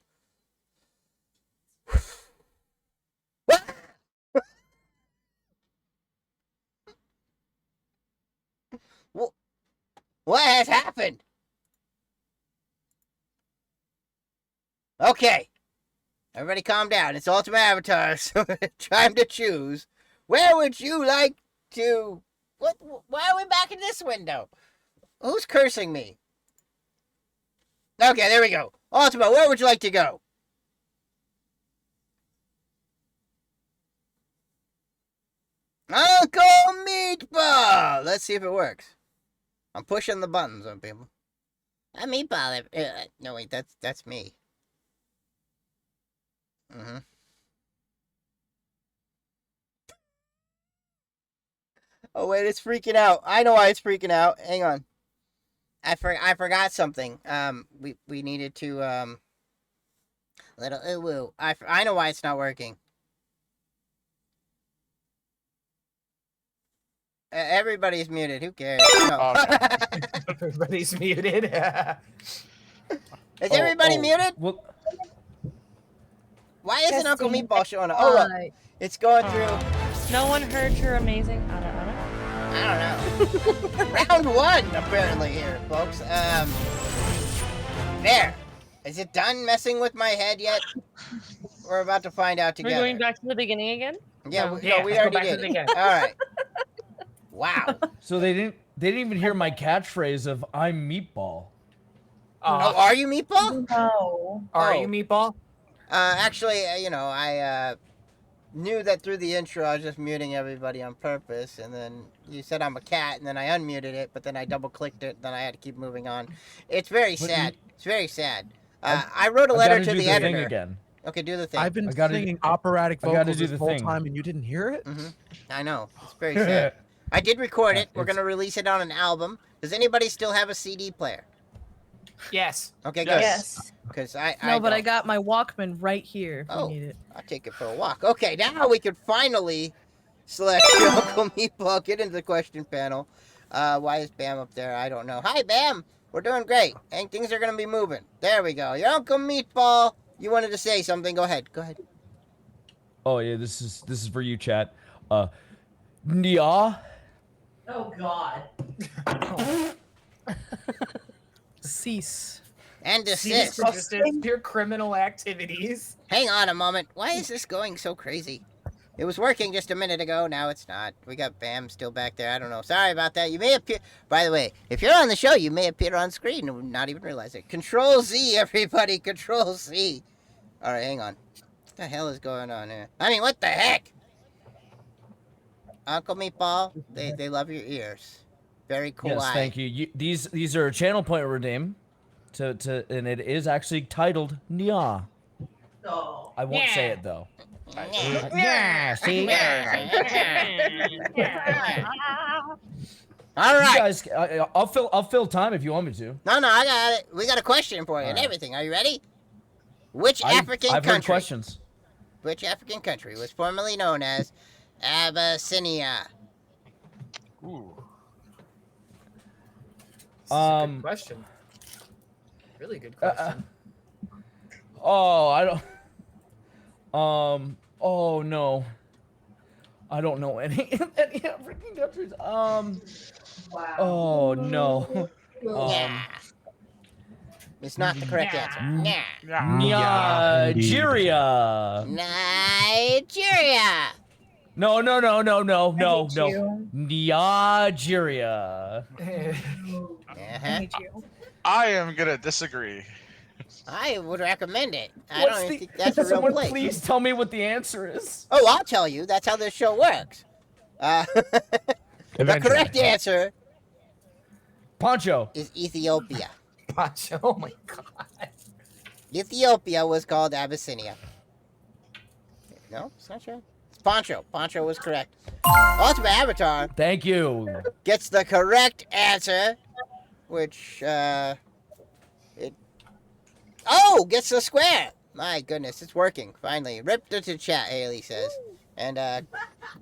What has happened? Okay. Everybody calm down. It's Ultimate Avatar, so time to choose. Where would you like to... Why are we back in this window? Who's cursing me? Okay, there we go. Ultimate, where would you like to go? Uncle Meatball! Let's see if it works. I'm pushing the buttons on people. I'm Meatball. No, wait, that's me. Mm-hmm. Oh, wait, it's freaking out. I know why it's freaking out. Hang on. I forgot something. We needed to, little ooh-woo. I know why it's not working. Everybody's muted. Who cares? No. Everybody's muted. Is everybody muted? Well, why isn't Uncle Testing. Meatball showing up? Oh, look. It's going through. No one heard your amazing. I don't know. Round one, apparently, here, folks. There. Is it done messing with my head yet? We're about to find out We're together. going back to the beginning again. Yeah, No. we already did. All right. Wow. So they didn't even hear my catchphrase of "I'm Meatball." Oh, are you Meatball? No. Are you Meatball? Actually, I knew that through the intro I was just muting everybody on purpose, and then you said I'm a cat, and then I unmuted it, but then I double-clicked it, then I had to keep moving on. It's very sad. It's very sad. I wrote a letter to the editor. Thing again. Okay, do the thing. I've been singing operatic I gotta vocals do this the whole thing. time, and you didn't hear it. Mm-hmm. I know. It's very sad. I did record it. We're gonna release it on an album. Does anybody still have a CD player? Yes. Okay, good. Yes. Because I don't. got my Walkman right here. If Oh, you need it. I'll take it for a walk. Okay, now we can finally select Uncle Meatball. Get into the question panel. Why is Bam up there? I don't know. Hi, Bam. We're doing great. And things are gonna be moving. There we go. Your Uncle Meatball. You wanted to say something. Go ahead. Go ahead. Oh yeah, this is for you, chat. Yeah. Oh God. Cease. And desist. Your criminal activities. Hang on a moment. Why is this going so crazy? It was working just a minute ago. Now it's not. We got Bam still back there. I don't know. Sorry about that. You may appear... By the way, if you're on the show, you may appear on screen and not even realize it. Control Z, everybody. Control Z. All right, hang on. What the hell is going on here? I mean, what the heck? Uncle Meatball, they love your ears. Very cool Yes, eye. thank you. These are channel point redeem, and it is actually titled Nya. Oh. I won't say it though. Yeah, see? All You right. guys, I'll fill time if you want me to. No, I got it. We got a question for you and All right. everything. Are you ready? Which I've African heard country? questions. Which African country was formerly known as Abyssinia? Ooh. This is a good question. Really good question. Oh, I don't. Oh no. I don't know any African countries. Oh no. It's not the correct answer. Nigeria. Nigeria. No. you. Nigeria. I am gonna disagree. I would recommend it. I don't even think that's a real Someone place. please tell me what the answer is. Oh, I'll tell you. That's how this show works. The correct answer Poncho is Ethiopia. Poncho. Oh my god. Ethiopia was called Abyssinia. No, it's not sure. It's Poncho. Poncho was correct. Ultimate Avatar Thank you. gets the correct answer, which gets the square. My goodness, it's working finally. Ripped it to chat, Haley says. And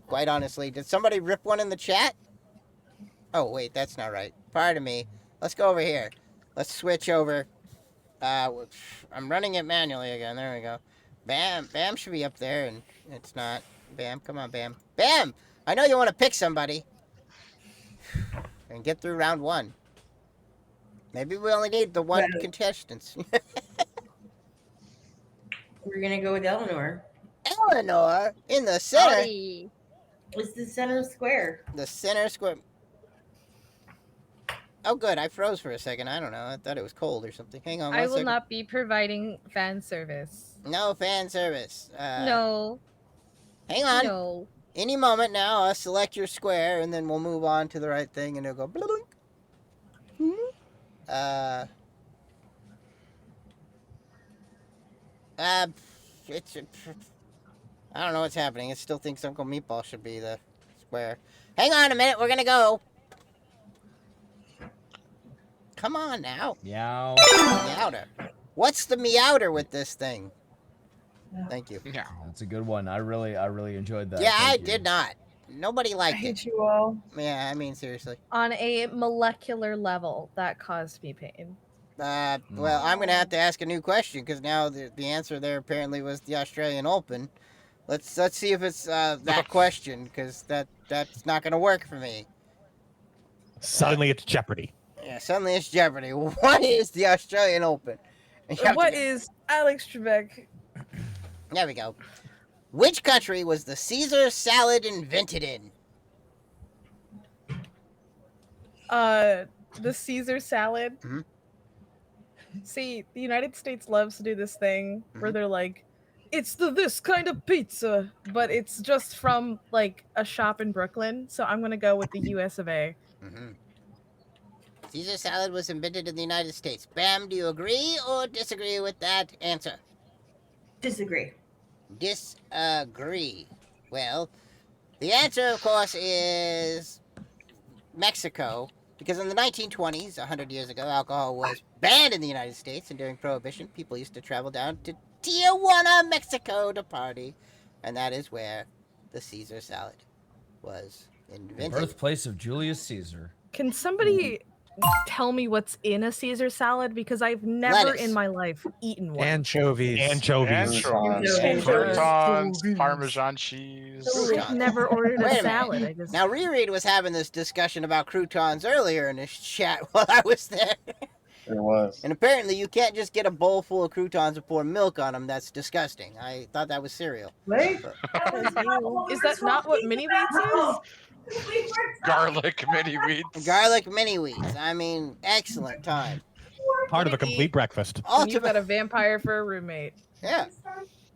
quite honestly, did somebody rip one in the chat? Oh wait, that's not right. Pardon me. Let's go over here. Let's switch over. I'm running it manually again. There we go. Bam should be up there, and it's not. Bam, come on, Bam. Bam! I know you want to pick somebody. And get through round 1. Maybe we only need the one contestant. We're gonna go with Eleanor. Eleanor in the center. Howdy. It's the center square. The center square. Oh, good. I froze for a second. I don't know. I thought it was cold or something. Hang on. I one will second. not be providing fan service. No fan service. No. Hang on. No. Any moment now, I'll select your square, and then we'll move on to the right thing, and it'll go. Blink. It's. I don't know what's happening. It still thinks Uncle Meatball should be the square. Hang on a minute. We're gonna go. Come on now. Meow. Meowder. What's the meowder with this thing? Thank you. Yeah, that's a good one. I really enjoyed that. Yeah, Thank I you. did not. Nobody liked I it. hate you all. Yeah, I mean, seriously. On a molecular level, that caused me pain. Well, I'm going to have to ask a new question because now the answer there apparently was the Australian Open. Let's see if it's that question because that's not going to work for me. Suddenly it's Jeopardy. Yeah, suddenly it's Jeopardy. What is the Australian Open? What is Alex Trebek? There we go. Which country was the Caesar salad invented in? The Caesar salad. Mm-hmm. See, the United States loves to do this thing where they're like, it's this kind of pizza, but it's just from like a shop in Brooklyn. So I'm gonna go with the U.S. of A. Mm-hmm. Caesar salad was invented in the United States. Bam, do you agree or disagree with that answer? Disagree. Disagree. Well, the answer, of course, is Mexico. Because in the 1920s, 100 years ago, alcohol was banned in the United States, and during Prohibition, people used to travel down to Tijuana, Mexico to party. And that is where the Caesar salad was invented. Birthplace of Julius Caesar. Can somebody tell me what's in a Caesar salad? Because I've never Lettuce. in my life eaten one. Anchovies. Croutons, Parmesan cheese. I've never ordered Wait a a salad. minute. I just Now, Reread was having this discussion about croutons earlier in his chat while I was there. It was. And apparently you can't just get a bowl full of croutons and pour milk on them. That's disgusting. I thought that was cereal. Right? Is that not what mini wheats is? Garlic mini wheats. Garlic mini wheats. I mean, excellent time. Part of a complete breakfast. And you've got a vampire for a roommate. Yeah.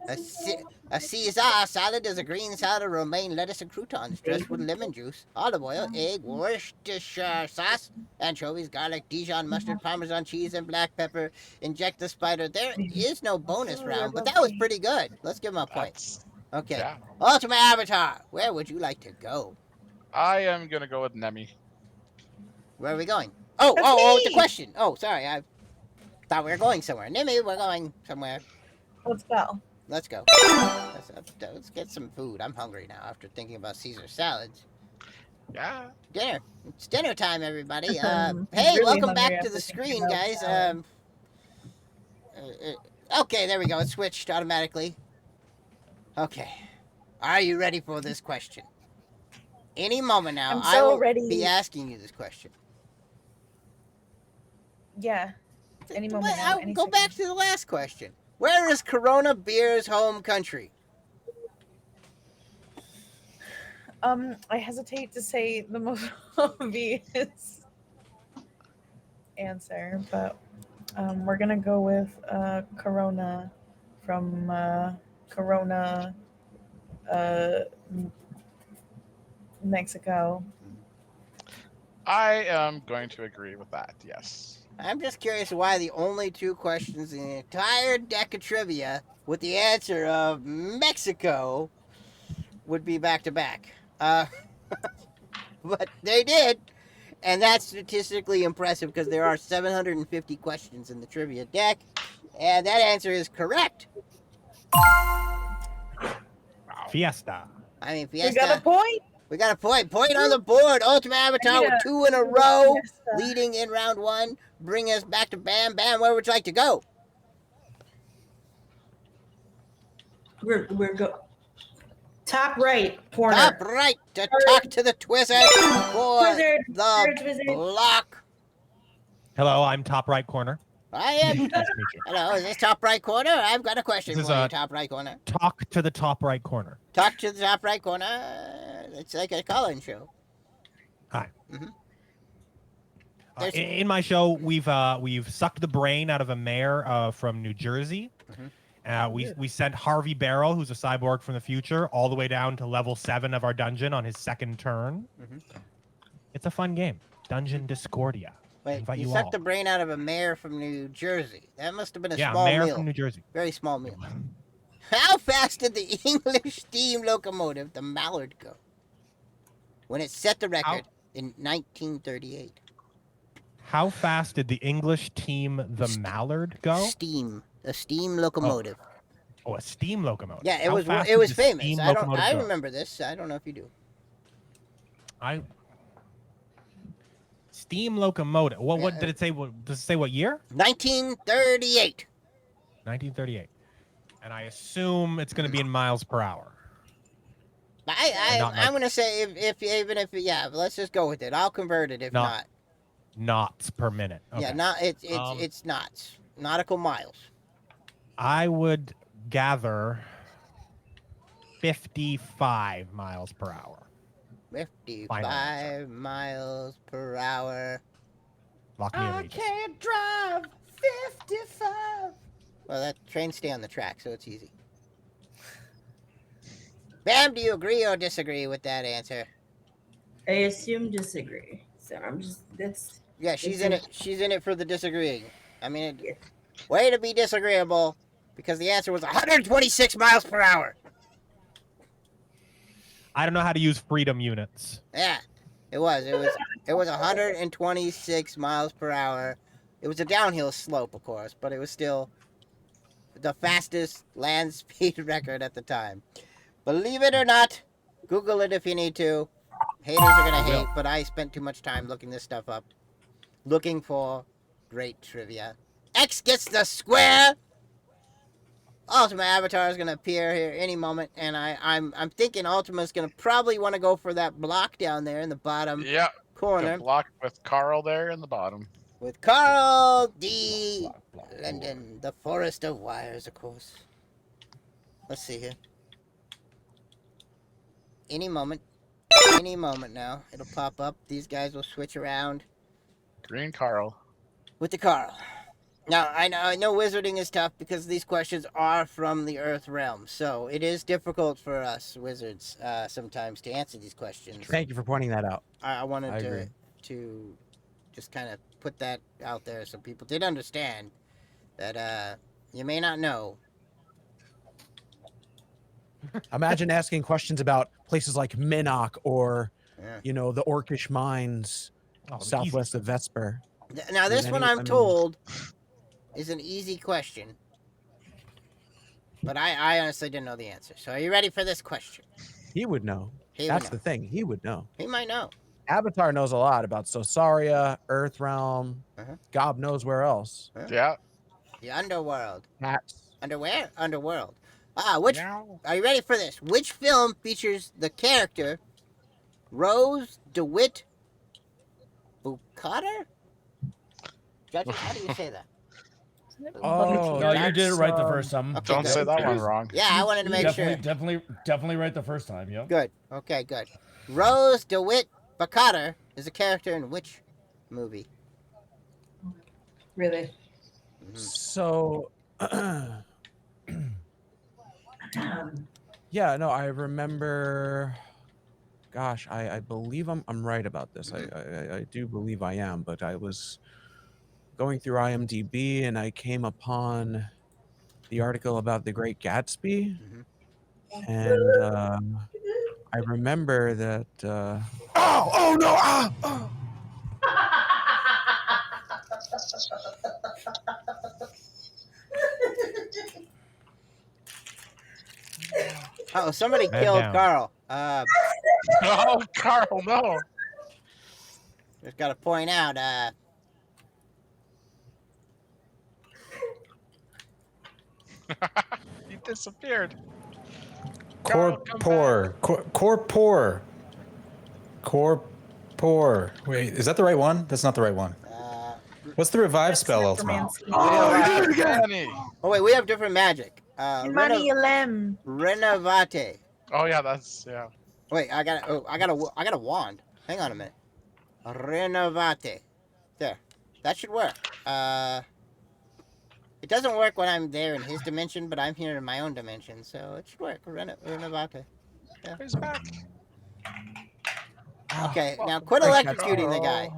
A Caesar salad is a green salad of romaine lettuce and croutons dressed with lemon juice, olive oil, egg, Worcestershire sauce, anchovies, garlic, Dijon mustard, Parmesan cheese, and black pepper. Inject the spider. There is no bonus round, but that was pretty good. Let's give him a point. Okay. Yeah. Ultimate Avatar, where would you like to go? I am gonna go with Nemi. Where are we going? Oh, the question. Oh, sorry. I thought we were going somewhere. Nimi, we're going somewhere. Let's go. Let's go. Let's get some food. I'm hungry now after thinking about Caesar salads. Yeah. Dinner. It's dinner time, everybody. Hey, really welcome hungry back to after the thinking screen, about guys. salad. Okay, there we go. It switched automatically. Okay. Are you ready for this question? Any moment now, I'm I so will ready. be asking you this question. Yeah. Any moment now. Any Go back to the last question. Where is Corona Beer's home country? I hesitate to say the most obvious answer, but we're gonna go with Corona from Corona, Mexico. I am going to agree with that. Yes. I'm just curious why the only two questions in the entire deck of trivia with the answer of Mexico would be back to back. But they did, and that's statistically impressive because there are 750 questions in the trivia deck, and that answer is correct. Fiesta. I mean, Fiesta. We got a point. We got a point. Point on the board. Ultimate Avatar with 2 in a row, leading in round 1. Bring us back to Bam. Bam, where would you like to go? We're go top right corner. Top right to talk to the Twizzard for the block. Hello, I'm top right corner. I am. Nice to meet you. Hello, is this top right corner? I've got a question This for is you, a- top right corner. Talk to the top right corner. Talk to the top right corner. It's like a call-in show. Hi. Mm-hmm. In my show, we've sucked the brain out of a mayor from New Jersey. We sent Harvey Barrow, who's a cyborg from the future, all the way down to level 7 of our dungeon on his second turn. It's a fun game. Dungeon Discordia. Wait, Invite you you sucked all. the brain out of a mayor from New Jersey. That must have been a Yeah, small mayor meal. from New Jersey. Very small meal. How fast did the English steam locomotive, the Mallard, go when it set the record in 1938? How fast did the English team, the Mallard, go? A steam locomotive. Oh, a steam locomotive. Yeah, it How was fast it did was the famous. steam I locomotive go? remember this. I don't know if you do. Steam locomotive. What did it say? Does it say what year? 1938. 1938. And I assume it's going to be in miles per hour. I'm gonna say if let's just go with it. I'll convert it if not. Knots per minute. Okay. Yeah, it's knots. Nautical miles. I would gather 55 miles per hour. 55 miles per hour. Lock me in, Regis. can't drive 55. Well, that trains stay on the track, so it's easy. Bam, do you agree or disagree with that answer? I assume disagree. So I'm just Yeah, she's in it. She's in it for the disagreeing. I mean, way to be disagreeable, because the answer was 126 miles per hour. I don't know how to use freedom units. Yeah, it was 126 miles per hour. It was a downhill slope, of course, but it was still the fastest land speed record at the time. Believe it or not, Google it if you need to. Haters are gonna hate, but I spent too much time looking this stuff up. Looking for great trivia. X gets the square! Ultima Avatar is gonna appear here any moment, and I'm thinking Ultima's gonna probably want to go for that block down there in the bottom corner. The block with Carl there in the bottom. With Carl D. London, the Forest of Wires, of course. Let's see here. Any moment now, it'll pop up. These guys will switch around. Green Carl. With the Carl. Now, I know wizarding is tough because these questions are from the Earth realm, so it is difficult for us wizards sometimes to answer these questions. Thank you for pointing that out. I wanted I agree. to just kind of put that out there so people did understand that you may not know. Imagine asking questions about places like Minnock or, Yeah. you know, the Orcish mines southwest of Vesper. Now, this one I'm told is an easy question, but I honestly didn't know the answer. So, are you ready for this question? He would know. He would That's know. the thing. He would know. He might know. Avatar knows a lot about Sosaria, Earthrealm. God knows where else. Yeah. The underworld. Cats. Underwear? Underworld. Which? Are you ready for this? Which film features the character Rose DeWitt Bukater? Judges, how do you say that? Oh, no, you did it right the that's, first time. Okay, Don't good. say that one wrong. Yeah, I wanted to make sure. Definitely right the first time. Yep. Good. Okay, good. Rose DeWitt Bukater is a character in which movie? Really? So, yeah, no, I remember. Gosh, I believe I'm right about this. I do believe I am, but I was going through IMDb and I came upon the article about The Great Gatsby, and I remember that. Oh no! Oh, somebody Man killed down. Carl. Oh, Carl, no. Just got to point out. He disappeared. Corpor. Wait, is that the right one? That's not the right one. What's the revive spell, Ultima? Oh, he did it again. Oh wait, we have different magic. Money Lem. Renovate. Oh yeah, that's yeah. Wait, I got a wand. Hang on a minute. Renovate. There. That should work. It doesn't work when I'm there in his dimension, but I'm here in my own dimension, so it should work. Renovate. Yeah. He's back. Okay, now quit electrocuting the guy.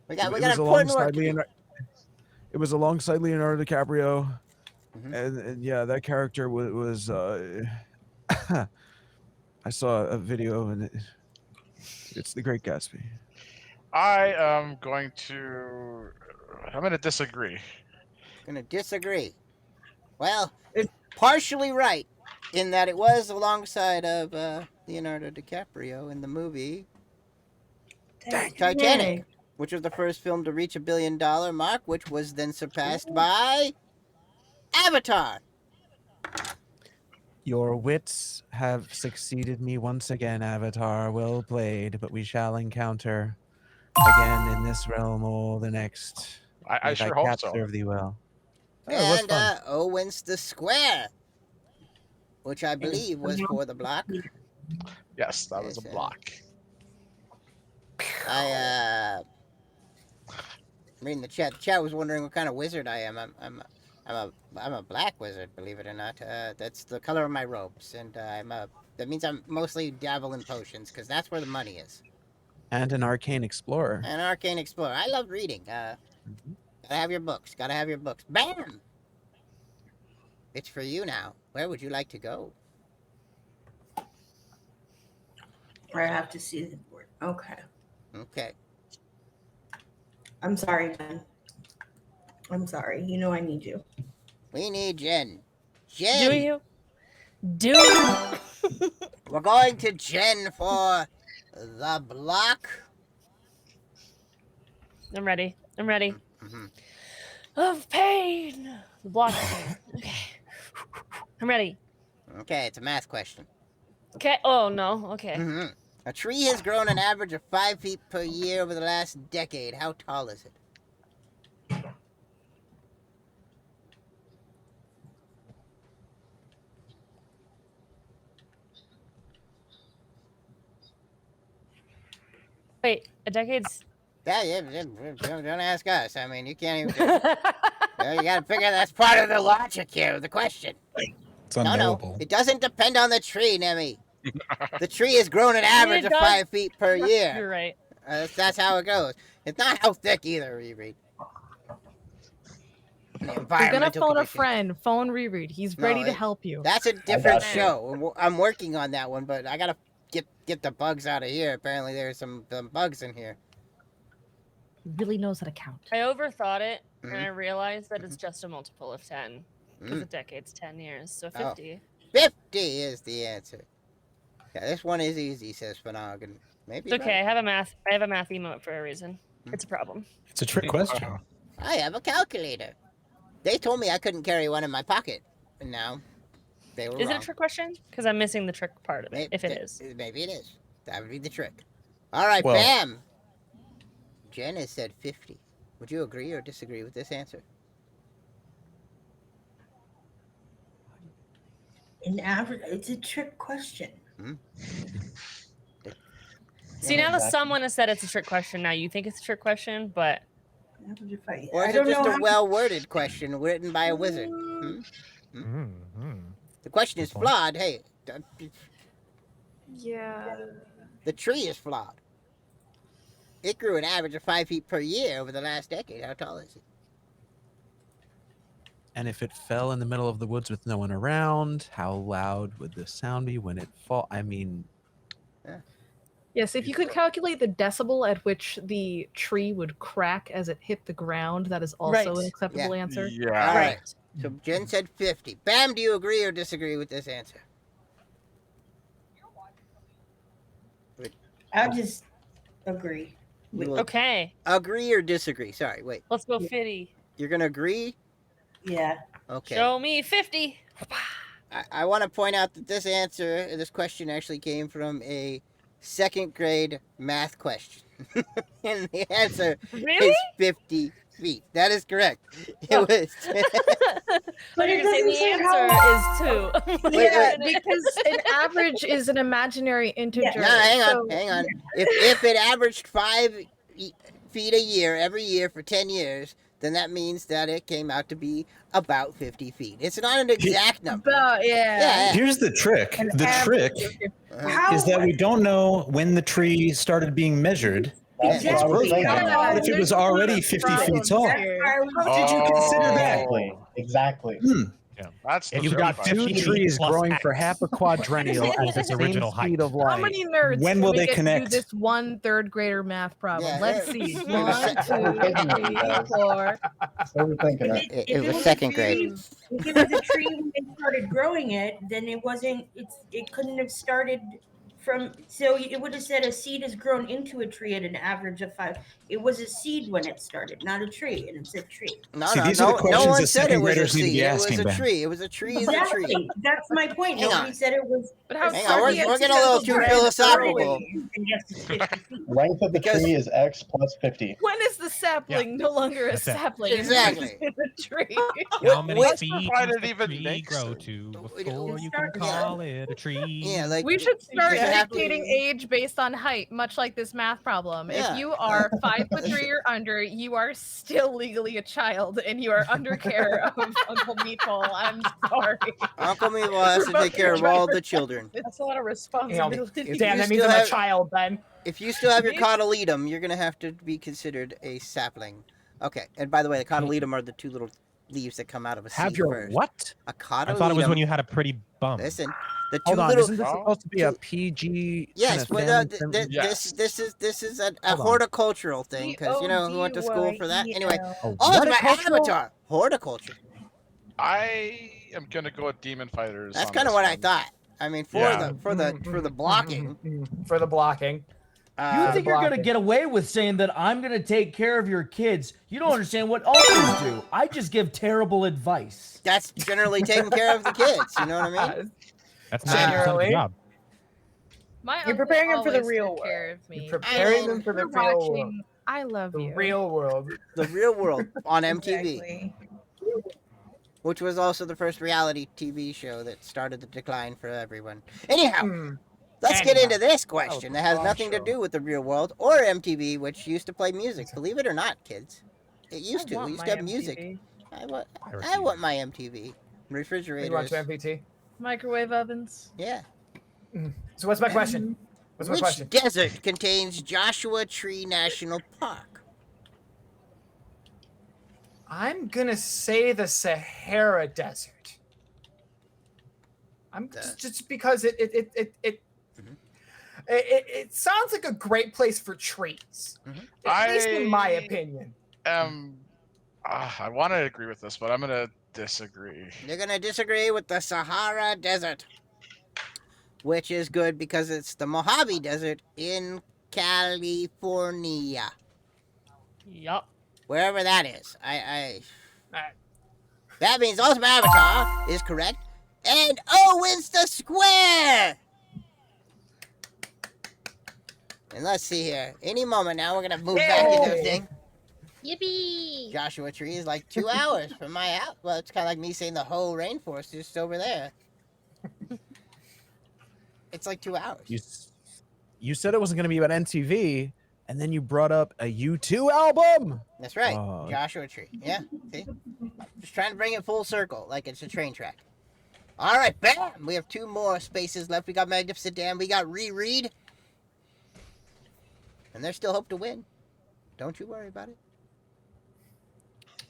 We got important work to do. It was alongside Leonardo DiCaprio, and yeah, that character was. I saw a video, and it's The Great Gatsby. I'm going to disagree. Gonna disagree. Well, it's partially right in that it was alongside of Leonardo DiCaprio in the movie Titanic, which was the first film to reach $1 billion mark, which was then surpassed by Avatar. Your wits have succeeded me once again, Avatar. Well played, but we shall encounter again in this realm or the next. I May sure thy hope cat so. serve thee well. And Owens the Square, which I believe was for the block. Yes, that was a block. I'm reading the chat. The chat was wondering what kind of wizard I am. I'm a black wizard, believe it or not. That's the color of my robes, and that means I'm mostly dabble in potions because that's where the money is. And an arcane explorer. An arcane explorer. I love reading. Gotta have your books. Gotta have your books. Bam! It's for you now. Where would you like to go? I have to see the board. Okay. Okay. I'm sorry, Jen. I'm sorry. You know I need you. We need Jen. Jen! Do you? Do you? We're going to Jen for the block. I'm ready. Of pain. The block of pain. Okay. I'm ready. Okay, it's a math question. Okay. Oh no. Okay. A tree has grown an average of 5 feet per year over the last decade. How tall is it? Wait, a decade's Yeah, don't ask us. I mean, you can't even. You gotta figure that's part of the logic here of the question. It's unknowable. No, it doesn't depend on the tree, Nemi. The tree has grown an average of 5 feet per year. You're right. That's how it goes. It's not how thick either, Reread. You're gonna phone a friend. Phone Reread. He's ready to it- help you. That's a different show. I'm working on that one, but I gotta get the bugs out of here. Apparently, there's some bugs in here. He really knows how to count. I overthought it, and Mhm. I realized that it's just a multiple of 10. Because Mm. a decade's 10 years, so Oh. 50. 50 is the answer. Yeah, this one is easy, says Phenogan. Maybe. It's okay. I have a math emote for a reason. It's a problem. It's a trick question. I have a calculator. They told me I couldn't carry one in my pocket, and now they were Is wrong. it a trick question? Because I'm missing the trick part of it. If it is, Maybe it is. That would be the trick. All right, Well- Bam. Jen has said 50. Would you agree or disagree with this answer? An average. It's a trick question. see now that someone has said it's a trick question. Now you think it's a trick question, but Or is it just a well-worded question written by a wizard? The question is flawed. Hey, Yeah. the tree is flawed. It grew an average of 5 feet per year over the last decade. How tall is it? And if it fell in the middle of the woods with no one around, how loud would the sound be when it fall? I mean, Yes, if you could calculate the decibel at which the tree would crack as it hit the ground, that is also an acceptable answer. All right. So Jen said 50. Bam, do you agree or disagree with this answer? I'll just agree. You will okay. Agree or disagree? Sorry, wait. Let's go 50. You're going to agree? Yeah. Okay. Show me 50. I want to point out that this question actually came from a 2nd grade math question. And the answer is 50 feet. That is correct. It was. But you're saying the answer is 2. Yeah, because an average is an imaginary integer. No, hang on. If it averaged 5 feet a year every year for 10 years, then that means that it came out to be about 50 feet. It's not an exact number. Yeah. Here's the trick. The trick is that we don't know when the tree started being measured. That's Its what I was growth thinking. pattern, but if it was already 50 feet tall, how did you consider that? Exactly. That's you've got 2 trees growing for half a quadrennial at the its same original height. speed of light. How many nerds When can will we they get to connect? do this one 3rd grader math problem? Yeah, Let's yeah. see. It 1, was 2, 3, 4. It was 2nd grade. If it was a tree when they started growing it, then it wasn't. It couldn't have started from. So it would have said a seed is grown into a tree at an average of 5. It was a seed when it started, not a tree, and it's a tree. No one said it was a seed. It was a tree. It was a tree. Is a Exactly. tree. That's my point. Hang Nobody on. said it was. But how Hang on, we're getting a little too philosophical. And yes, it's 50 feet. Length of the tree is X plus 50. When is the sapling no longer a That's it. sapling? and Exactly. it's a tree. How many What- feet provided does the even tree makes grow it. to before you can call it a tree? Yeah, like We should start you have to- dictating age based on height, much like this math problem. Yeah. If you are 5'3" or under, you are still legally a child, and you are under care of Uncle Meatball. I'm sorry. Uncle Meatball has to take care of all the children. It's a lot of You know, responsibility. If damn, you that means still I'm a have- child then. If you still have your cotyledon, you're gonna have to be considered a sapling. Okay, and by the way, the cotyledon are the 2 little leaves that come out of a seed Have your first. what? A cotyledon. I thought it was when you had a pretty bum. Listen, the 2 Hold on, little. isn't this supposed to be a PG? Yes, kind well, of family friendly- this is a Hold on. horticultural thing because you know who went to school for that. Anyway, Oh, oh, it's my horticultural? avatar. Horticulture. I am gonna go with Demon Fighters. That's on kind of this what I one. thought. I mean, for Yeah. the blocking. For the blocking. You think you're gonna get away with saying that I'm gonna take care of your kids? You don't understand what uncles do. I just give terrible advice. That's generally taking care of the kids. You know what I mean? That's 90% of the job. My You're uncle preparing them for the always real took care of me. You're preparing I them for the You're real world. watching. I love The you. real world. The Real World on MTV, Exactly. which was also the first reality TV show that started the decline for everyone. Anyhow, Let's get into this question that has Oh, nothing to sure. do with the real world or MTV, which used to play music. Believe it or not, kids. It used to. We used to have music. I want my MTV. You Refrigerators. want to MPT? Microwave ovens. Yeah. So what's my question? What's my Which question? desert contains Joshua Tree National Park? I'm gonna say the Sahara Desert. I'm just because it sounds like a great place for trees. At least in my opinion. I want to agree with this, but I'm gonna disagree. You're going to disagree with the Sahara Desert, which is good because it's the Mojave Desert in California. Yup. Wherever that is. That means Ultimate Avatar is correct. And wins the square! And let's see here. Any moment now, we're going to move back into the thing. Yippee! Joshua Tree is like 2 hours from my house. Well, it's kind of like me saying the whole rainforest is just over there. It's like 2 hours. You said it wasn't going to be about MTV, and then you brought up a U2 album. That's right. Joshua Tree. Yeah, see? Just trying to bring it full circle, like it's a train track. All right, bam! We have 2 more spaces left. We got Magnificent Dam. We got Reread. And there's still hope to win. Don't you worry about it.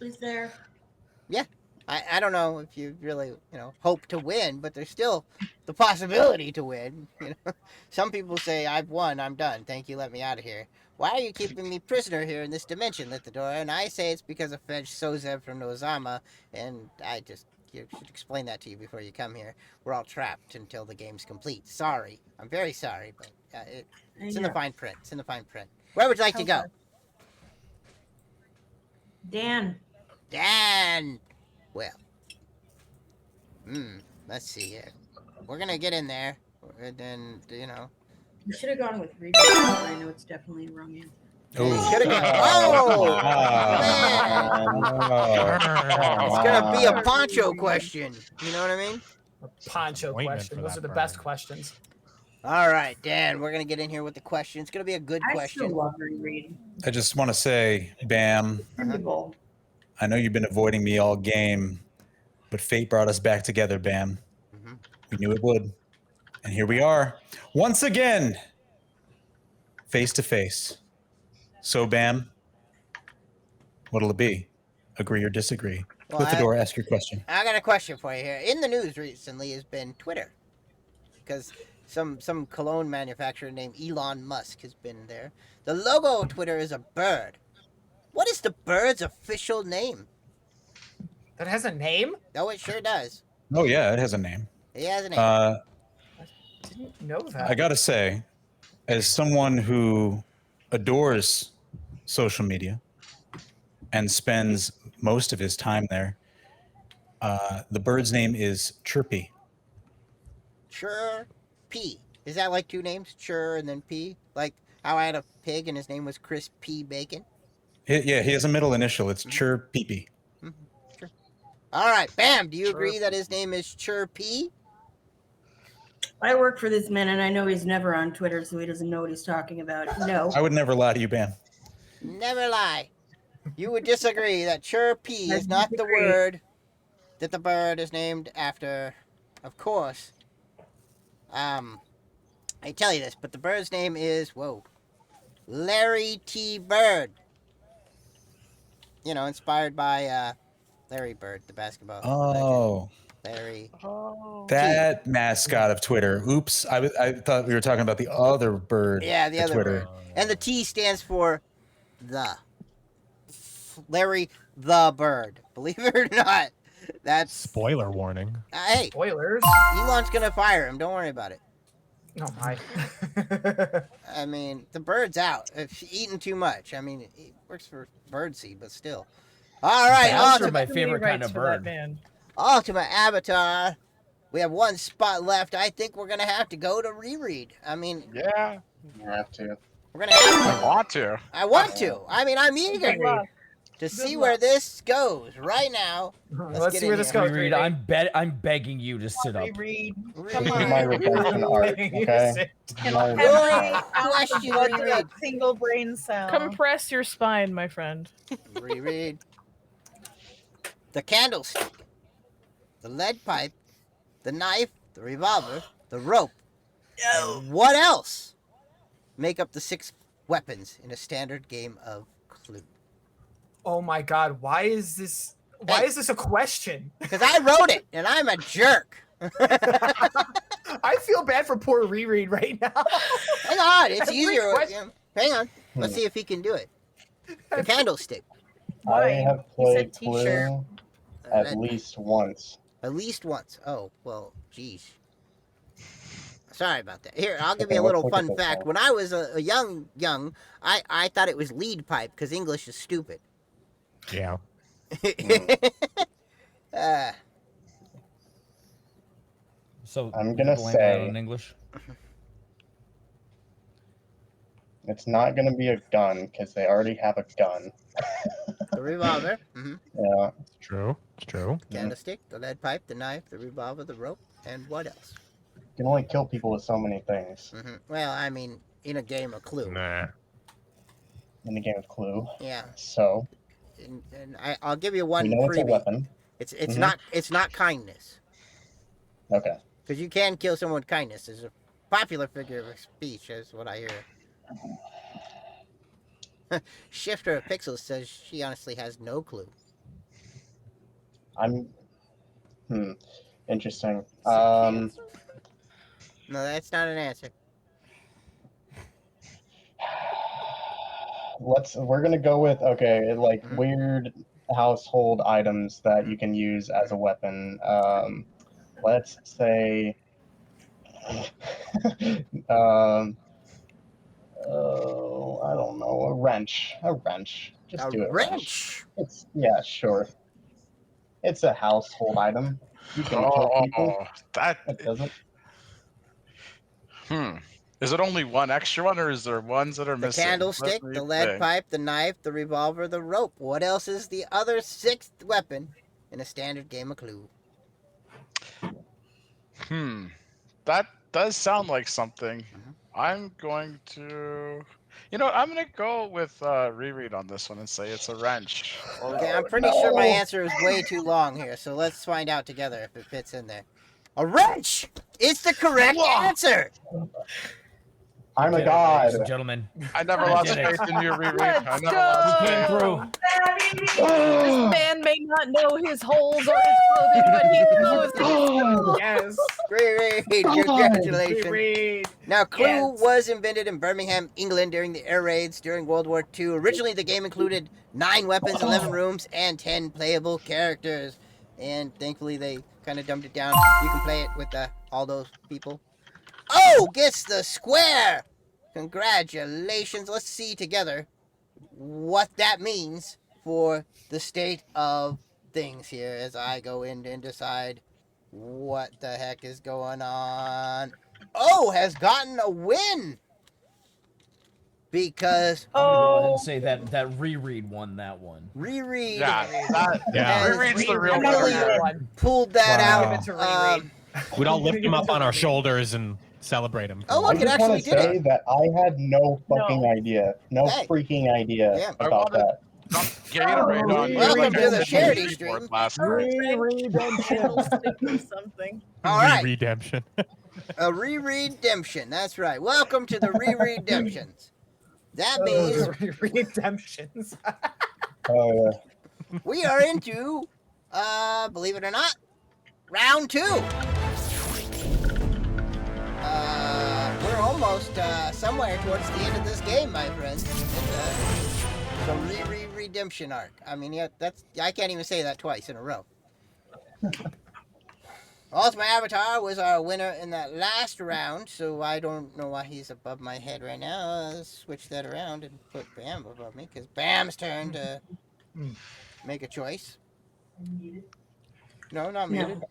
Is there? Yeah. I don't know if you really, hope to win, but there's still the possibility to win. Some people say, I've won, I'm done. Thank you, let me out of here. Why are you keeping me prisoner here in this dimension, Lithadora? And I say it's because of Fetch Sozev from Nozama, and you should explain that to you before you come here. We're all trapped until the game's complete. Sorry. I'm very sorry, but it's in the fine print. It's in the fine print. Where would you like to go? Dan. Well. Let's see here. We're going to get in there, and then, You should have gone with Reed. I know it's definitely the wrong answer. It's gonna be a poncho question. You know what I mean? A poncho question. Those are the best questions. All right, Dan, we're gonna get in here with the question. It's gonna be a good question. I still love rereading. I just want to say, Bam, I know you've been avoiding me all game, but fate brought us back together, Bam. We knew it would. And here we are, once again, face to face. So, Bam, what'll it be? Agree or disagree? Well, Lithadora, ask your question. I got a question for you here. In the news recently has been Twitter. Because some cologne manufacturer named Elon Musk has been there. The logo of Twitter is a bird. What is the bird's official name? That has a name? Oh, it sure does. Oh, yeah, it has a name. It has a name. Didn't know that. I gotta say, as someone who adores social media and spends most of his time there, the bird's name is Chirpy. Chirpy. Is that like 2 names? Chir and then P? Like how I had a pig and his name was Chris P. Bacon? Yeah, he has a middle initial. It's Chirpy. Sure. All right, Bam, do you agree that his name is Chirpy? I work for this man, and I know he's never on Twitter, so he doesn't know what he's talking about. No. I would never lie to you, Bam. Never lie. You would disagree that Chirpy is not the word that the bird is named after. Of course. I tell you this, but the bird's name is, Larry T. Bird. Inspired by Larry Bird, the basketball legend. Larry. That mascot of Twitter. Oops, I thought we were talking about the other bird. Yeah, the other Twitter. bird. And the T stands for the. Larry the Bird. Believe it or not. That's spoiler warning. Hey, spoilers. Elon's gonna fire him. Don't worry about it. Oh my. I mean, the bird's out. If he's eating too much. I mean, he works for birdseed, but still. All right, Those are my favorite kind of bird. Ultimate Avatar. We have 1 spot left. I think we're gonna have to go to reread. I mean, yeah, you have to. We're gonna have to. I want to. I want to. I mean, I'm eager. to see where this goes right now. Let's get see in where this here. goes. Reread, I'm begging you to sit up. Reread. Reread. Come This on. is my redemption arc, okay? Can My I redemption have arc. my Question, blood to reread. that single brain cell? Compress your spine, my friend. Reread. The candlestick, the lead pipe, the knife, the revolver, the rope, and what else make up the 6 weapons in a standard game of Clue? Oh my God! Why is this a question? Because I wrote it, and I'm a jerk. I feel bad for poor Reread right now. Hang on, it's Every easier. question- Hang on. Let's see if he can do it. The candlestick. I have He played said t-shirt. Clue at least once. At least once. Oh, well, geez. Sorry about that. Here, I'll give Okay, you a let's little look at fun this fact. one. When I was a young, I thought it was lead pipe because English is stupid. Yeah. So I'm gonna blame it out say in English. it's not gonna be a gun because they already have a gun. The revolver. Mm-hmm. Yeah. It's true. It's true. Candlestick, the lead pipe, the knife, the revolver, the rope, and what else? You can only kill people with so many things Mm-hmm. Well, I mean, in a game of Clue. Nah. in the game of Clue. Yeah. So And I'll give you one we know it's a freebie. weapon. It's Mhm. it's not kindness. Okay. Because you can kill someone with kindness. It's a popular figure of speech, is what I hear. Shifter of Pixels says she honestly has no clue. Interesting. No, that's not an answer. We're gonna go with like weird household items that you can use as a weapon. Let's say I don't know, a wrench. Just A do it. wrench? Yeah, sure. It's a household item. You can kill people. That doesn't. Is it only one extra one, or is there ones that are The missing? candlestick, Let me the lead think. pipe, the knife, the revolver, the rope. What else is the other 6th weapon in a standard game of Clue? That does sound like something. I'm going to, I'm going to go with reread on this one and say it's a wrench. Okay, I'm pretty sure my answer is way too long here, so let's find out together if it fits in there. A wrench! It's the correct answer! I'm a Ladies god. and gentlemen. I never lost faith in you, reread. I never lost faith. Came through. This man may not know his holes or his clothing, but he knows his skills. Yes. Reread, congratulations. Reread. Now, Clue Yes. was invented in Birmingham, England during the air raids during World War II. Originally, the game included 9 weapons, 11 rooms, and 10 playable characters. And thankfully, they kind of dumbed it down. You can play it with all those people. Oh, gets the square! Congratulations. Let's see together what that means for the state of things here as I go in and decide what the heck is going on. Oh, has gotten a win! Because I'm gonna go ahead and say that reread won that one. Reread. Yeah. Reread's the real definitely pulled that Wow. out. Give it to We'd all lift him up on our shoulders and celebrate him. Oh, I look, it just want actually to did say it. that I had no fucking idea, no Hey. freaking idea Yeah. about that. Gatorade on Welcome to the like charity a stream. last night. Something. All right. Redemption. A re-redemption. That's right. Welcome to the re-redemptions. That means redemptions. Oh we are into, believe it or not, round 2. We're almost somewhere towards the end of this game, my friends. It's the re-redemption arc. I mean, yeah, I can't even say that twice in a row. Ultimate Avatar was our winner in that last round, so I don't know why he's above my head right now. Let's switch that around and put Bam above me, because Bam's turn to make a choice. No, not muted.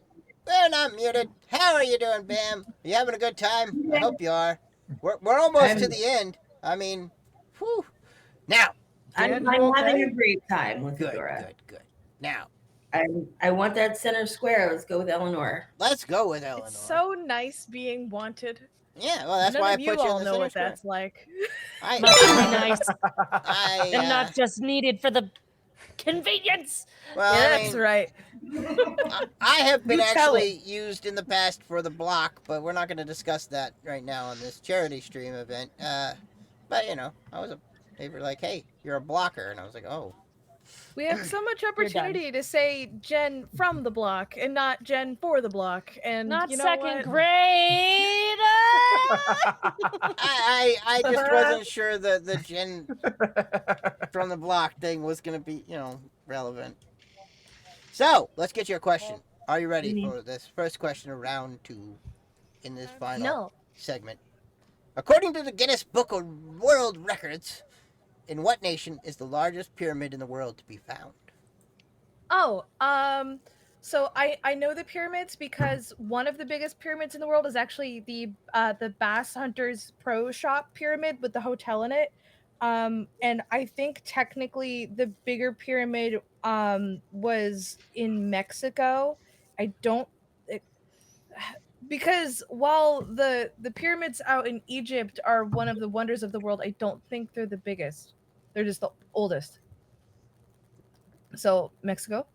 They're not muted. How are you doing, Bam? Are you having a good time? I hope you are. We're almost to the end. I mean, whew. Now, I'm having a great time with Eudora. Good. Now, I want that center square. Let's go with Eleanor. Let's go with Eleanor. It's so nice being wanted. Yeah, well, that's None why I of you put you in all the know center what square. that's like. I, Must be nice. I, And not just needed for the convenience. Well, Yeah, I that's mean, right. I have been You tell actually used in the past for the block, but we're not going to discuss that right now on this charity stream event. But you know, they were like, "Hey, you're a blocker," and I was like, "Oh." We have so much You're done. opportunity to say Jen from the block and not Jen for the block. And Not you know second what? grade. I just wasn't sure the Jen from the block thing was going to be, relevant. So, let's get your question. Are you ready for this first question of round 2 in this final segment? According to the Guinness Book of World Records, in what nation is the largest pyramid in the world to be found? Oh, so I know the pyramids because one of the biggest pyramids in the world is actually the Bass Hunters Pro Shop pyramid with the hotel in it. And I think technically the bigger pyramid was in Mexico. I don't because while the pyramids out in Egypt are one of the wonders of the world, I don't think they're the biggest. They're just the oldest. So Mexico?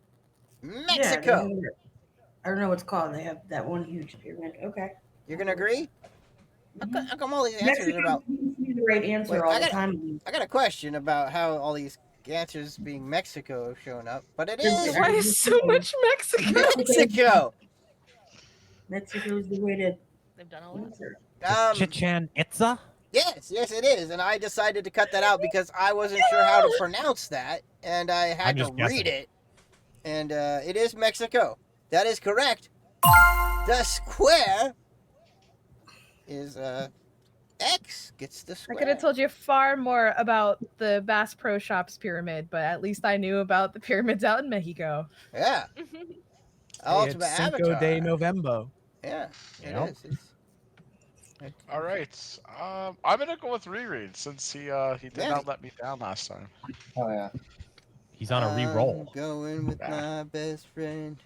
Mexico. Yeah, I don't know what's called. They have that one huge pyramid. Okay. You're gonna agree? How come all these answers Mexico are about seems to be the right answer Wait, all I the got, time. I got a question about how all these answers being Mexico have shown up, but it is Why is so much Mexico? Mexico. Mexico is the way to. They've done all this. Chichen Itza? Yes, it is, and I decided to cut that out because I wasn't sure how to pronounce that, and I had I'm to just guessing. read it, and it is Mexico. That is correct. The square is X gets the I square. could have told you far more about the Bass Pro Shops pyramid, but at least I knew about the pyramids out in Mexico. Yeah. Hey, Ultimate it's Cinco Avatar. de November. Yeah, Yep. it is. All right. I'm gonna go with reread since he did not let me down last time. Oh yeah. He's on a re-roll. I'm going with my best friend.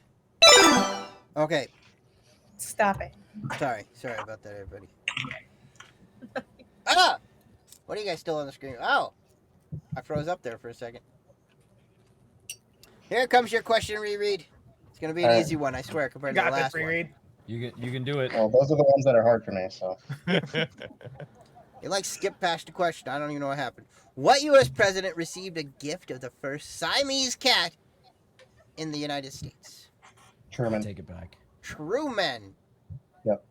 Okay. Stop it. Sorry about that, everybody. What are you guys still on the screen? Oh, I froze up there for a second. Here comes your question, reread. It's gonna be an easy one, I swear, compared to the last one. You can do it. Well, those are the ones that are hard for me. So. You like skip past the question. I don't even know what happened. What U.S. president received a gift of the first Siamese cat in the United States? Truman. Take it back. Truman. Yep.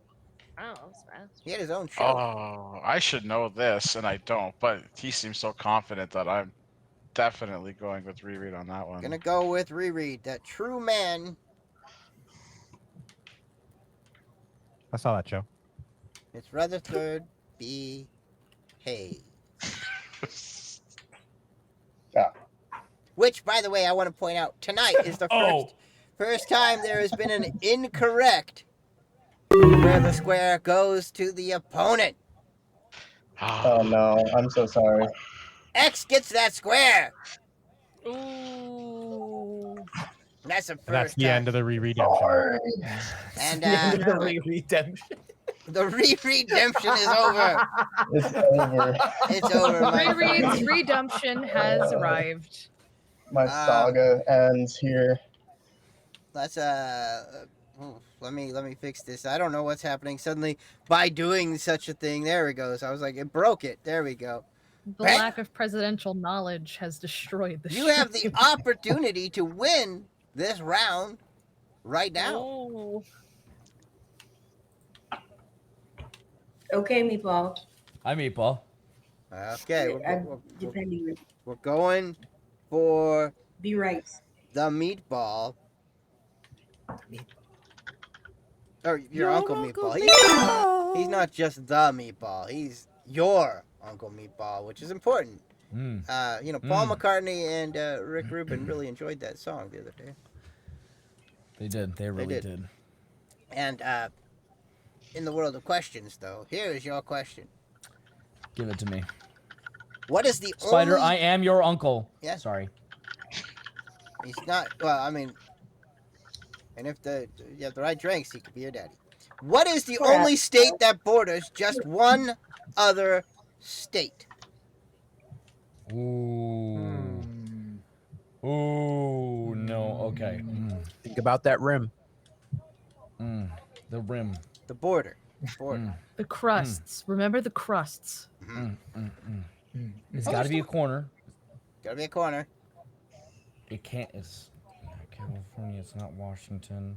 Oh, that's fast. He had his own show. Oh, I should know this, and I don't. But he seems so confident that I'm definitely going with reread on that one. Gonna go with reread. That Truman. I saw that show. It's Rutherford B. Hayes. Yeah. Which, by the way, I want to point out tonight is the first time there has been an incorrect where the square goes to the opponent. Oh no, I'm so sorry. X gets that square. Ooh. That's the first That's the time. end of the re-redemption. And the redemption. The re-redemption is over. It's over. It's over. my Reread's friend. redemption has arrived. My saga ends here. Let's let me fix this. I don't know what's happening. Suddenly, by doing such a thing, there it goes. I was like, it broke it. There we go. The lack of presidential knowledge has destroyed the You have the opportunity to win this round right now. Oh. Okay, Meatball. Hi, Meatball. Okay, Depending. we're going for Be right. the meatball. Or your Uncle Meatball. He's not just the meatball. He's your Uncle Meatball, which is important. Paul McCartney and Rick Rubin really enjoyed that song the other day. They did. They really did. And in the world of questions, though, here is your question. Give it to me. What is the Spider, only... I am your uncle. Yeah. Sorry. He's not... Well, I mean... And if you have the right drinks, he could be your daddy. What is the Crap. only state that borders just one other state? Ooh. Ooh, no. Okay. Think about that rim. The rim. The border. Border. The crusts. Remember the crusts. It's got to be a corner. Gotta be a corner. It can't. It's California. It's not Washington.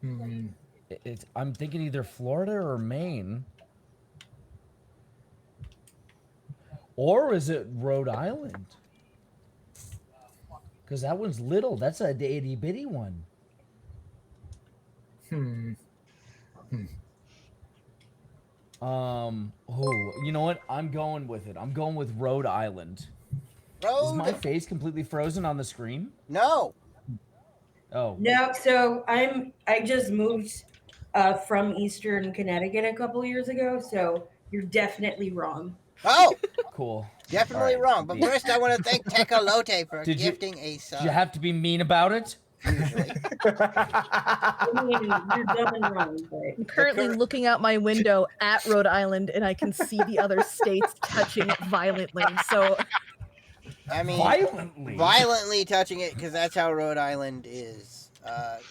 I'm thinking either Florida or Maine. Or is it Rhode Island? Because that one's little. That's a itty bitty one. Oh, you know what? I'm going with it. I'm going with Rhode Island. Is my face completely frozen on the screen? No. Oh. No, so I just moved from Eastern Connecticut a couple years ago, so you're definitely wrong. Oh, cool. Definitely All right. wrong. But first, I want to thank Tecalote for Did you- gifting a sub. Did you have to be mean about it? I mean, you're dumb and wrong, but I'm currently looking out my window at Rhode Island, and I can see the other states touching it violently. So, I mean, violently? Violently touching it, because that's how Rhode Island is.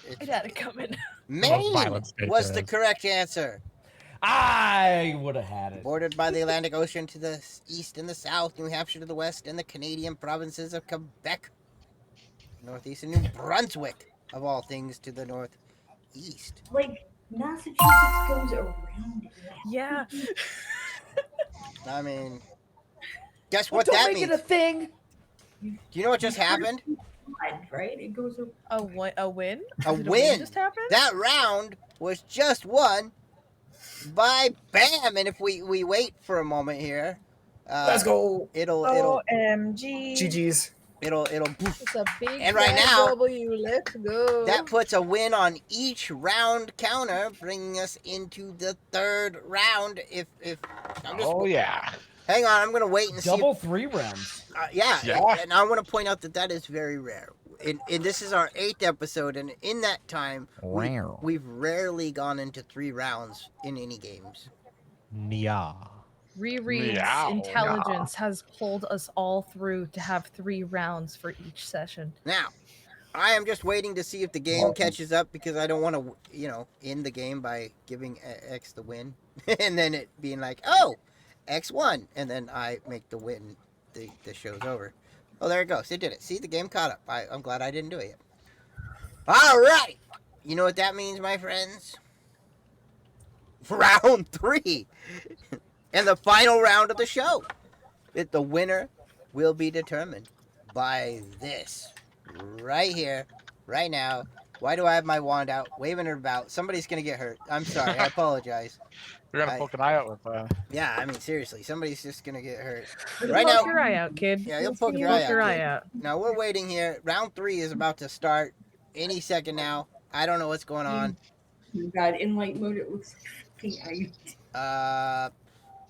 it had it coming. Maine violent state was that the is. correct answer. I would have had it. Bordered by the Atlantic Ocean to the east and the south, New Hampshire to the west, and the Canadian provinces of Quebec, northeast, and New Brunswick, of all things, to the northeast. like Massachusetts goes around it. Yeah. I mean, guess Well, what don't that make means? it a thing. Do you know what just happened? Right? It goes a win. A Did win. just happened? That round was just won by Bam. And if we wait for a moment here, Let's go. It'll OMG. GG's. it'll It's a big And right now, W. Let's go. that puts a win on each round counter, bringing us into the third round. If I'm just, yeah. hang on, I'm gonna wait and Double see. 3 rounds. Yeah, Yeah. and I want to point out that is very rare. And this is our 8th episode, and in that time, Rare. we've rarely gone into 3 rounds in any games. Yeah. Riri's Meow. intelligence has pulled us all through to have 3 rounds for each session. Now, I am just waiting to see if the game catches up, because I don't want to, end the game by giving X the win, and then it being like, oh, X won, and then I make the win. The show's over. Oh, there it goes. It did it. See, the game caught up. I'm glad I didn't do it yet. All right. You know what that means, my friends? Round 3. And the final round of the show. The winner will be determined by this. Right here. Right now. Why do I have my wand out? Waving it about. Somebody's going to get hurt. I'm sorry. I apologize. We're gonna poke an eye out with. Yeah, I mean, seriously. Somebody's just going to get hurt. Just Right poke now. your eye out, kid. Yeah, you'll Just poke your eye poke out. Kid. Now, we're waiting here. Round 3 is about to start any second now. I don't know what's going on. Oh my God, in light mode, it looks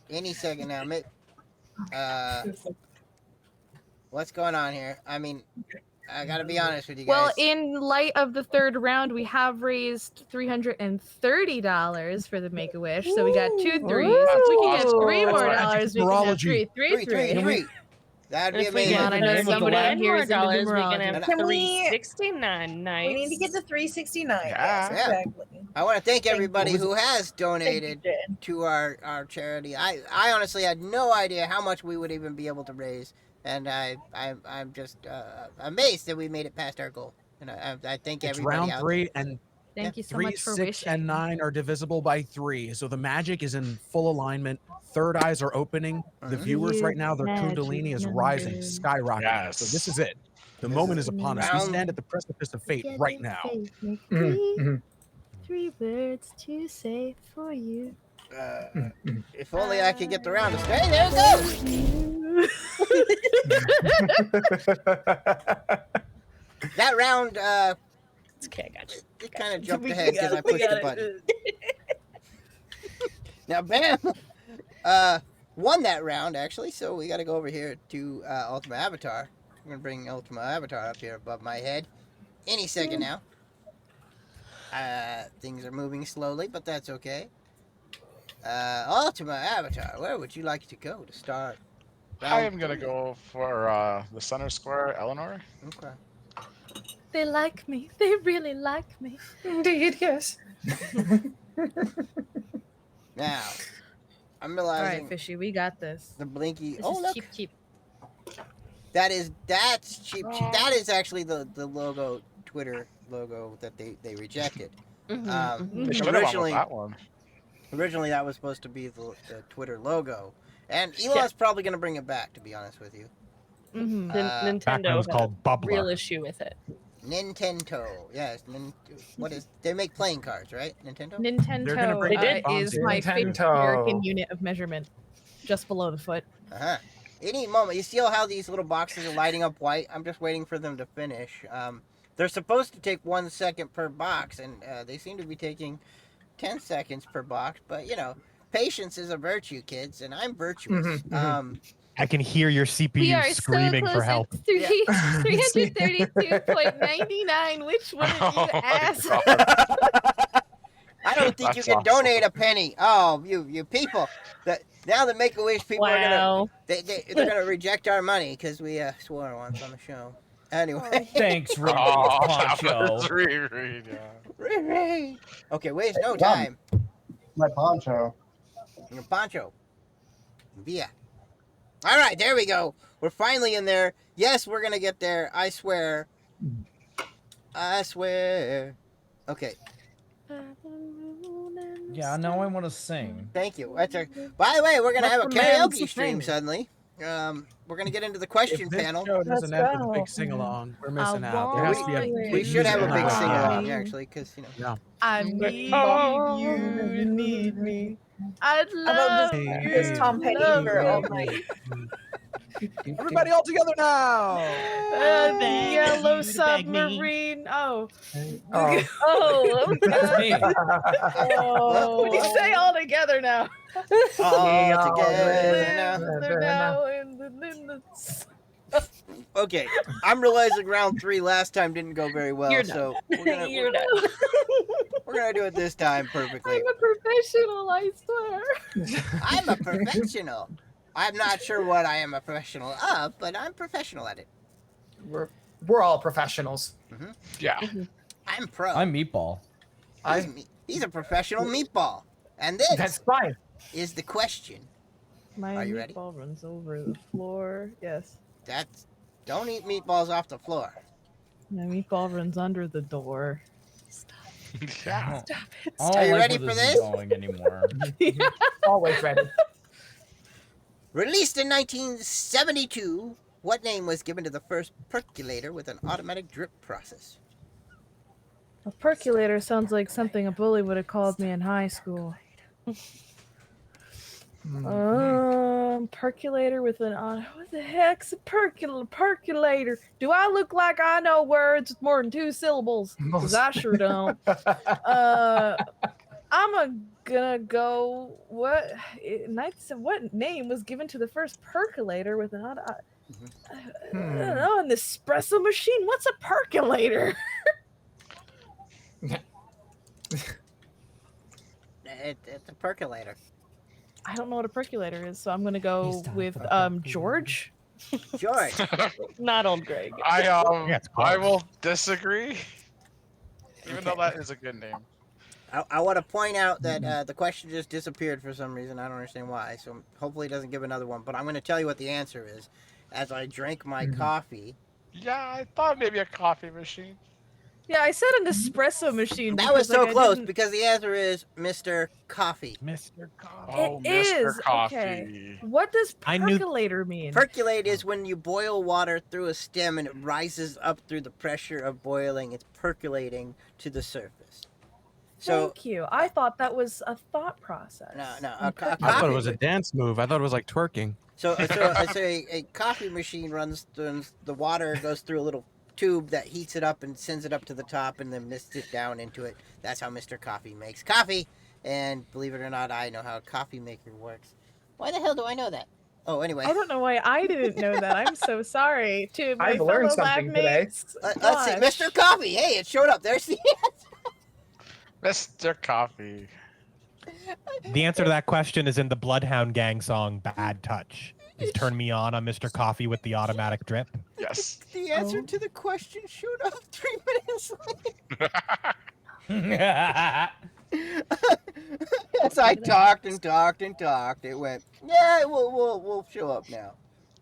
Any second now. What's going on here? I mean, I gotta be honest with you guys. Well, in light of the third round, we have raised $330 for the Make-A-Wish, so we got 2 threes. If we can get 3 more dollars, we can have 3. That'd be If we amazing. get I know somebody out here is into $10 we numerology. can have Can we- 369. Nice. We need to get to 369. Yeah. Yes, exactly. I want to thank Thank everybody you. who has donated Thank you, to our charity. I honestly had no idea how much we would even be able to raise, and I'm just amazed that we made it past our goal. And I thank It's everybody round out 3, there. and Thank you so 3, much for 6, wishing. and 9 are divisible by 3. So the magic is in full alignment. Third eyes are opening. The viewers right now, their Kundalini is rising, skyrocketing. So this is it. The moment is upon us. We stand at the precipice of fate right now. 3 words to say for you. If only I could get the round to stay. There it goes. That round, It's okay, I got you. it kind of jumped ahead because I pushed the button. Now, Bam, won that round, actually. So we got to go over here to Ultima Avatar. I'm gonna bring Ultima Avatar up here above my head any second now. Things are moving slowly, but that's okay. Ultima Avatar, where would you like to go to start? I am gonna go for the center square, Eleanor. Okay. They like me. They really like me. Indeed, yes. Now, I'm All realizing right, Fishy, we got this. the blinky. This Oh, is look. cheap. That's cheap. That is actually the logo, Twitter logo that they rejected. They should have won with that one. Originally, that was supposed to be the Twitter logo, and Elon's probably going to bring it back. To be honest with you, Back when it Nintendo was had called a Bubbler. real issue with it. Nintendo. Yes. What is? They make playing cards, right? Nintendo. Nintendo is my favorite American unit of measurement, just below the foot. Any moment. You see how these little boxes are lighting up white? I'm just waiting for them to finish. They're supposed to take 1 second per box, and they seem to be taking 10 seconds per box. But you know, patience is a virtue, kids, and I'm virtuous. I can hear your We are CPU screaming so for close. help. It's 332.99. Which one of you asked? I don't think you can donate a penny. Oh, you people! Now the Make-A-Wish people are gonna they're gonna reject our money because we swore once on the show. Anyway, Thanks, Ringo Poncho. Reread. Okay, waste no time. My poncho. Your poncho. Via. All right, there we go. We're finally in there. Yes, we're gonna get there. I swear. I swear. Okay. Yeah, now I want to sing. Thank you. By the way, we're gonna Let have a the man karaoke stream sing. suddenly. We're gonna get into the question If this panel. show doesn't end with a big sing along, we're missing out. There has to be a We should have a big musical sing along, number. actually, because you know. Yeah. I need you to need me. I'd How about love just Tom Petty for all night? Everybody all together now. The yellow submarine. Oh. Oh. Oh, That's me. Oh. What do you say all together now? All together They're now in the Okay, I'm realizing round 3 last time didn't go very well, You're so done. we're gonna do it this time perfectly. I'm a professional, I swear. I'm a professional. I'm not sure what I am a professional of, but I'm professional at it. We're all professionals. Yeah. I'm pro. I'm Meatball. He's a professional meatball. And this That's fine. is the question. My Are you ready? meatball runs over the floor. Yes. Don't eat meatballs off the floor. My meatball runs under the door. Yeah. Stop it. I don't Are you like ready where for this? this? Is going anymore. Always ready. Released in 1972, what name was given to the first percolator with an automatic drip process? A percolator sounds like something a bully would have called me in high school. Percolator with an what the heck's a percolator? Do I look like I know words with more than 2 syllables? Because I sure don't. I'm gonna go. What name was given to the first percolator with an auto? I don't know, an espresso machine. What's a percolator? It's a percolator. I don't know what a percolator is, so I'm gonna go with George. George. Not old Greg. I will disagree. Even though that is a good name. I want to point out that the question just disappeared for some reason. I don't understand why. So hopefully it doesn't give another one. But I'm going to tell you what the answer is. As I drank my coffee. Yeah, I thought maybe a coffee machine. Yeah, I said an espresso machine. That was because, so like, I close didn't- because the answer is Mr. Coffee. Mr. Coffee. Oh, It Mr. is, Coffee. okay. What does percolator mean? Percolate is when you boil water through a stem and it rises up through the pressure of boiling. It's percolating to the surface. So Thank you. I thought that was a thought process. No. I thought it was a dance move. I thought it was like twerking. So a coffee machine runs the water goes through a little tube that heats it up and sends it up to the top and then mists it down into it. That's how Mr. Coffee makes coffee. And believe it or not, I know how a coffee maker works. Why the hell do I know that? Oh, anyway. I don't know why I didn't know that. I'm so sorry to my I've learned fellow lab something today. mates. Let's see, Gosh. Mr. Coffee. Hey, it showed up. There's the Mr. Coffee. The answer to that question is in the Bloodhound Gang song "Bad Touch." Is "Turn Me On" Mr. Coffee with the automatic drip. Yes. The answer to the question showed up 3 minutes later. As I talked and talked and talked, it went, yeah, we'll show up now.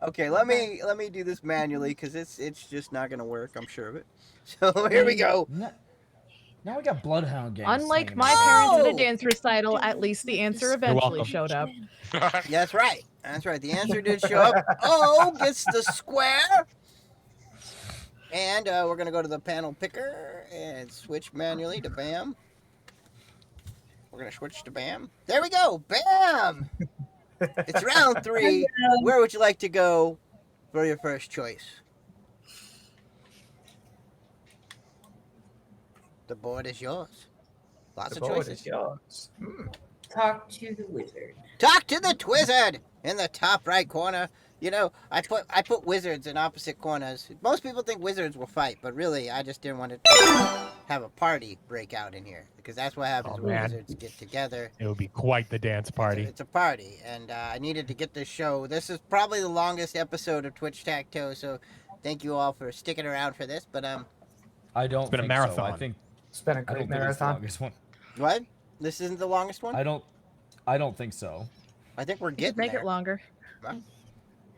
Okay, let me do this manually because it's just not gonna work. I'm sure of it. So here we go. Now we got Bloodhound Gang. Unlike singing my in parents at a Oh! dance recital, at least the answer eventually welcome. showed up. That's right. That's right. The answer did show up. Oh, gets the square. And we're gonna go to the panel picker and switch manually to Bam. We're gonna switch to Bam. There we go. Bam. It's round 3. Where would you like to go for your first choice? The board is yours. Lots The of board choices. is yours. Hmm. Talk to the wizard. Talk to the Twizzard in the top right corner. You know, I put wizards in opposite corners. Most people think wizards will fight, but really, I just didn't want to have a party break out in here because that's what happens when man. wizards get together. It would be quite the dance party. It's a party, and I needed to get this show. This is probably the longest episode of Twitch TAC, so thank you all for sticking around for this. But I don't. It's been a think marathon. So. I think It's been a I great don't think it's the marathon. longest one. what? This isn't the longest one. I don't think so. I think we're You could getting make there. it longer.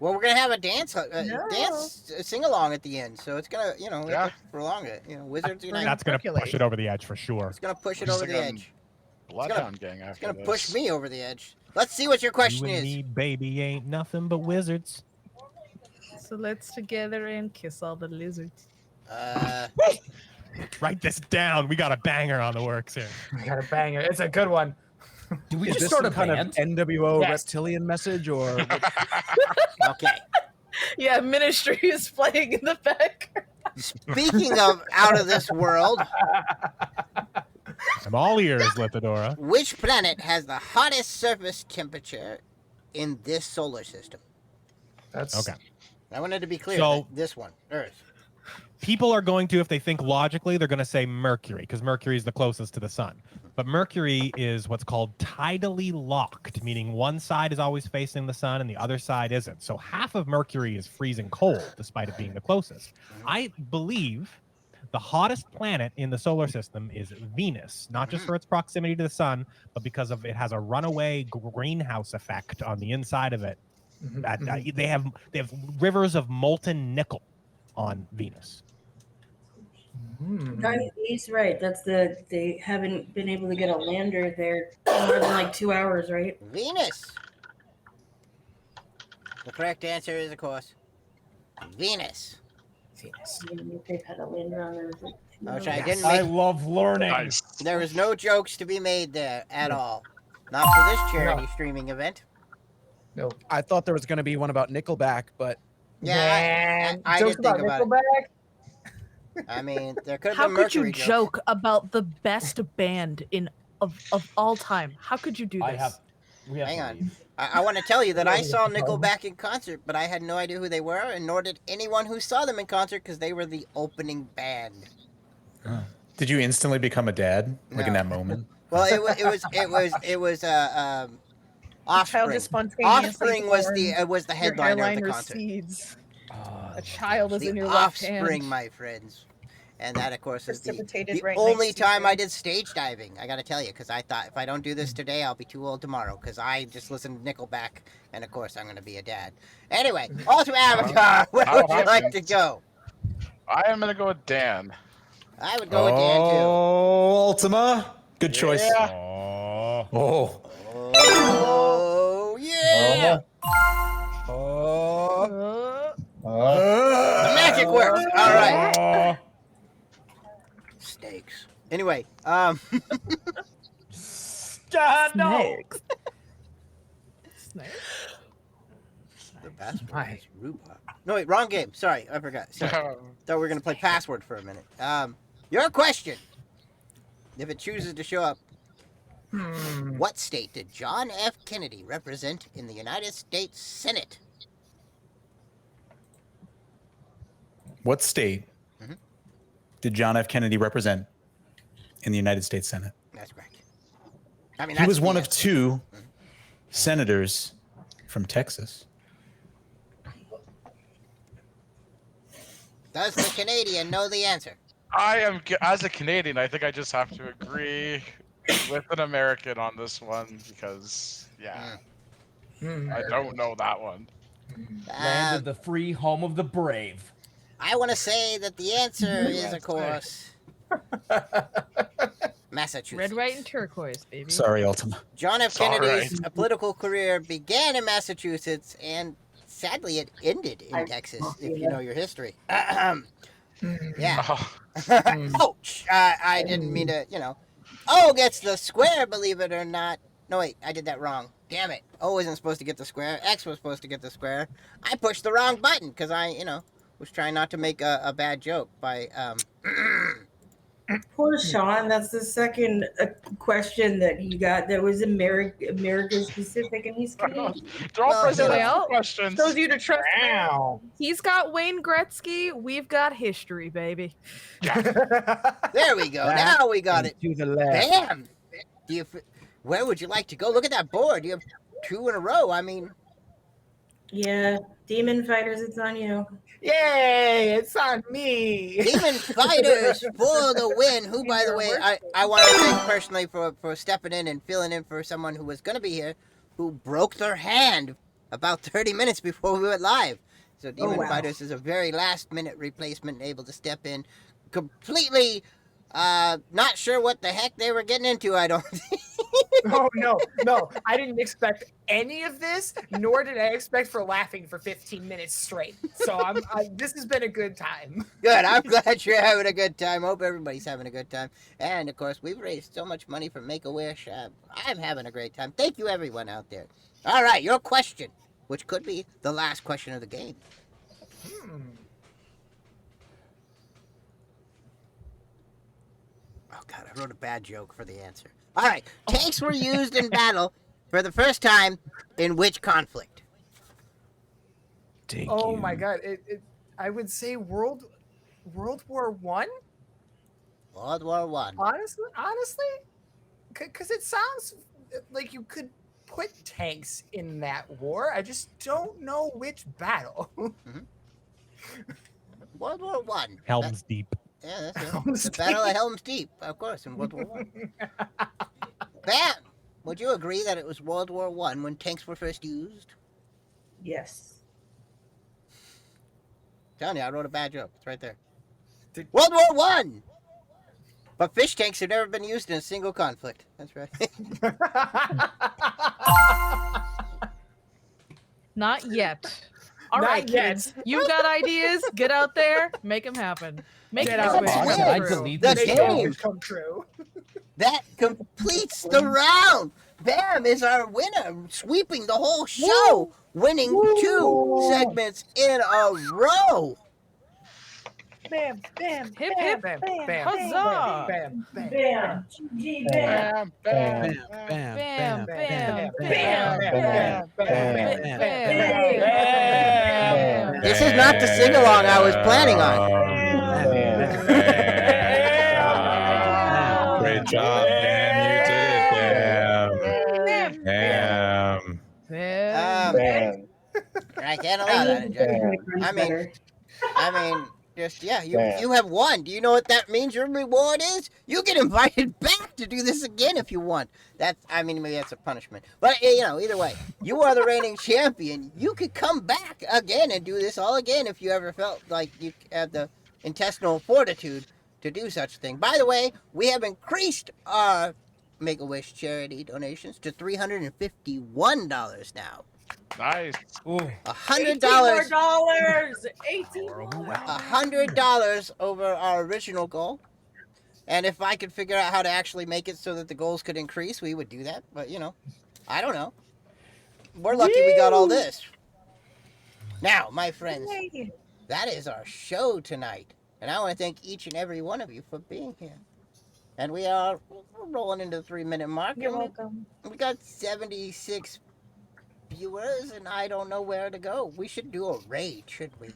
Well, we're gonna have a dance, No. sing along at the end, so it's gonna, we Yeah. have to prolong it. Wizards Unite. That's gonna Percolate. push it over the edge for sure. It's gonna push it We're over the singing edge. Bloodhound Gang after It's gonna this. push me over the edge. Let's see what your question You and is. me, baby, ain't nothing but wizards. So let's together and kiss all the lizards. Write this down. We got a banger on the works here. We got a banger. It's a good one. Did we Is just this start a some kind of band? NWO Yes. reptilian message or Okay. Yeah, Ministry is playing in the back. Speaking of out of this world, I'm all ears, Lithidora. which planet has the hottest surface temperature in this solar system? That's Okay. I wanted to be clear. So- This one, Earth. People are going to, if they think logically, they're going to say Mercury because Mercury is the closest to the sun. But Mercury is what's called tidally locked, meaning one side is always facing the sun and the other side isn't. So half of Mercury is freezing cold, despite it being the closest. I believe the hottest planet in the solar system is Venus, not just for its proximity to the sun, but because of it has a runaway greenhouse effect on the inside of it. They have rivers of molten nickel on Venus. He's right. They haven't been able to get a lander there in more than like 2 hours, right? Venus. The correct answer is, of course, Venus. They've had a lander on there. Which I didn't I make. love learning. Nice. There was no jokes to be made there at all. Not for this charity streaming event. No. I thought there was going to be one about Nickelback, but Yeah, I Jokes did think about it. Nickelback? I mean, there could have How been could you Mercury jokes. joke about the best band of all time? How could you do this? Hang on. I want to tell you that I saw Nickelback in concert, but I had no idea who they were, and nor did anyone who saw them in concert because they were the opening band. Did you instantly become a dad, like in that moment? Well, it was Offspring. is spontaneously Offspring was born. the Your headliner of hairline the concert. recedes. A child is The in your left Offspring, hand. my friends. And that, of course, is the Precipitated right only next to time you. I did stage diving. I got to tell you, because I thought if I don't do this today, I'll be too old tomorrow. Because I just listened to Nickelback, and of course, I'm going to be a dad. Anyway, on to Avatar. Where How would you like to happens? go? I am gonna go with Dan. I would go with Dan too. Oh, Ultima. Good choice. Yeah. Oh. Oh yeah! The magic works. All right. Snakes. Anyway, God, no. Snakes. The best one is rhubarb. No, wait, wrong game. Sorry, I forgot. Sorry. Thought we were gonna play password for a minute. Your question, if it chooses to show up, What state did John F. Kennedy represent in the United States Senate? What state did John F. Kennedy represent in the United States Senate? That's correct. I mean, He was that's one the of two senators from Texas. Does the Canadian know the answer? As a Canadian, I think I just have to agree with an American on this one because, yeah, I don't know that one. Land of the free, home of the brave. I want to say that the answer is, of course, Massachusetts. Red, white, and turquoise, baby. Sorry, Ultima. John F. It's all Kennedy's right. political career began in Massachusetts, and sadly, it ended in Texas, if you know your history. Yeah. Ouch! I didn't mean to, O gets the square, believe it or not. No, wait, I did that wrong. Damn it. O isn't supposed to get the square. X was supposed to get the square. I pushed the wrong button because I, was trying not to make a bad joke by, Poor Sean. That's the second question that he got that was America specific, and he's Canadian. questions. Shows you to trust him. Wow. He's got Wayne Gretzky. We've got history, baby. There we go. Now we got it. To the left. Bam! Where would you like to go? Look at that board. You have 2 in a row. I mean, Yeah, Demon Fighters, it's on you. Yay! It's on me. Demon Fighters for the win. Who, by the way, I want to thank personally for stepping in and filling in for someone who was going to be here, who broke their hand about 30 minutes before we went live. So Demon Fighters is a very last-minute replacement, able to step in completely not sure what the heck they were getting into, I don't think. Oh, no. I didn't expect any of this, nor did I expect for laughing for 15 minutes straight. So this has been a good time. Good. I'm glad you're having a good time. Hope everybody's having a good time. And, of course, we've raised so much money for Make-A-Wish. I'm having a great time. Thank you, everyone out there. All right, your question, which could be the last question of the game. Oh, God, I wrote a bad joke for the answer. All right, tanks were used in battle for the first time in which conflict? Oh my God! I would say World War One. World War One. Honestly, because it sounds like you could put tanks in that war. I just don't know which battle. World War One. Helm's Deep. Yeah, that's it. The Battle of Helm's Deep, of course, in World War One. Bam! Would you agree that it was World War One when tanks were first used? Yes. Telling you, I wrote a bad joke. It's right there. World War One. But fish tanks have never been used in a single conflict. That's right. Not yet. All Not right, yet. kids. You got ideas? Get out there. Make them happen. Make Get your out wish there. come I true. delete The this game. wish come true. That completes the round. Bam is our winner, sweeping the whole show, winning 2 segments in a row. Bam, bam, Hip, bam, hip, bam, bam, Huzzah! Bam, bam, Bam. GG, bam. Bam, Bam, bam, bam, bam, bam, bam. This is not the sing-along I was planning on. Great job, Bam. You did it, Bam. Bam. I can't allow that, injection. I mean, just, yeah, you have won. Do you know what that means your reward is? You get invited back to do this again if you want. Maybe that's a punishment. But, either way, you are the reigning champion. You could come back again and do this all again if you ever felt like you had the intestinal fortitude to do such a thing. By the way, we have increased our Make-A-Wish charity donations to $351 now. Nice. $100. $100 over our original goal. And if I could figure out how to actually make it so that the goals could increase, we would do that. But, I don't know. We're lucky we got all this. Now, my friends, that is our show tonight. And I want to thank each and every one of you for being here. And we're rolling into the 3-minute mark. You're and welcome. We got 76 viewers, and I don't know where to go. We should do a raid, should we?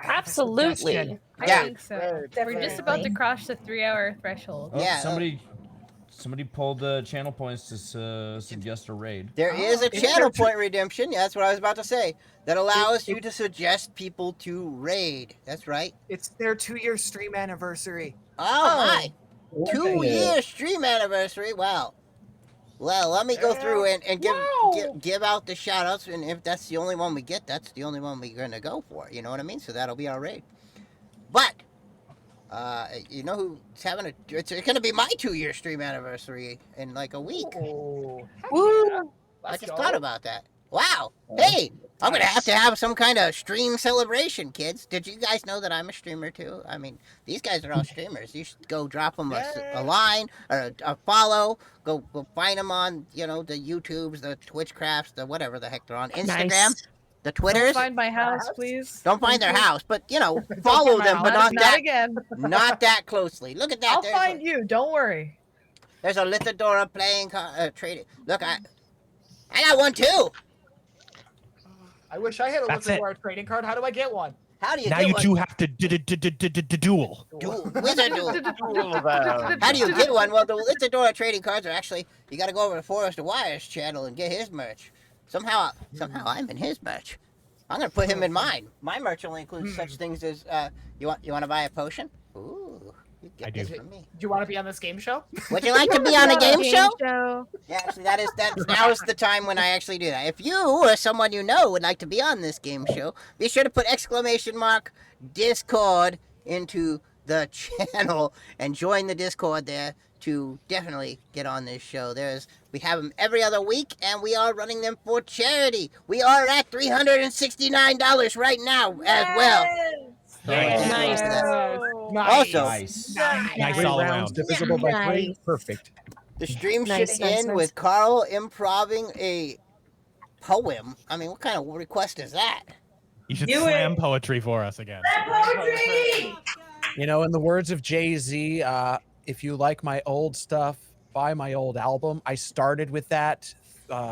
Absolutely. I Yeah. think so. We're just about to cross the 3-hour threshold. Oh, Yeah, somebody pulled channel points to suggest a raid. There is a Isn't channel there two- point redemption. Yeah, that's what I was about to say. That allows you to suggest people to raid. That's right. It's their 2-year stream anniversary. Oh my! Look at 2-year it. stream anniversary. Wow. Well, let me go through and give out the shout outs, and if that's the only one we get, that's the only one we're gonna go for. You know what I mean? So that'll be our raid. But you know who's having it's gonna be my 2-year stream anniversary in like a week. Oh, Woo! I just thought about that. Wow. Hey, I'm gonna have to have some kind of stream celebration, kids. Did you guys know that I'm a streamer too? I mean, these guys are all streamers. You should go drop them a line or a follow. Go find them on the YouTubes, the Twitchcrafts, the whatever the heck they're on. Instagram, Nice. the Twitters. Don't find my house, please. Don't find their Thank you. house, but follow my them, house. but not Not that again. not that closely. Look at that. I'll There's find you. Don't worry. There's a Lithadora playing trading. Look, I got one too. I wish I had a That's it. Lithadora trading card. How do I get one? How do you Now get you one? two have to duel. Wizard duel. How do you get one? Well, the Lithadora trading cards are actually, you got to go over to Forrest Wires channel and get his merch. Somehow I'm in his merch. I'm gonna put him in mine. My merch only includes such things as you want to buy a potion? Ooh, you get this from me. Do you want to be on this game show? Would you like to be on a game show? show? Yeah, actually, now is the time when I actually do that. If you or someone you know would like to be on this game show, be sure to put !Discord into the channel and join the Discord there to definitely get on this show. We have them every other week, and we are running them for charity. We are at $369 right now as well. Nice. Also, Nice Three all rounds around. divisible by 3. Nice. Perfect. the stream Nice, should nice, end nice. with Carl improving a poem. I mean, what kind of request is that? You should Do slam it. poetry for us again. Poetry! You know, in the words of Jay-Z, if you like my old stuff, buy my old album. I started with that,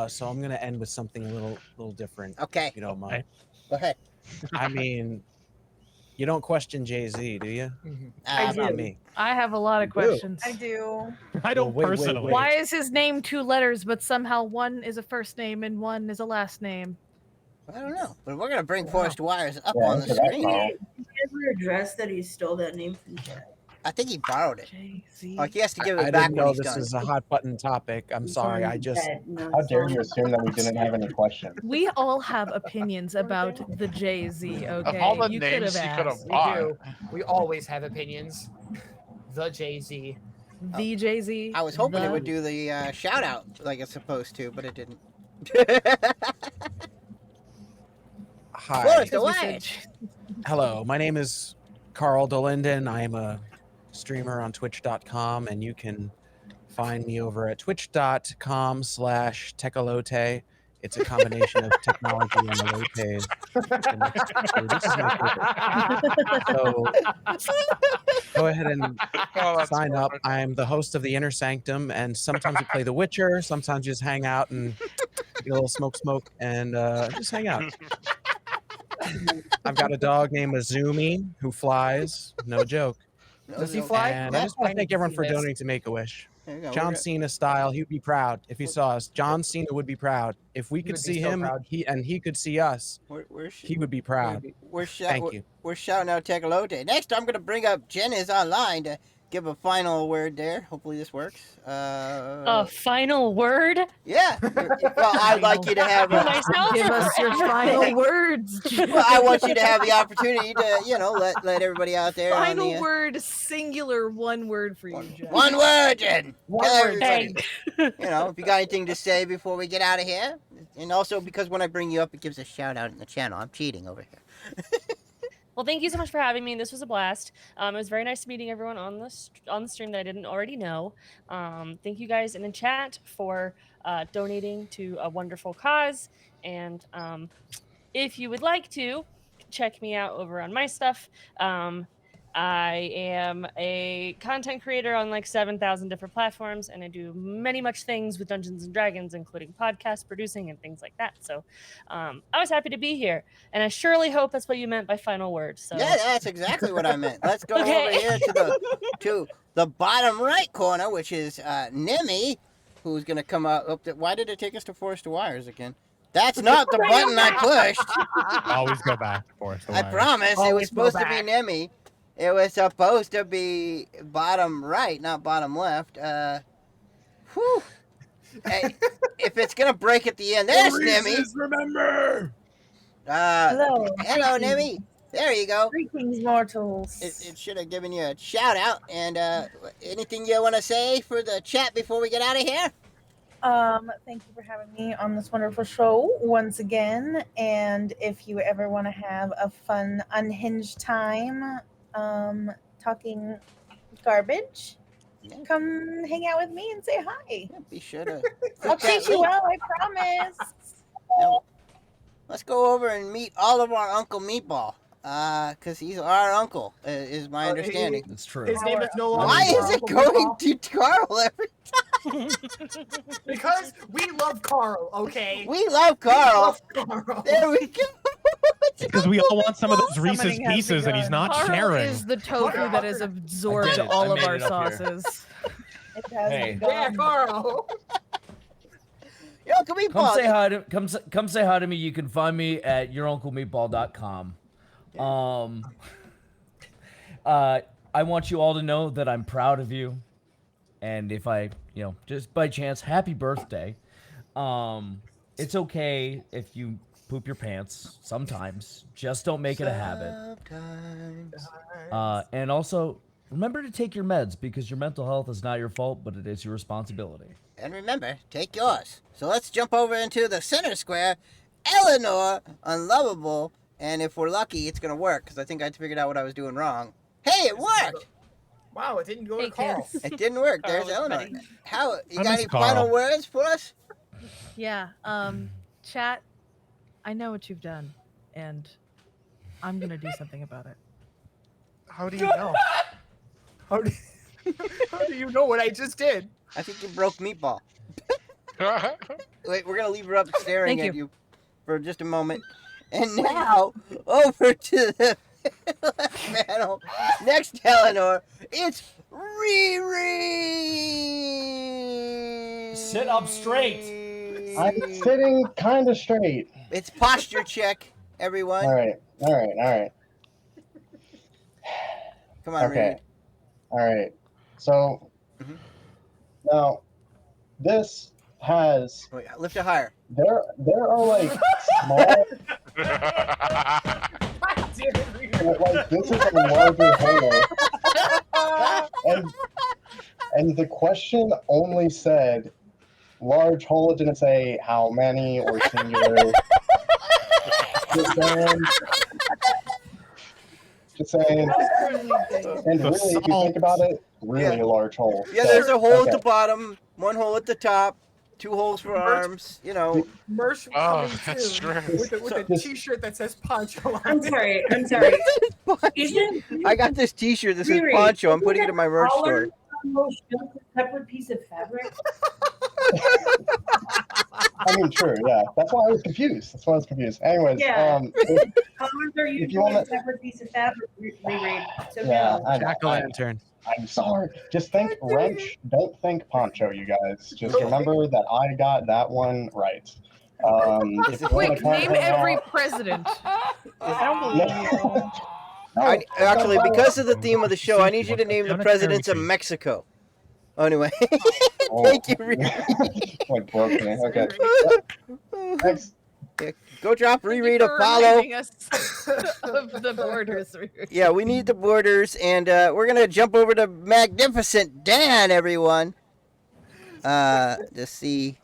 so I'm gonna end with something a little different. Okay. If you don't mind. Go ahead. I mean, you don't question Jay-Z, do you? I Not do. me. I have a lot of questions. I do. I don't Wait, wait, personally. wait. Why is his name 2 letters, but somehow one is a first name and one is a last name? I don't know, but we're gonna bring Forrest Wires up Yeah, on the answer that, screen. Carl. Did you ever address that he stole that name from chat? I think he borrowed it. Jay-Z. Like he has to give I it back didn't when know he's this done. is a hot button topic. I'm sorry. I just How dare you assume that we didn't have any questions? We all have opinions about the Jay-Z, okay? all the you names could he have could have asked. We bought. do. We always have opinions. The Jay-Z. The Jay-Z. I was hoping it the- would do the shout out like it's supposed to, but it didn't. hi. Forrest Because we Wires. said- Hello, my name is Carl DeLinden. I am a streamer on twitch.com, and you can find me over at twitch.com/Tecolote. It's a combination of technology and elotes. And this is my favorite. So go ahead and sign up. I'm the host of the Inner Sanctum, and sometimes we play The Witcher. Sometimes you just hang out and get a little smoke, and just hang out. I've got a dog named Azumi who flies. No joke. Does he fly? And I just want to thank everyone for donating to Make-A-Wish. There you go, John we're good. Cena style, he would be proud if he saw us. John Cena would be proud. If we He could would be see so him, proud. he could see us, he would be proud. Thank you. We're shouting out Tecolote. Next, I'm gonna bring up Jen is online to give a final word there. Hopefully this works. A final word? Yeah. Well, I'd like you to have. For myself Give or us for your final everybody? words. Well, I want you to have the opportunity to, let everybody out there. on Final the, word, singular, one word for you, Jen. One word, Jen. One Tell word, everybody. Jen. If you got anything to say before we get out of here, and also because when I bring you up, it gives a shout out in the channel. I'm cheating over here. Well, thank you so much for having me. This was a blast. It was very nice meeting everyone on the stream that I didn't already know. Thank you guys in the chat for donating to a wonderful cause. And if you would like to check me out over on my stuff, I am a content creator on like 7,000 different platforms, and I do many much things with Dungeons and Dragons, including podcast producing and things like that. So I was happy to be here, and I surely hope that's what you meant by final word. So Yeah, that's exactly what I meant. Let's go Okay. over here to the bottom right corner, which is Nimi, who's gonna come out. Oh, why did it take us to Forest to Wires again? That's not the button I pushed. Always go back for it. I promise it was supposed to be Nemi. It was supposed to be bottom right, not bottom left. Whew. Hey, if it's gonna break at the end, there's Nemi. Remember. Hello. Hello, Nemi. There you go. Greetings, mortals. It should have given you a shout out. And anything you want to say for the chat before we get out of here? Thank you for having me on this wonderful show once again. And if you ever want to have a fun, unhinged time, talking garbage, come hang out with me and say hi. Yeah, be sure to. I'll treat you well, I promise. Now, let's go over and meet all of our Uncle Meatball. Because he's our uncle, is my understanding. That's true. His name is no longer. Why is it Uncle going Meatball. to Carl every Because we love Carl, okay? We love Carl. We love Carl. There we go. Because we all want some of those Reese's Somebody has pieces, and he's not Carl sharing. is the tofu that has absorbed I did it. all I of made our it up here. sauces. It has Hey. Yeah, Carl. Yo, Uncle Meatball. Come say hi to come say hi to me. You can find me at yourunclemeatball.com. I want you all to know that I'm proud of you, and if I, just by chance, happy birthday. It's okay if you poop your pants sometimes. Just don't make it a habit. And also, remember to take your meds because your mental health is not your fault, but it is your responsibility. And remember, take yours. So let's jump over into the center square. Eleanor, Unlovable, and if we're lucky, it's going to work, because I think I figured out what I was doing wrong. Hey, it worked! Wow, it didn't go to Carl. It didn't work. There's Carl, Eleanor. buddy. How, you I got miss any Carl. final words for us? Yeah. Chat, I know what you've done, and I'm gonna do something about it. How do you know? How do you know what I just did? I think you broke Meatball. Wait, we're gonna leave her up staring Thank at you for just a moment. And now, over to the left panel. Next to Eleanor, it's Riri. Sit up straight. I'm sitting kind of straight. It's posture check, everyone. All right. Come on, Okay. All right. So now this has. Riri. Wait, lift it higher. There are like small. Like this is a larger hole, and the question only said large hole. It didn't say how many or singular. Just saying. And really, if you think about it, really a large hole. Yeah, So, there's a hole okay. at the bottom, one hole at the top, 2 holes for arms. Merch Oh, coming that's soon true. with a t-shirt that says Poncho on I'm it. sorry. I got this T-shirt that says Riri, Poncho. I'm putting it in my merch collar store. almost just a separate piece of fabric. I mean, true, yeah. That's why I was confused. Anyways, Yeah. if Collars are you usually wanna- a separate piece of fabric. Reread. So yeah, no. I know. Jack-o'-lantern. I'm sorry. Just think wrench. Don't think poncho, you guys. Just remember that I got that one right. If you wanna Quick, name comment every now- president. I don't believe you. Actually, because of the theme of the show, I need you to name the presidents of Mexico. Oh, anyway, thank you, Riri. Like broke me. Okay. Next. Yeah, go drop reread For a follow. reminding us of the borders. Yeah, we need the borders, and we're gonna jump over to Magnificent Dan, everyone. To see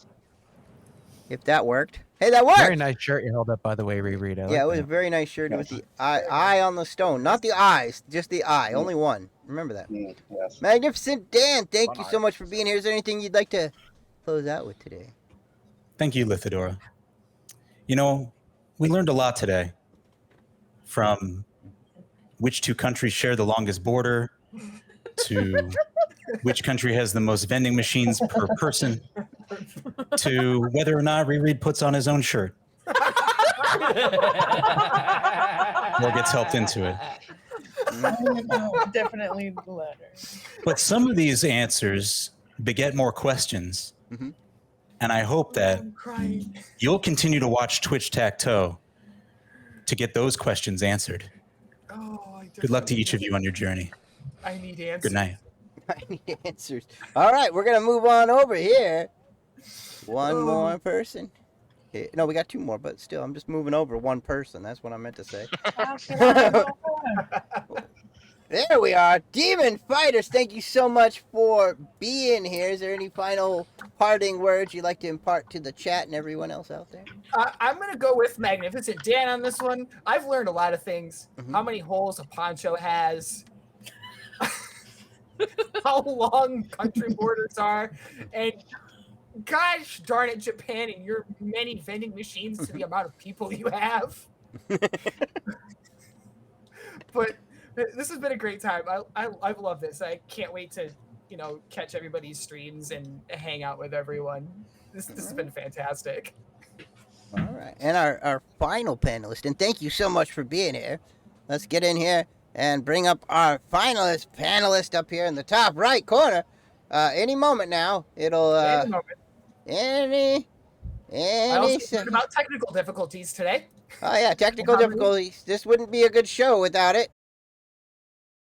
if that worked. Hey, that worked. Very nice shirt you held up, by the way, Reread. Yeah, it was a very nice shirt with the eye on the stone, not the eyes, just the eye, only one. Remember that. Yes. Magnificent Dan, thank you so much for being here. Is there anything you'd like to close out with today? Thank you, Lithidora. We learned a lot today from which two countries share the longest border, to which country has the most vending machines per person, to whether or not Reread puts on his own shirt or gets helped into it. Definitely the latter. But some of these answers beget more questions. Mm-hmm. And I hope that you'll continue to watch Twitch TAC to get those questions answered. Good luck to each of you on your journey. I need answers. Good night. I need answers. All right, we're going to move on over here. One more person. Okay. No, we got two more, but still, I'm just moving over one person. That's what I meant to say. There we are. Demon Fighters, thank you so much for being here. Is there any final parting words you'd like to impart to the chat and everyone else out there? I'm going to go with Magnificent Dan on this one. I've learned a lot of things. How many holes a poncho has. How long country borders are. And gosh darn it, Japan, and your many vending machines to the amount of people you have. But this has been a great time. I've loved this. I can't wait to, catch everybody's streams and hang out with everyone. This has been fantastic. All right. And our final panelist, and thank you so much for being here. Let's get in here and bring up our panelist up here in the top right corner. Any moment now. It'll Any moment. I also learned about technical difficulties today. Oh yeah, technical difficulties. This wouldn't be a good show without it.